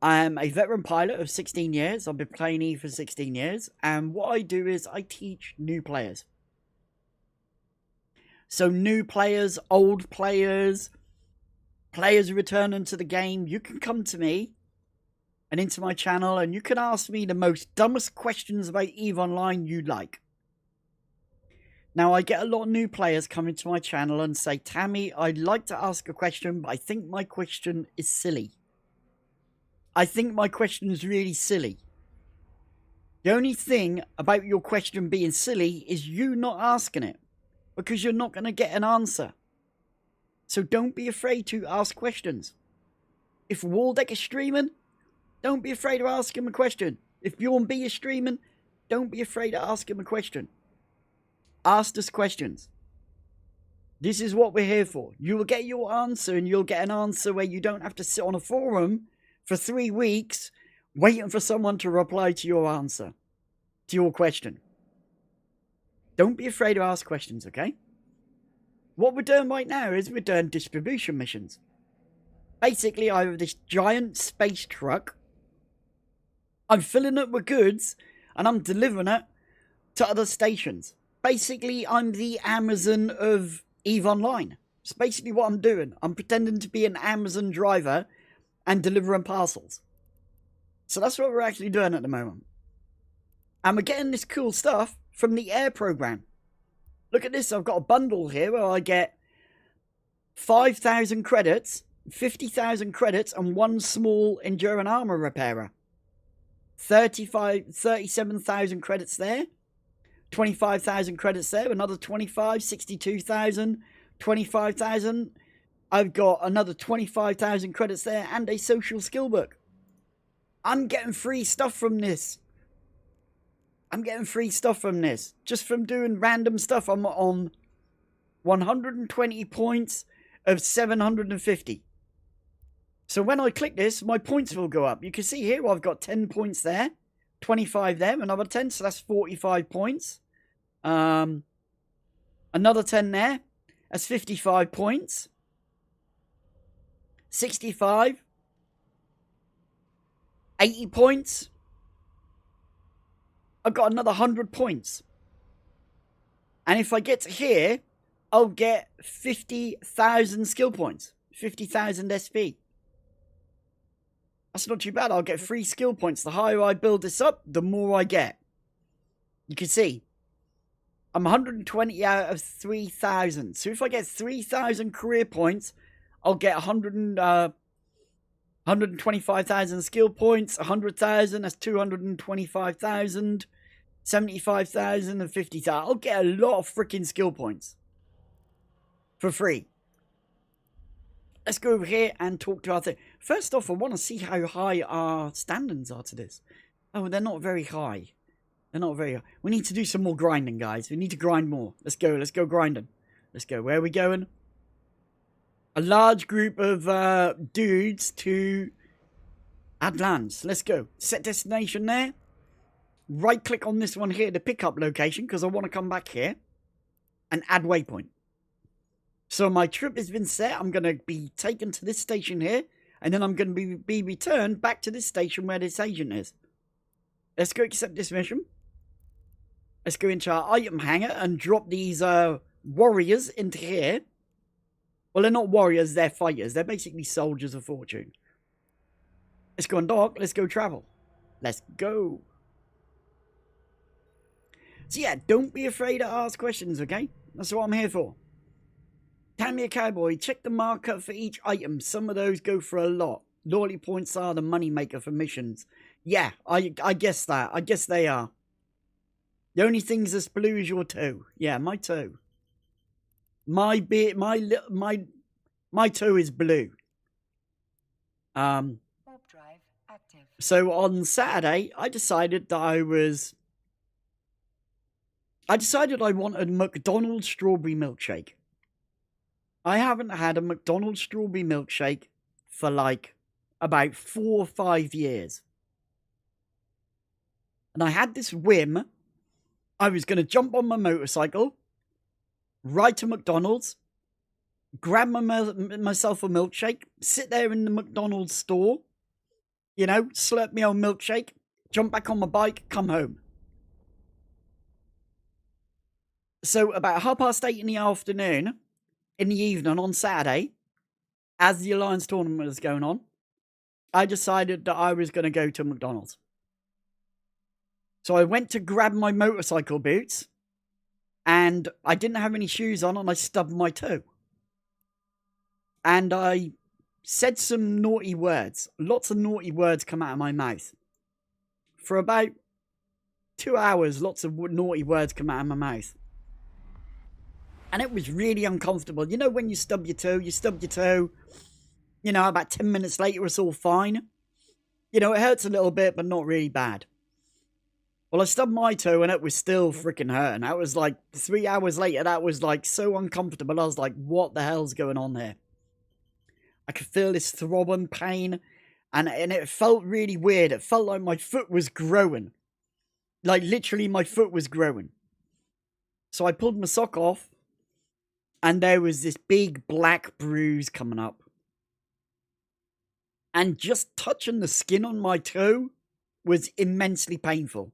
I am a veteran pilot of 16 years. I've been playing EVE for 16 years. And what I do is I teach new players. So new players, old players, players returning to the game, you can come to me and into my channel, and you can ask me the most dumbest questions about EVE Online you like. Now, I get a lot of new players coming to my channel and say, Tammy, I'd like to ask a question, but I think my question is silly. I think my question is really silly. The only thing about your question being silly is you not asking it, because you're not going to get an answer. So don't be afraid to ask questions. If Waldeck is streaming, don't be afraid to ask him a question. If Bjorn B is streaming, don't be afraid to ask him a question. Ask us questions. This is what we're here for. You will get your answer, and you'll get an answer where you don't have to sit on a forum for 3 weeks waiting for someone to reply to your answer, to your question. Don't be afraid to ask questions, okay? What we're doing right now is we're doing distribution missions. Basically, I have this giant space truck. I'm filling it with goods, and I'm delivering it to other stations. Basically, I'm the Amazon of EVE Online. It's basically what I'm doing. I'm pretending to be an Amazon driver and delivering parcels. So that's what we're actually doing at the moment. And we're getting this cool stuff from the air program. Look at this. I've got a bundle here where I get 5,000 credits, 50,000 credits, and one small enduring armor repairer. 37,000 credits there, 25,000 credits there, another 25, 62,000, 25,000. I've got another 25,000 credits there and a social skill book. I'm getting free stuff from this. I'm getting free stuff from this. Just from doing random stuff. I'm on 120 points of 750. So when I click this, my points will go up. You can see here I've got 10 points there, 25 there, another 10, so that's 45 points. Another 10 there, that's 55 points. 65. 80 points. I've got another 100 points. And if I get to here, I'll get 50,000 skill points. 50,000 SP. That's not too bad. I'll get 3 skill points. The higher I build this up, the more I get. You can see. I'm 120 out of 3,000. So if I get 3,000 career points, I'll get 125,000 skill points. 100,000, that's 225,000. 75,000 and 50,000. I'll get a lot of freaking skill points. For free. Let's go over here and talk to our thing. First off, I want to see how high our standings are to this. Oh, they're not very high. They're not very high. We need to do some more grinding, guys. We need to grind more. Let's go grinding. Let's go. Where are we going? A large group of dudes to add lands. Let's go. Set destination there. Right click on this one here, the pickup location, because I want to come back here and add waypoint. So my trip has been set. I'm going to be taken to this station here, and then I'm going to be returned back to this station where this agent is. Let's go accept this mission. Let's go into our item hangar and drop these warriors into here. Well, they're not warriors, they're fighters. They're basically soldiers of fortune. Let's go on dock. Let's go travel. Let's go. So yeah, don't be afraid to ask questions, okay? That's what I'm here for. Tell me a cowboy, check the markup for each item. Some of those go for a lot. Loyalty points are the moneymaker for missions. Yeah, I guess that. I guess they are. The only things that's blue is your toe. Yeah, my toe. My toe is blue. Warp drive active. So on Saturday, I decided I wanted a McDonald's strawberry milkshake. I haven't had a McDonald's strawberry milkshake for like about 4 or 5 years. And I had this whim. I was going to jump on my motorcycle, ride to McDonald's, grab myself a milkshake, sit there in the McDonald's store, you know, slurp my own milkshake, jump back on my bike, come home. So about 8:30 in the afternoon, in the evening on Saturday, as the Alliance tournament was going on, I decided that I was going to go to McDonald's. So I went to grab my motorcycle boots, and I didn't have any shoes on, and I stubbed my toe. And I said some naughty words. Lots of naughty words come out of my mouth. For about 2 hours, lots of naughty words come out of my mouth. And it was really uncomfortable. You know when you stub your toe, you know, about 10 minutes later it's all fine. You know, it hurts a little bit, but not really bad. Well, I stubbed my toe and it was still freaking hurting. That was like 3 hours later, that was like so uncomfortable. I was like, what the hell's going on here? I could feel this throbbing pain, and it felt really weird. It felt like my foot was growing. Like literally my foot was growing. So I pulled my sock off, and there was this big black bruise coming up. And just touching the skin on my toe was immensely painful.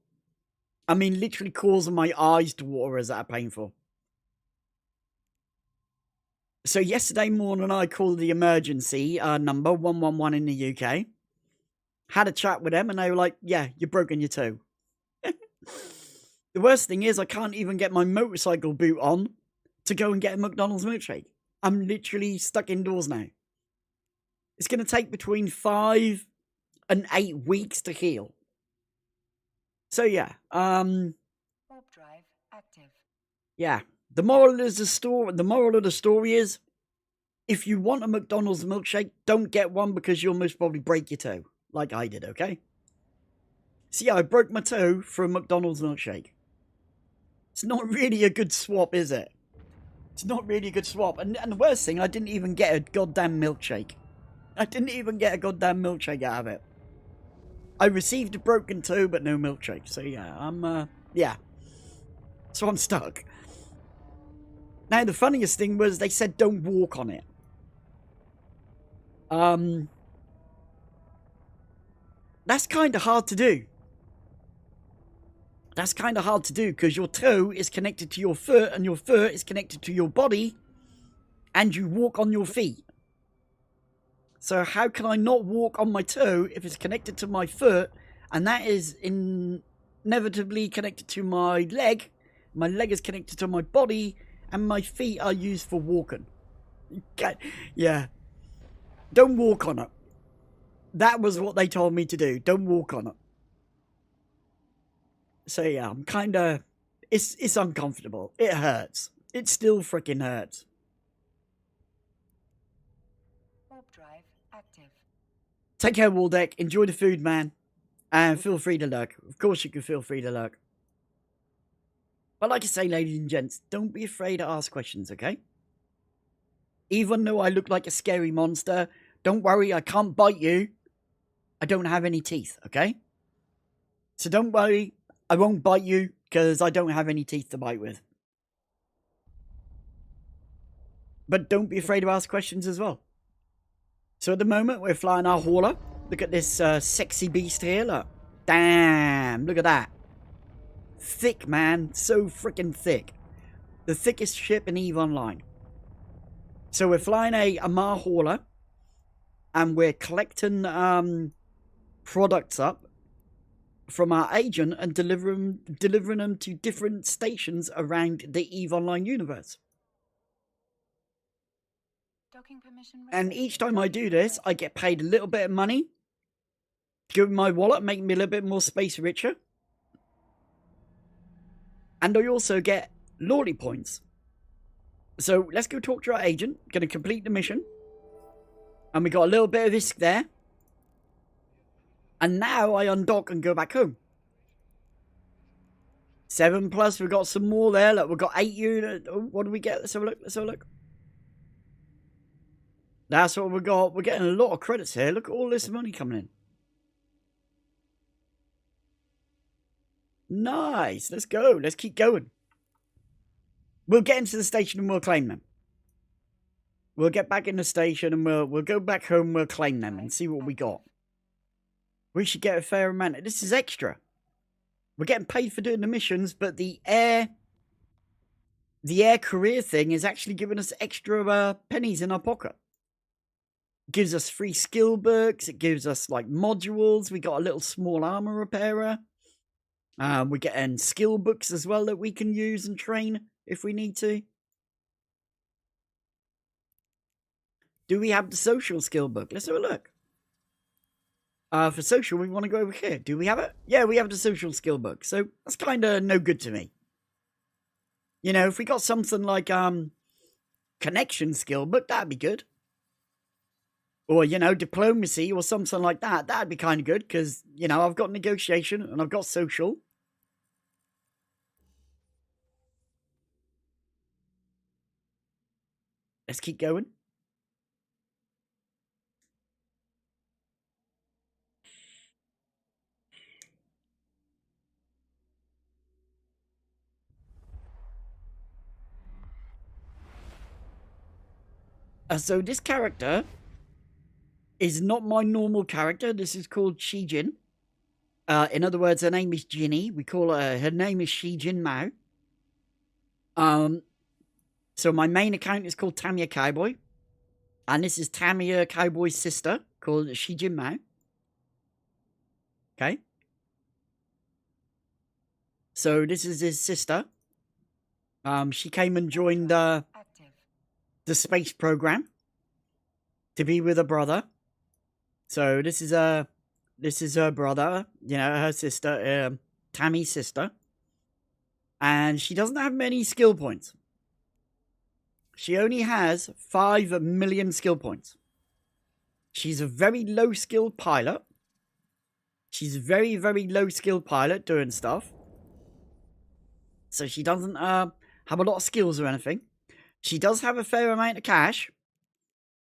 I mean, literally causing my eyes to water as that painful. So yesterday morning, I called the emergency number 111 in the UK. Had a chat with them, and they were like, yeah, you've broken your toe. The worst thing is I can't even get my motorcycle boot on to go and get a McDonald's milkshake. I'm literally stuck indoors now. It's going to take between 5 and 8 weeks to heal. So yeah, Warp drive active. Yeah. The moral of the story is, if you want a McDonald's milkshake, don't get one because you'll most probably break your toe, like I did, okay? So yeah, I broke my toe for a McDonald's milkshake. It's not really a good swap, is it? It's not really a good swap. And the worst thing, I didn't even get a goddamn milkshake. I didn't even get a goddamn milkshake out of it. I received a broken toe, but no milkshake. So yeah, yeah. So I'm stuck. Now, the funniest thing was they said don't walk on it. That's kind of hard to do. That's kind of hard to do because your toe is connected to your foot and your foot is connected to your body and you walk on your feet. So how can I not walk on my toe if it's connected to my foot and that is inevitably connected to my leg? My leg is connected to my body and my feet are used for walking. Yeah. Don't walk on it. That was what they told me to do. Don't walk on it. So yeah, I'm kind of... It's uncomfortable. It hurts. It still freaking hurts. Warp drive active. Take care, Waldeck. Enjoy the food, man. And feel free to lurk. Of course you can feel free to lurk. But like I say, ladies and gents, don't be afraid to ask questions, okay? Even though I look like a scary monster, don't worry, I can't bite you. I don't have any teeth, okay? So don't worry, I won't bite you because I don't have any teeth to bite with. But don't be afraid to ask questions as well. So at the moment, we're flying our hauler. Look at this sexy beast here, look. Damn, look at that. Thick, man. So freaking thick. The thickest ship in EVE Online. So we're flying a Mar hauler. And we're collecting products up from our agent and delivering them to different stations around the EVE Online universe. And each time I do this, I get paid a little bit of money to go in my wallet, make me a little bit more space richer. And I also get loyalty points. So let's go talk to our agent. Going to complete the mission. And we got a little bit of risk there. And now I undock and go back home. 7+, we've got some more there. Look, we've got 8 units. What do we get? Let's have a look. Let's have a look. That's what we got. We're getting a lot of credits here. Look at all this money coming in. Nice. Let's go. Let's keep going. We'll get into the station and we'll claim them. We'll get back in the station and we'll go back home. We'll claim them and see what we got. We should get a fair amount. This is extra. We're getting paid for doing the missions, but the air career thing is actually giving us extra pennies in our pocket. It gives us free skill books. It gives us like modules. We got a little small armor repairer. We're getting skill books as well that we can use and train if we need to. Do we have the social skill book? Let's have a look. For social, we want to go over here. Do we have it? Yeah, we have the social skill book. So that's kind of no good to me. You know, if we got something like connection skill book, that'd be good. Or, you know, diplomacy or something like that. That'd be kind of good because, you know, I've got negotiation and I've got social. Let's keep going. So this character is not my normal character. This is called Shijin. In other words, her name is Jinny. We call her name is Shijin Mao. So my main account is called Tamiya Cowboy. And this is Tamiya Cowboy's sister called Shijin Mao. Okay. So this is his sister. She came and joined the space program to be with her brother. So this is her brother, you know, her sister, Tammy's sister. And she doesn't have many skill points. She only has 5 million skill points. She's a very low skilled pilot. She's a very, very low skilled pilot doing stuff. So she doesn't have a lot of skills or anything. She does have a fair amount of cash.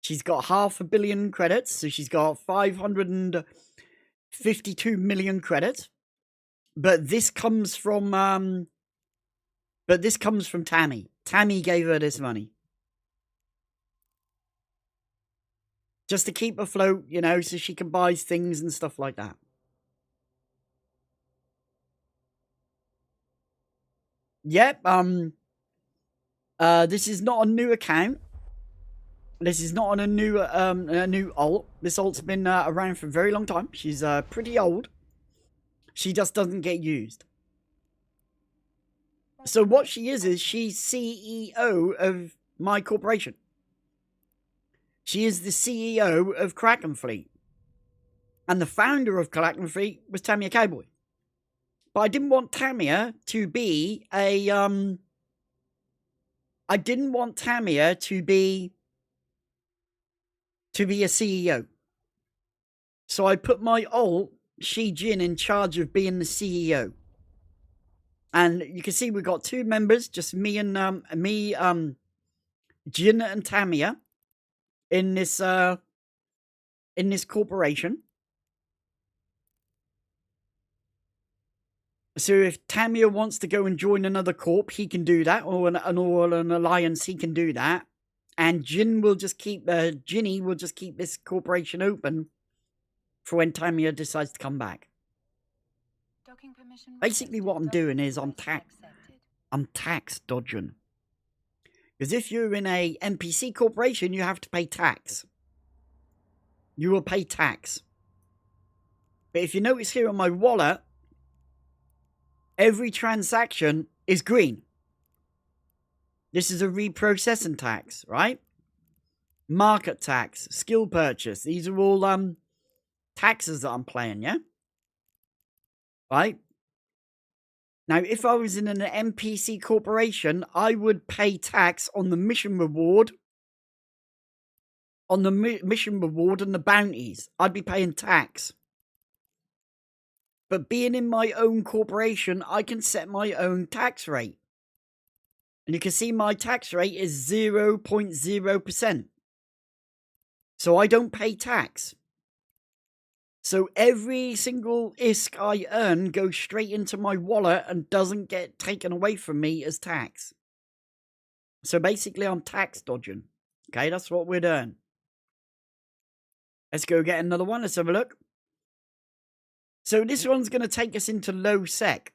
She's got 500 million credits. So she's got 552 million credits. But this comes from Tammy. Tammy gave her this money. Just to keep afloat, you know, so she can buy things and stuff like that. Yep, this is not a new account. This is not on a new alt. This alt's been around for a very long time. She's pretty old. She just doesn't get used. So what she is she's CEO of my corporation. She is the CEO of Kraken Fleet. And the founder of Kraken Fleet was Tamiya Cowboy. But I didn't want Tamiya to be a I didn't want Tamiya to be a CEO. So I put my alt, Shijin, in charge of being the CEO. And you can see we've got 2 members, just me and Jin and Tamiya in this corporation. So if Tamiya wants to go and join another corp, he can do that, or an alliance, he can do that. And Ginny will just keep this corporation open for when Tamia decides to come back. Docking permission Basically, what I'm doing is I'm tax dodging. Because if you're in a NPC corporation, you have to pay tax. You will pay tax. But if you notice here on my wallet, every transaction is green. This is a reprocessing tax, right? Market tax, skill purchase. These are all taxes that I'm paying, yeah? Right? Now, if I was in an NPC corporation, I would pay tax on the mission reward. On the mission reward and the bounties. I'd be paying tax. But being in my own corporation, I can set my own tax rate. And you can see my tax rate is 0.0%. So I don't pay tax. So every single ISK I earn goes straight into my wallet and doesn't get taken away from me as tax. So basically I'm tax dodging. Okay, that's what we're doing. Let's go get another one. Let's have a look. So this one's going to take us into low sec.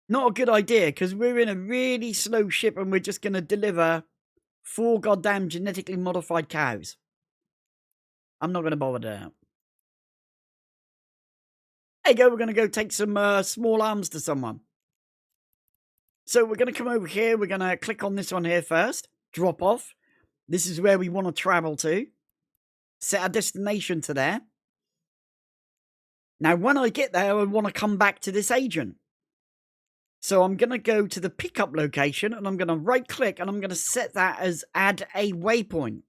Not a good idea, because we're in a really slow ship and we're just going to deliver 4 goddamn genetically modified cows. I'm not going to bother that. There you go, we're going to go take some small arms to someone. So we're going to come over here. We're going to click on this one here first. Drop off. This is where we want to travel to. Set our destination to there. Now, when I get there, I want to come back to this agent. So I'm going to go to the pickup location and I'm going to right click and I'm going to set that as add a waypoint.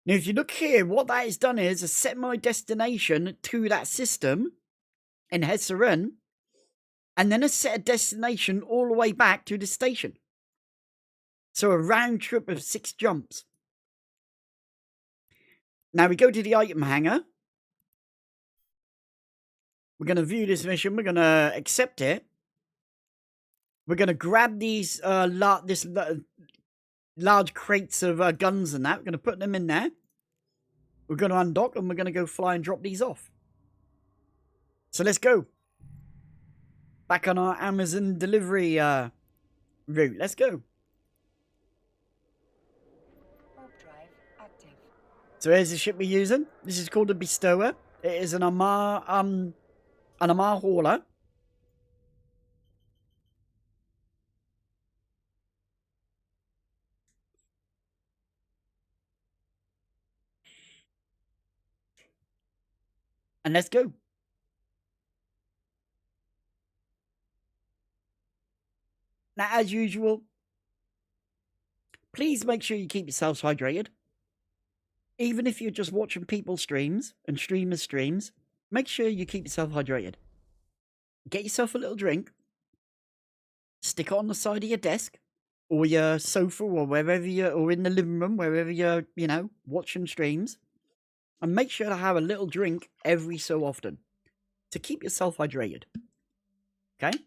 Now, if you look here, what that has done is set my destination to that system in Hesserin, and then has set a destination all the way back to the station. So a round trip of 6 jumps. Now we go to the item hangar. We're going to view this mission. We're going to accept it. We're going to grab these large crates of guns and that. We're going to put them in there. We're going to undock and we're going to go fly and drop these off. So let's go. Back on our Amazon delivery route. Let's go. Warp drive active. So here's the ship we're using. This is called a Bestower. It is an Amar hauler. And let's go. Now, as usual, please make sure you keep yourselves hydrated. Even if you're just watching people's streams and streamers' streams, make sure you keep yourself hydrated. Get yourself a little drink. Stick it on the side of your desk or your sofa or wherever you're, or in the living room, wherever you're, watching streams. And make sure to have a little drink every so often to keep yourself hydrated. Okay?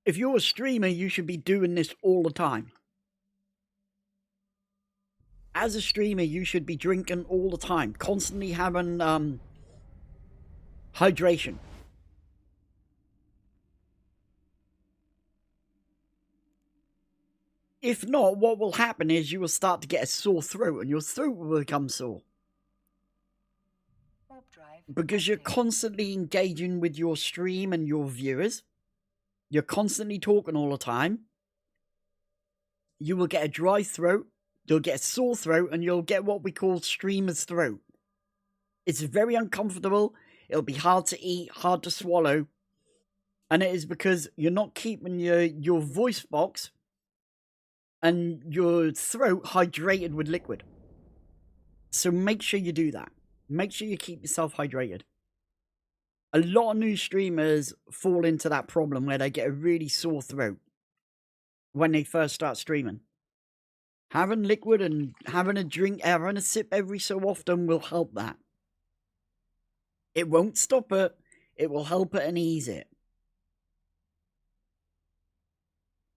If you're a streamer, you should be doing this all the time. As a streamer, you should be drinking all the time. Constantly having hydration. If not, what will happen is you will start to get a sore throat and your throat will become sore. Because you're constantly engaging with your stream and your viewers. You're constantly talking all the time. You will get a dry throat. You'll get a sore throat and you'll get what we call streamer's throat. It's very uncomfortable. It'll be hard to eat, hard to swallow. And it is because you're not keeping your voice box and your throat hydrated with liquid. So make sure you do that. Make sure you keep yourself hydrated. A lot of new streamers fall into that problem where they get a really sore throat when they first start streaming. Having liquid and having a drink, having a sip every so often will help that. It won't stop it. It will help it and ease it.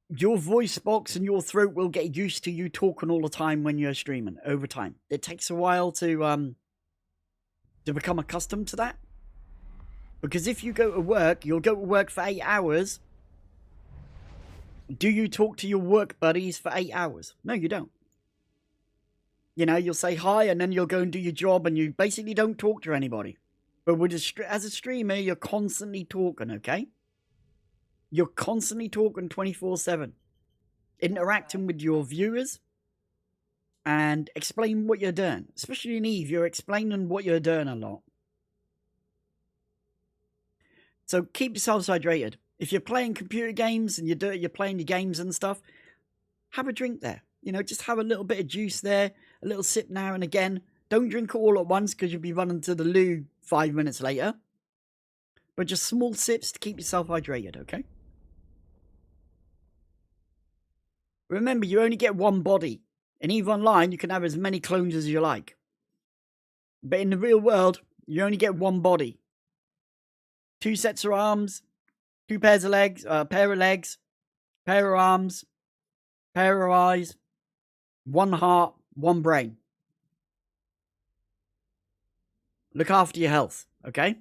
Your voice box and your throat will get used to you talking all the time when you're streaming over time. It takes a while to become accustomed to that. Because if you go to work, you'll go to work for 8 hours. Do you talk to your work buddies for 8 hours? No, you don't. You know, you'll say hi and then you'll go and do your job and you basically don't talk to anybody. But as a streamer, you're constantly talking, okay? You're constantly talking 24/7. Interacting with your viewers and explain what you're doing. Especially in Eve, you're explaining what you're doing a lot. So keep yourselves hydrated. If you're playing computer games and you're playing your games and stuff, have a drink there. You know, just have a little bit of juice there, a little sip now and again. Don't drink it all at once because you'll be running to the loo 5 minutes later. But just small sips to keep yourself hydrated, okay? Remember, you only get one body. In EVE Online, you can have as many clones as you like. But in the real world, you only get one body. 2 sets of arms, 2 pairs of legs, pair of legs, pair of arms, pair of eyes, 1 heart, 1 brain. Look after your health, okay?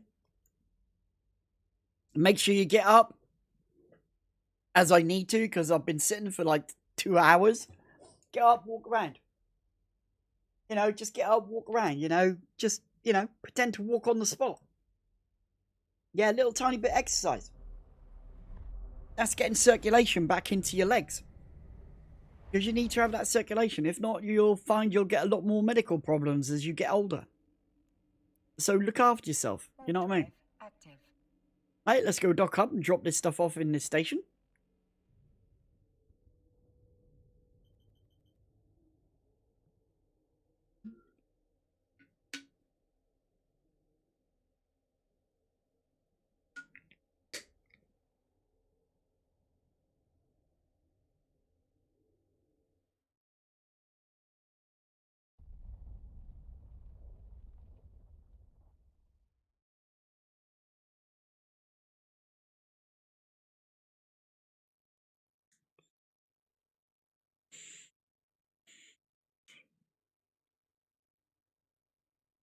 Make sure you get up as I need to because I've been sitting for like 2 hours. Get up, walk around. You know, just get up, walk around, you know. Just, you know, pretend to walk on the spot. Yeah, a little tiny bit of exercise. That's getting circulation back into your legs. Because you need to have that circulation. If not, you'll find you'll get a lot more medical problems as you get older. So look after yourself. You know what I mean? Active. Right, let's go dock up and drop this stuff off in this station.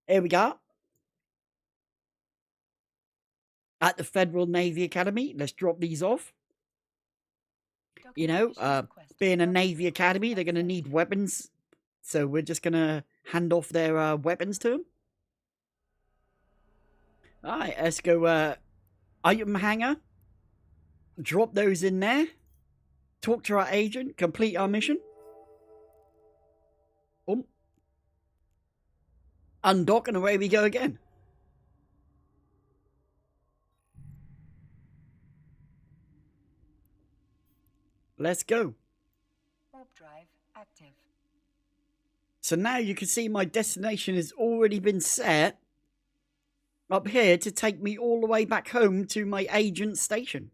Here we go. At the Federal Navy Academy. Let's drop these off. You know, being a Navy Academy, they're going to need weapons. So we're just going to hand off their weapons to them. Alright, let's go item hanger. Drop those in there. Talk to our agent. Complete our mission. Boom. Undock and away we go again. Let's go. Warp drive active. So now you can see my destination has already been set up here to take me all the way back home to my agent station.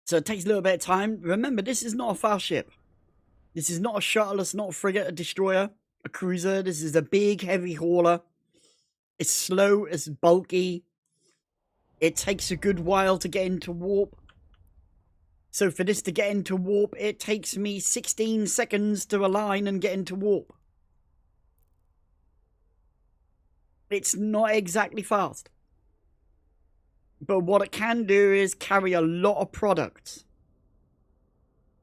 So it takes a little bit of time. Remember, this is not a fast ship. This is not a shuttle, it's not a frigate, a destroyer, a cruiser. This is a big, heavy hauler. It's slow, it's bulky. It takes a good while to get into warp. So for this to get into warp, it takes me 16 seconds to align and get into warp. It's not exactly fast. But what it can do is carry a lot of products.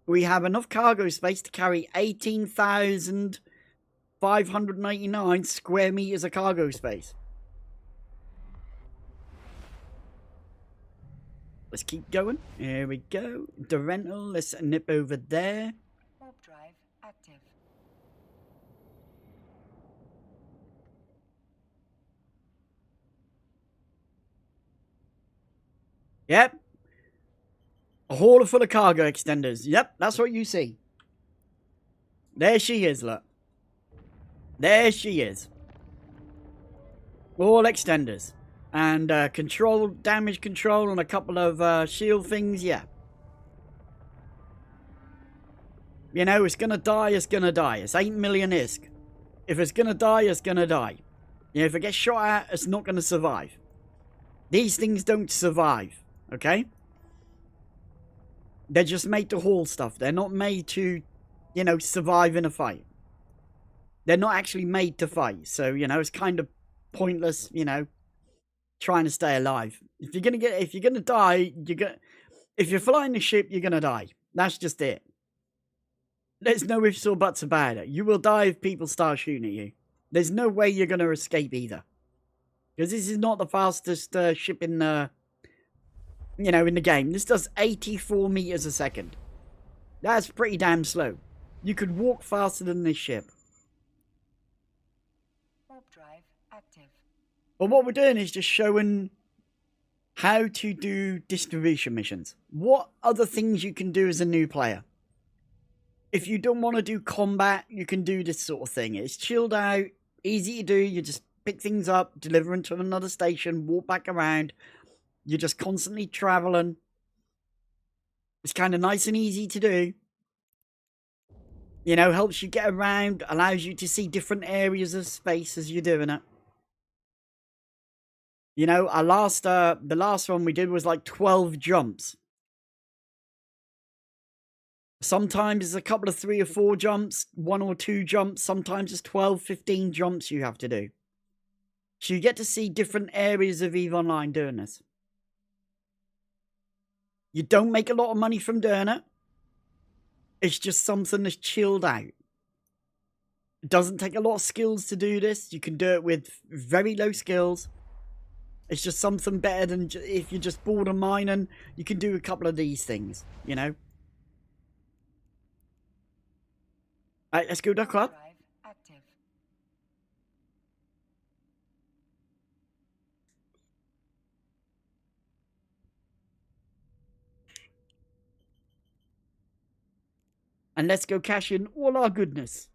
We have enough cargo space to carry 18,599 square meters of cargo space. Let's keep going. Here we go. The rental. Let's nip over there. Warp drive active. Yep. A hauler full of cargo extenders. Yep, that's what you see. There she is, look. There she is. All extenders. And control, damage control, and a couple of shield things, yeah. You know, it's gonna die, it's gonna die. It's 8 million ISK. If it's gonna die, it's gonna die. You know, if it gets shot at, it's not gonna survive. These things don't survive, okay? They're just made to haul stuff. They're not made to, you know, survive in a fight. They're not actually made to fight. So, you know, it's kind of pointless, you know, trying to stay alive. If you're gonna die, if you're flying the ship, you're gonna die. That's just it. There's no ifs or buts about it. You will die if people start shooting at you. There's no way you're gonna escape either. Because this is not the fastest ship in the, you know, in the game. This does 84 meters a second. That's pretty damn slow. You could walk faster than this ship. Warp drive active. But what we're doing is just showing how to do distribution missions. What other things you can do as a new player. If you don't want to do combat, you can do this sort of thing. It's chilled out, easy to do. You just pick things up, deliver them to another station, walk back around. You're just constantly traveling. It's kind of nice and easy to do. You know, helps you get around, allows you to see different areas of space as you're doing it. You know, the last one we did was like 12 jumps. Sometimes it's a couple of 3 or 4 jumps, 1 or 2 jumps. Sometimes it's 12, 15 jumps you have to do. So you get to see different areas of EVE Online doing this. You don't make a lot of money from doing it. It's just something that's chilled out. It doesn't take a lot of skills to do this. You can do it with very low skills. It's just something better than if you're just bored of mining, you can do a couple of these things, you know? Alright, let's go duck up. Drive active. And let's go cash in all our goodness.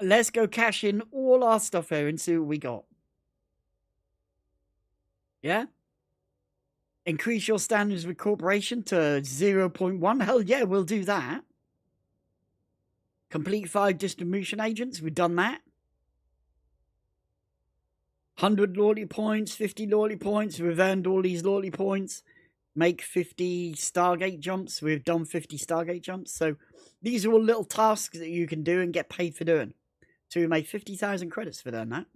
Let's go cash in all our stuff here and see what we got. Yeah? Increase your standards with corporation to 0.1. Hell yeah, we'll do that. Complete 5 distribution agents. We've done that. 100 loyalty points, 50 loyalty points. We've earned all these loyalty points. Make 50 Stargate jumps. We've done 50 Stargate jumps. So these are all little tasks that you can do and get paid for doing. So we made 50,000 credits for doing that.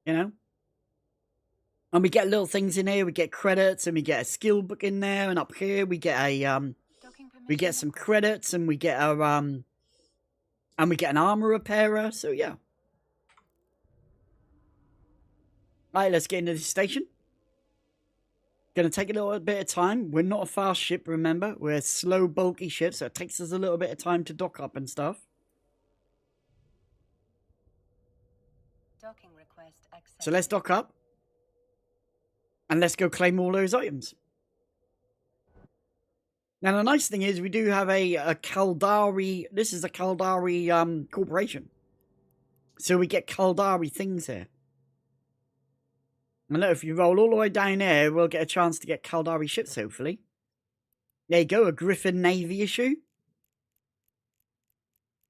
You know? And we get little things in here. We get credits and we get a skill book in there. And up here we get a we get some credits and we get a and we get an armor repairer. So yeah. Alright, let's get into the station. Gonna take a little bit of time. We're not a fast ship, remember. We're a slow, bulky ship, so it takes us a little bit of time to dock up and stuff. Docking request accepted. So let's dock up. And let's go claim all those items. Now the nice thing is we do have a Caldari. This is a Caldari corporation. So we get Caldari things here. And look, if you roll all the way down here, we'll get a chance to get Caldari ships, hopefully. There you go, a Griffin Navy issue.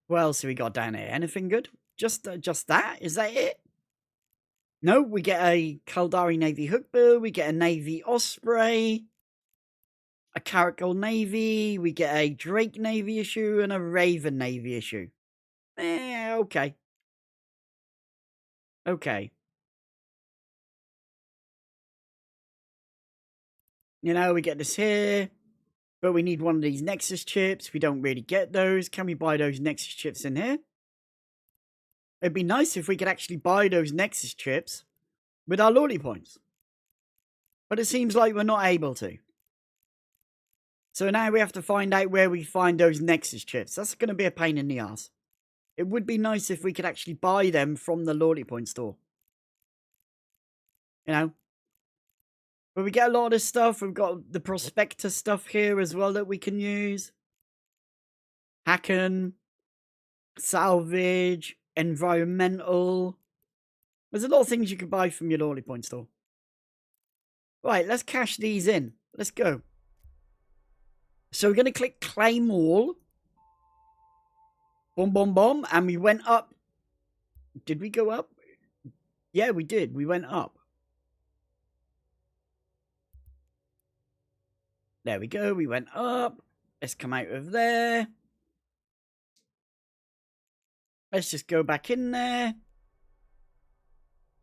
What else have we got down here? Anything good? Just that? Is that it? No, we get a Caldari Navy Hookbill, we get a Navy Osprey, a Carrot Gold Navy, we get a Drake Navy issue, and a Raven Navy issue. Okay. Okay. You know, we get this here, but we need one of these Nexus chips. We don't really get those. Can we buy those Nexus chips in here? It'd be nice if we could actually buy those Nexus chips with our loyalty points. But it seems like we're not able to. So now we have to find out where we find those Nexus chips. That's going to be a pain in the ass. It would be nice if we could actually buy them from the loyalty point store. You know? But we get a lot of this stuff. We've got the prospector stuff here as well that we can use. Hacking. Salvage. Environmental. There's a lot of things you can buy from your loyalty point store. Right, let's cash these in. Let's go. So we're going to click claim all. Boom, boom, boom. And we went up. Did we go up? Yeah, we did. We went up. There we go. We went up. Let's come out of there. Let's just go back in there.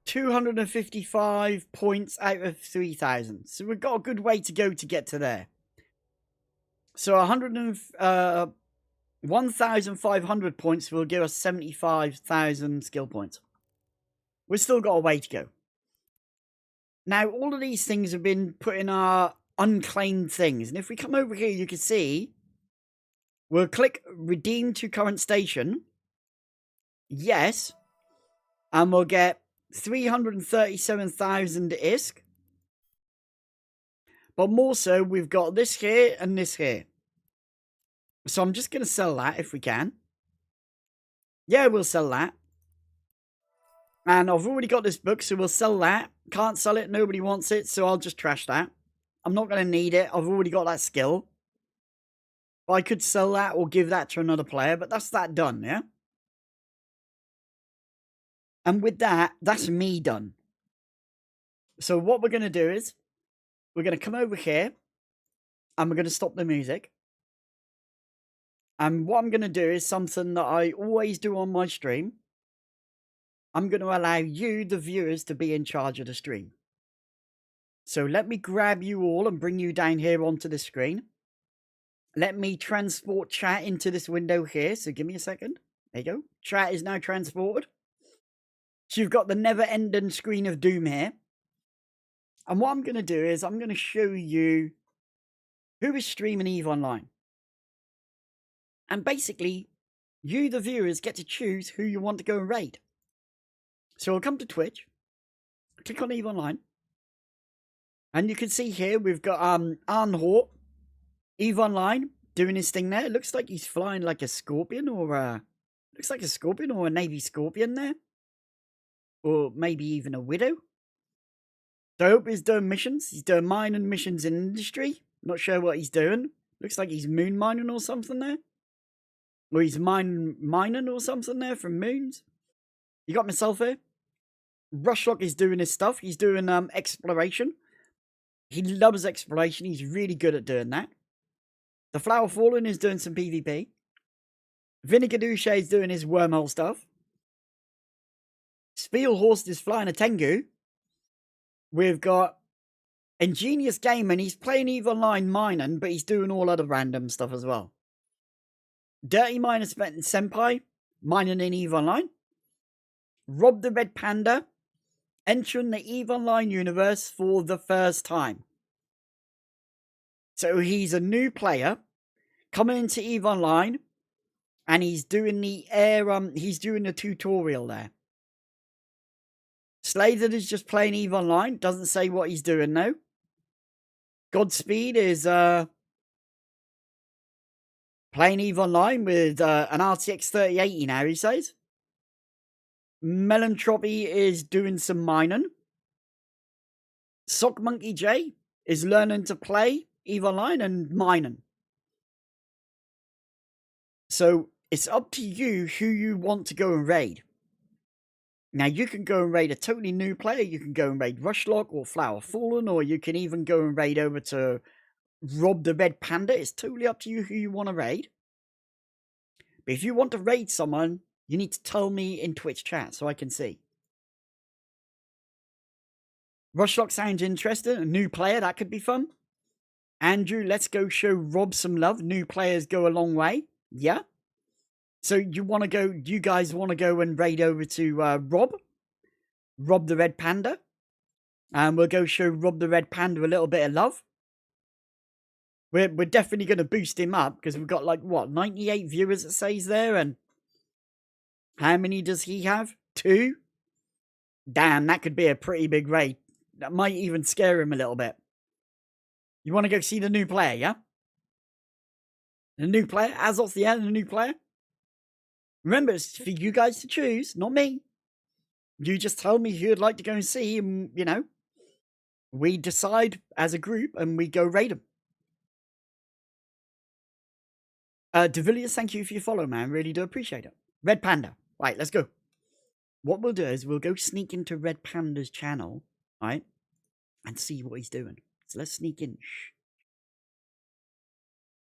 255 points out of 3,000. So we've got a good way to go to get to there. So 1,500 points will give us 75,000 skill points. We've still got a way to go. Now, all of these things have been put in our unclaimed things. And if we come over here, you can see, we'll click redeem to current station. Yes. And we'll get 337,000 ISK. But more so, we've got this here and this here. So I'm just going to sell that if we can. Yeah, we'll sell that. And I've already got this book, so we'll sell that. Can't sell it, nobody wants it, so I'll just trash that. I'm not going to need it, I've already got that skill. But I could sell that or give that to another player, but that's that done, yeah? And with that, that's me done. So what we're going to do is, we're going to come over here, and we're going to stop the music. And what I'm going to do is something that I always do on my stream. I'm going to allow you, the viewers, to be in charge of the stream. So let me grab you all and bring you down here onto the screen. Let me transport chat into this window here. So give me a second. There you go. Chat is now transported. So you've got the never-ending screen of doom here. And what I'm going to do is I'm going to show you who is streaming EVE Online. And basically, you, the viewers, get to choose who you want to go and raid. So I'll come to Twitch, click on EVE Online, and you can see here we've got Arnhort, EVE Online, doing his thing there. It looks like he's flying like a scorpion, or looks like a scorpion or a navy scorpion there, or maybe even a widow. So I hope he's doing missions. He's doing mining missions in industry. Not sure what he's doing. Looks like he's moon mining or something there. Or he's mining or something there from moons. You got myself here. Rushlock is doing his stuff. He's doing exploration. He loves exploration. He's really good at doing that. The Flower Fallen is doing some PvP. Vinegar Douche is doing his wormhole stuff. Spielhorst is flying a Tengu. We've got Ingenious Game, and he's playing EVE Online mining, but he's doing all other random stuff as well. Dirty Miner Senpai, mining in EVE Online. Rob the Red Panda, entering the EVE Online universe for the first time. So he's a new player, coming into EVE Online, and he's doing the he's doing the tutorial there. Slated is just playing EVE Online, doesn't say what he's doing now. Godspeed is playing EVE Online with an RTX 3080 now, he says. Melantropy is doing some mining. Sock Monkey J is learning to play EVE Online and mining. So it's up to you who you want to go and raid. Now you can go and raid a totally new player. You can go and raid Rushlock or Flower Fallen, or you can even go and raid over to Rob the Red Panda. It's totally up to you who you want to raid. But if you want to raid someone, you need to tell me in Twitch chat so I can see. Rushlock sounds interesting. A new player, that could be fun. Andrew, let's go show Rob some love. New players go a long way. Yeah. So you want to go, you guys want to go and raid over to Rob the Red Panda. And we'll go show Rob the Red Panda a little bit of love. We're definitely going to boost him up because we've got like, what, 98 viewers it says there. And how many does he have? 2? Damn, that could be a pretty big raid. That might even scare him a little bit. You want to go see the new player, yeah? The new player? Azov, yeah, the new player? Remember, it's for you guys to choose, not me. You just tell me who you'd like to go and see, and, you know, we decide as a group and we go raid them. Devilius, thank you for your follow, man. Really do appreciate it. Red Panda. Right, let's go. What we'll do is we'll go sneak into Red Panda's channel, right? And see what he's doing. So let's sneak in. Shh.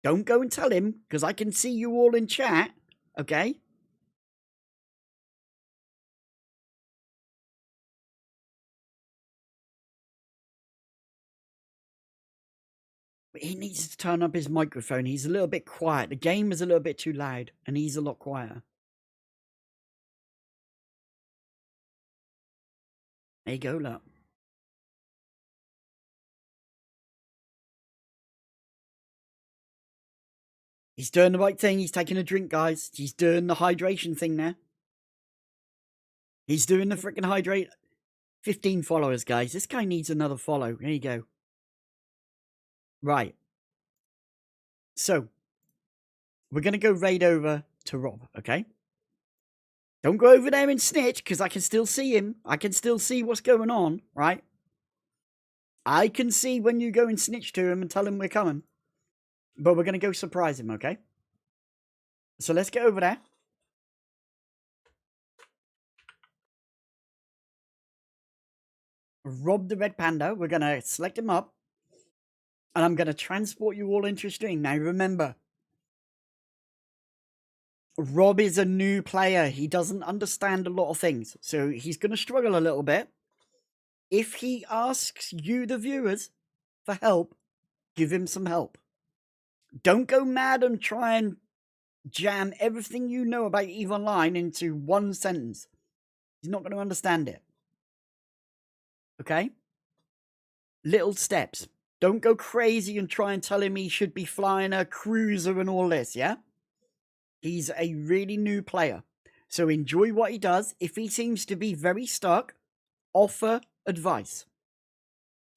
Don't go and tell him, because I can see you all in chat, okay? But he needs to turn up his microphone. He's a little bit quiet. The game is a little bit too loud, and he's a lot quieter. There you go, look. He's doing the right thing. He's taking a drink, guys. He's doing the hydration thing now. He's doing the freaking hydrate. 15 followers, guys. This guy needs another follow. There you go. Right. So, we're going to go raid over to Rob, okay? Don't go over there and snitch, because I can still see him. I can still see what's going on, right? I can see when you go and snitch to him and tell him we're coming. But we're going to go surprise him, okay? So let's get over there. Rob the Red Panda. We're going to select him up. And I'm going to transport you all into a stream. Now remember, Rob is a new player. He doesn't understand a lot of things. So he's going to struggle a little bit. If he asks you, the viewers, for help, give him some help. Don't go mad and try and jam everything you know about EVE Online into one sentence. He's not going to understand it. Okay? Little steps. Don't go crazy and try and tell him he should be flying a cruiser and all this, yeah? He's a really new player. So enjoy what he does. If he seems to be very stuck, offer advice.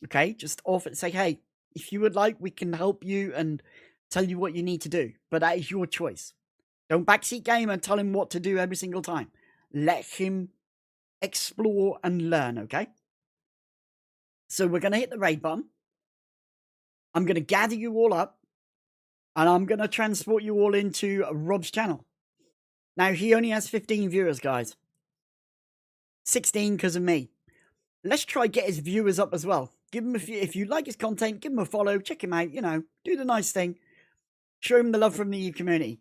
Okay? Just offer, say, hey, if you would like, we can help you and tell you what you need to do. But that is your choice. Don't backseat game and tell him what to do every single time. Let him explore and learn, okay? So we're going to hit the raid button. I'm going to gather you all up. And I'm going to transport you all into Rob's channel. Now, he only has 15 viewers, guys. 16 because of me. Let's try get his viewers up as well. Give him if you like his content, give him a follow, check him out, you know, do the nice thing. Show him the love from the EVE community.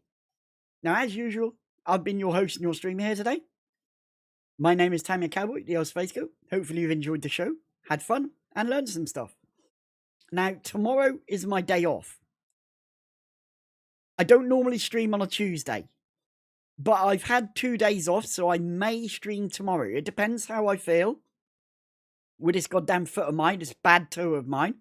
Now, as usual, I've been your host and your streamer here today. My name is Tamia Cowboy, the old Space Goat. Hopefully you've enjoyed the show, had fun, and learned some stuff. Now, tomorrow is my day off. I don't normally stream on a Tuesday, but I've had 2 days off, so I may stream tomorrow. It depends how I feel with this goddamn foot of mine, this bad toe of mine.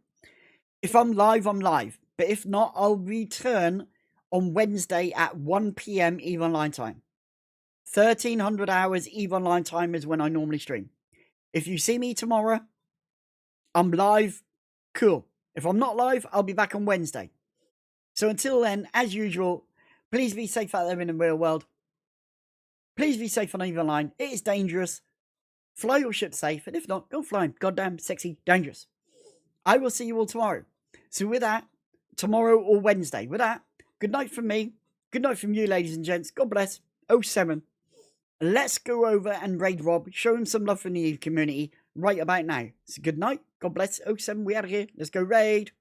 If I'm live, I'm live. But if not, I'll return on Wednesday at 1 PM EVE Online time. 1300 hours EVE Online time is when I normally stream. If you see me tomorrow, I'm live, cool. If I'm not live, I'll be back on Wednesday. So until then, as usual, please be safe out there in the real world. Please be safe on EVE Online. It is dangerous. Fly your ship safe, and if not, go flying. Goddamn sexy, dangerous. I will see you all tomorrow. So with that, tomorrow or Wednesday. With that, good night from me. Good night from you, ladies and gents. God bless. 07. Let's go over and raid Rob. Show him some love from the EVE community right about now. So good night. God bless. 07. We out of here. Let's go raid.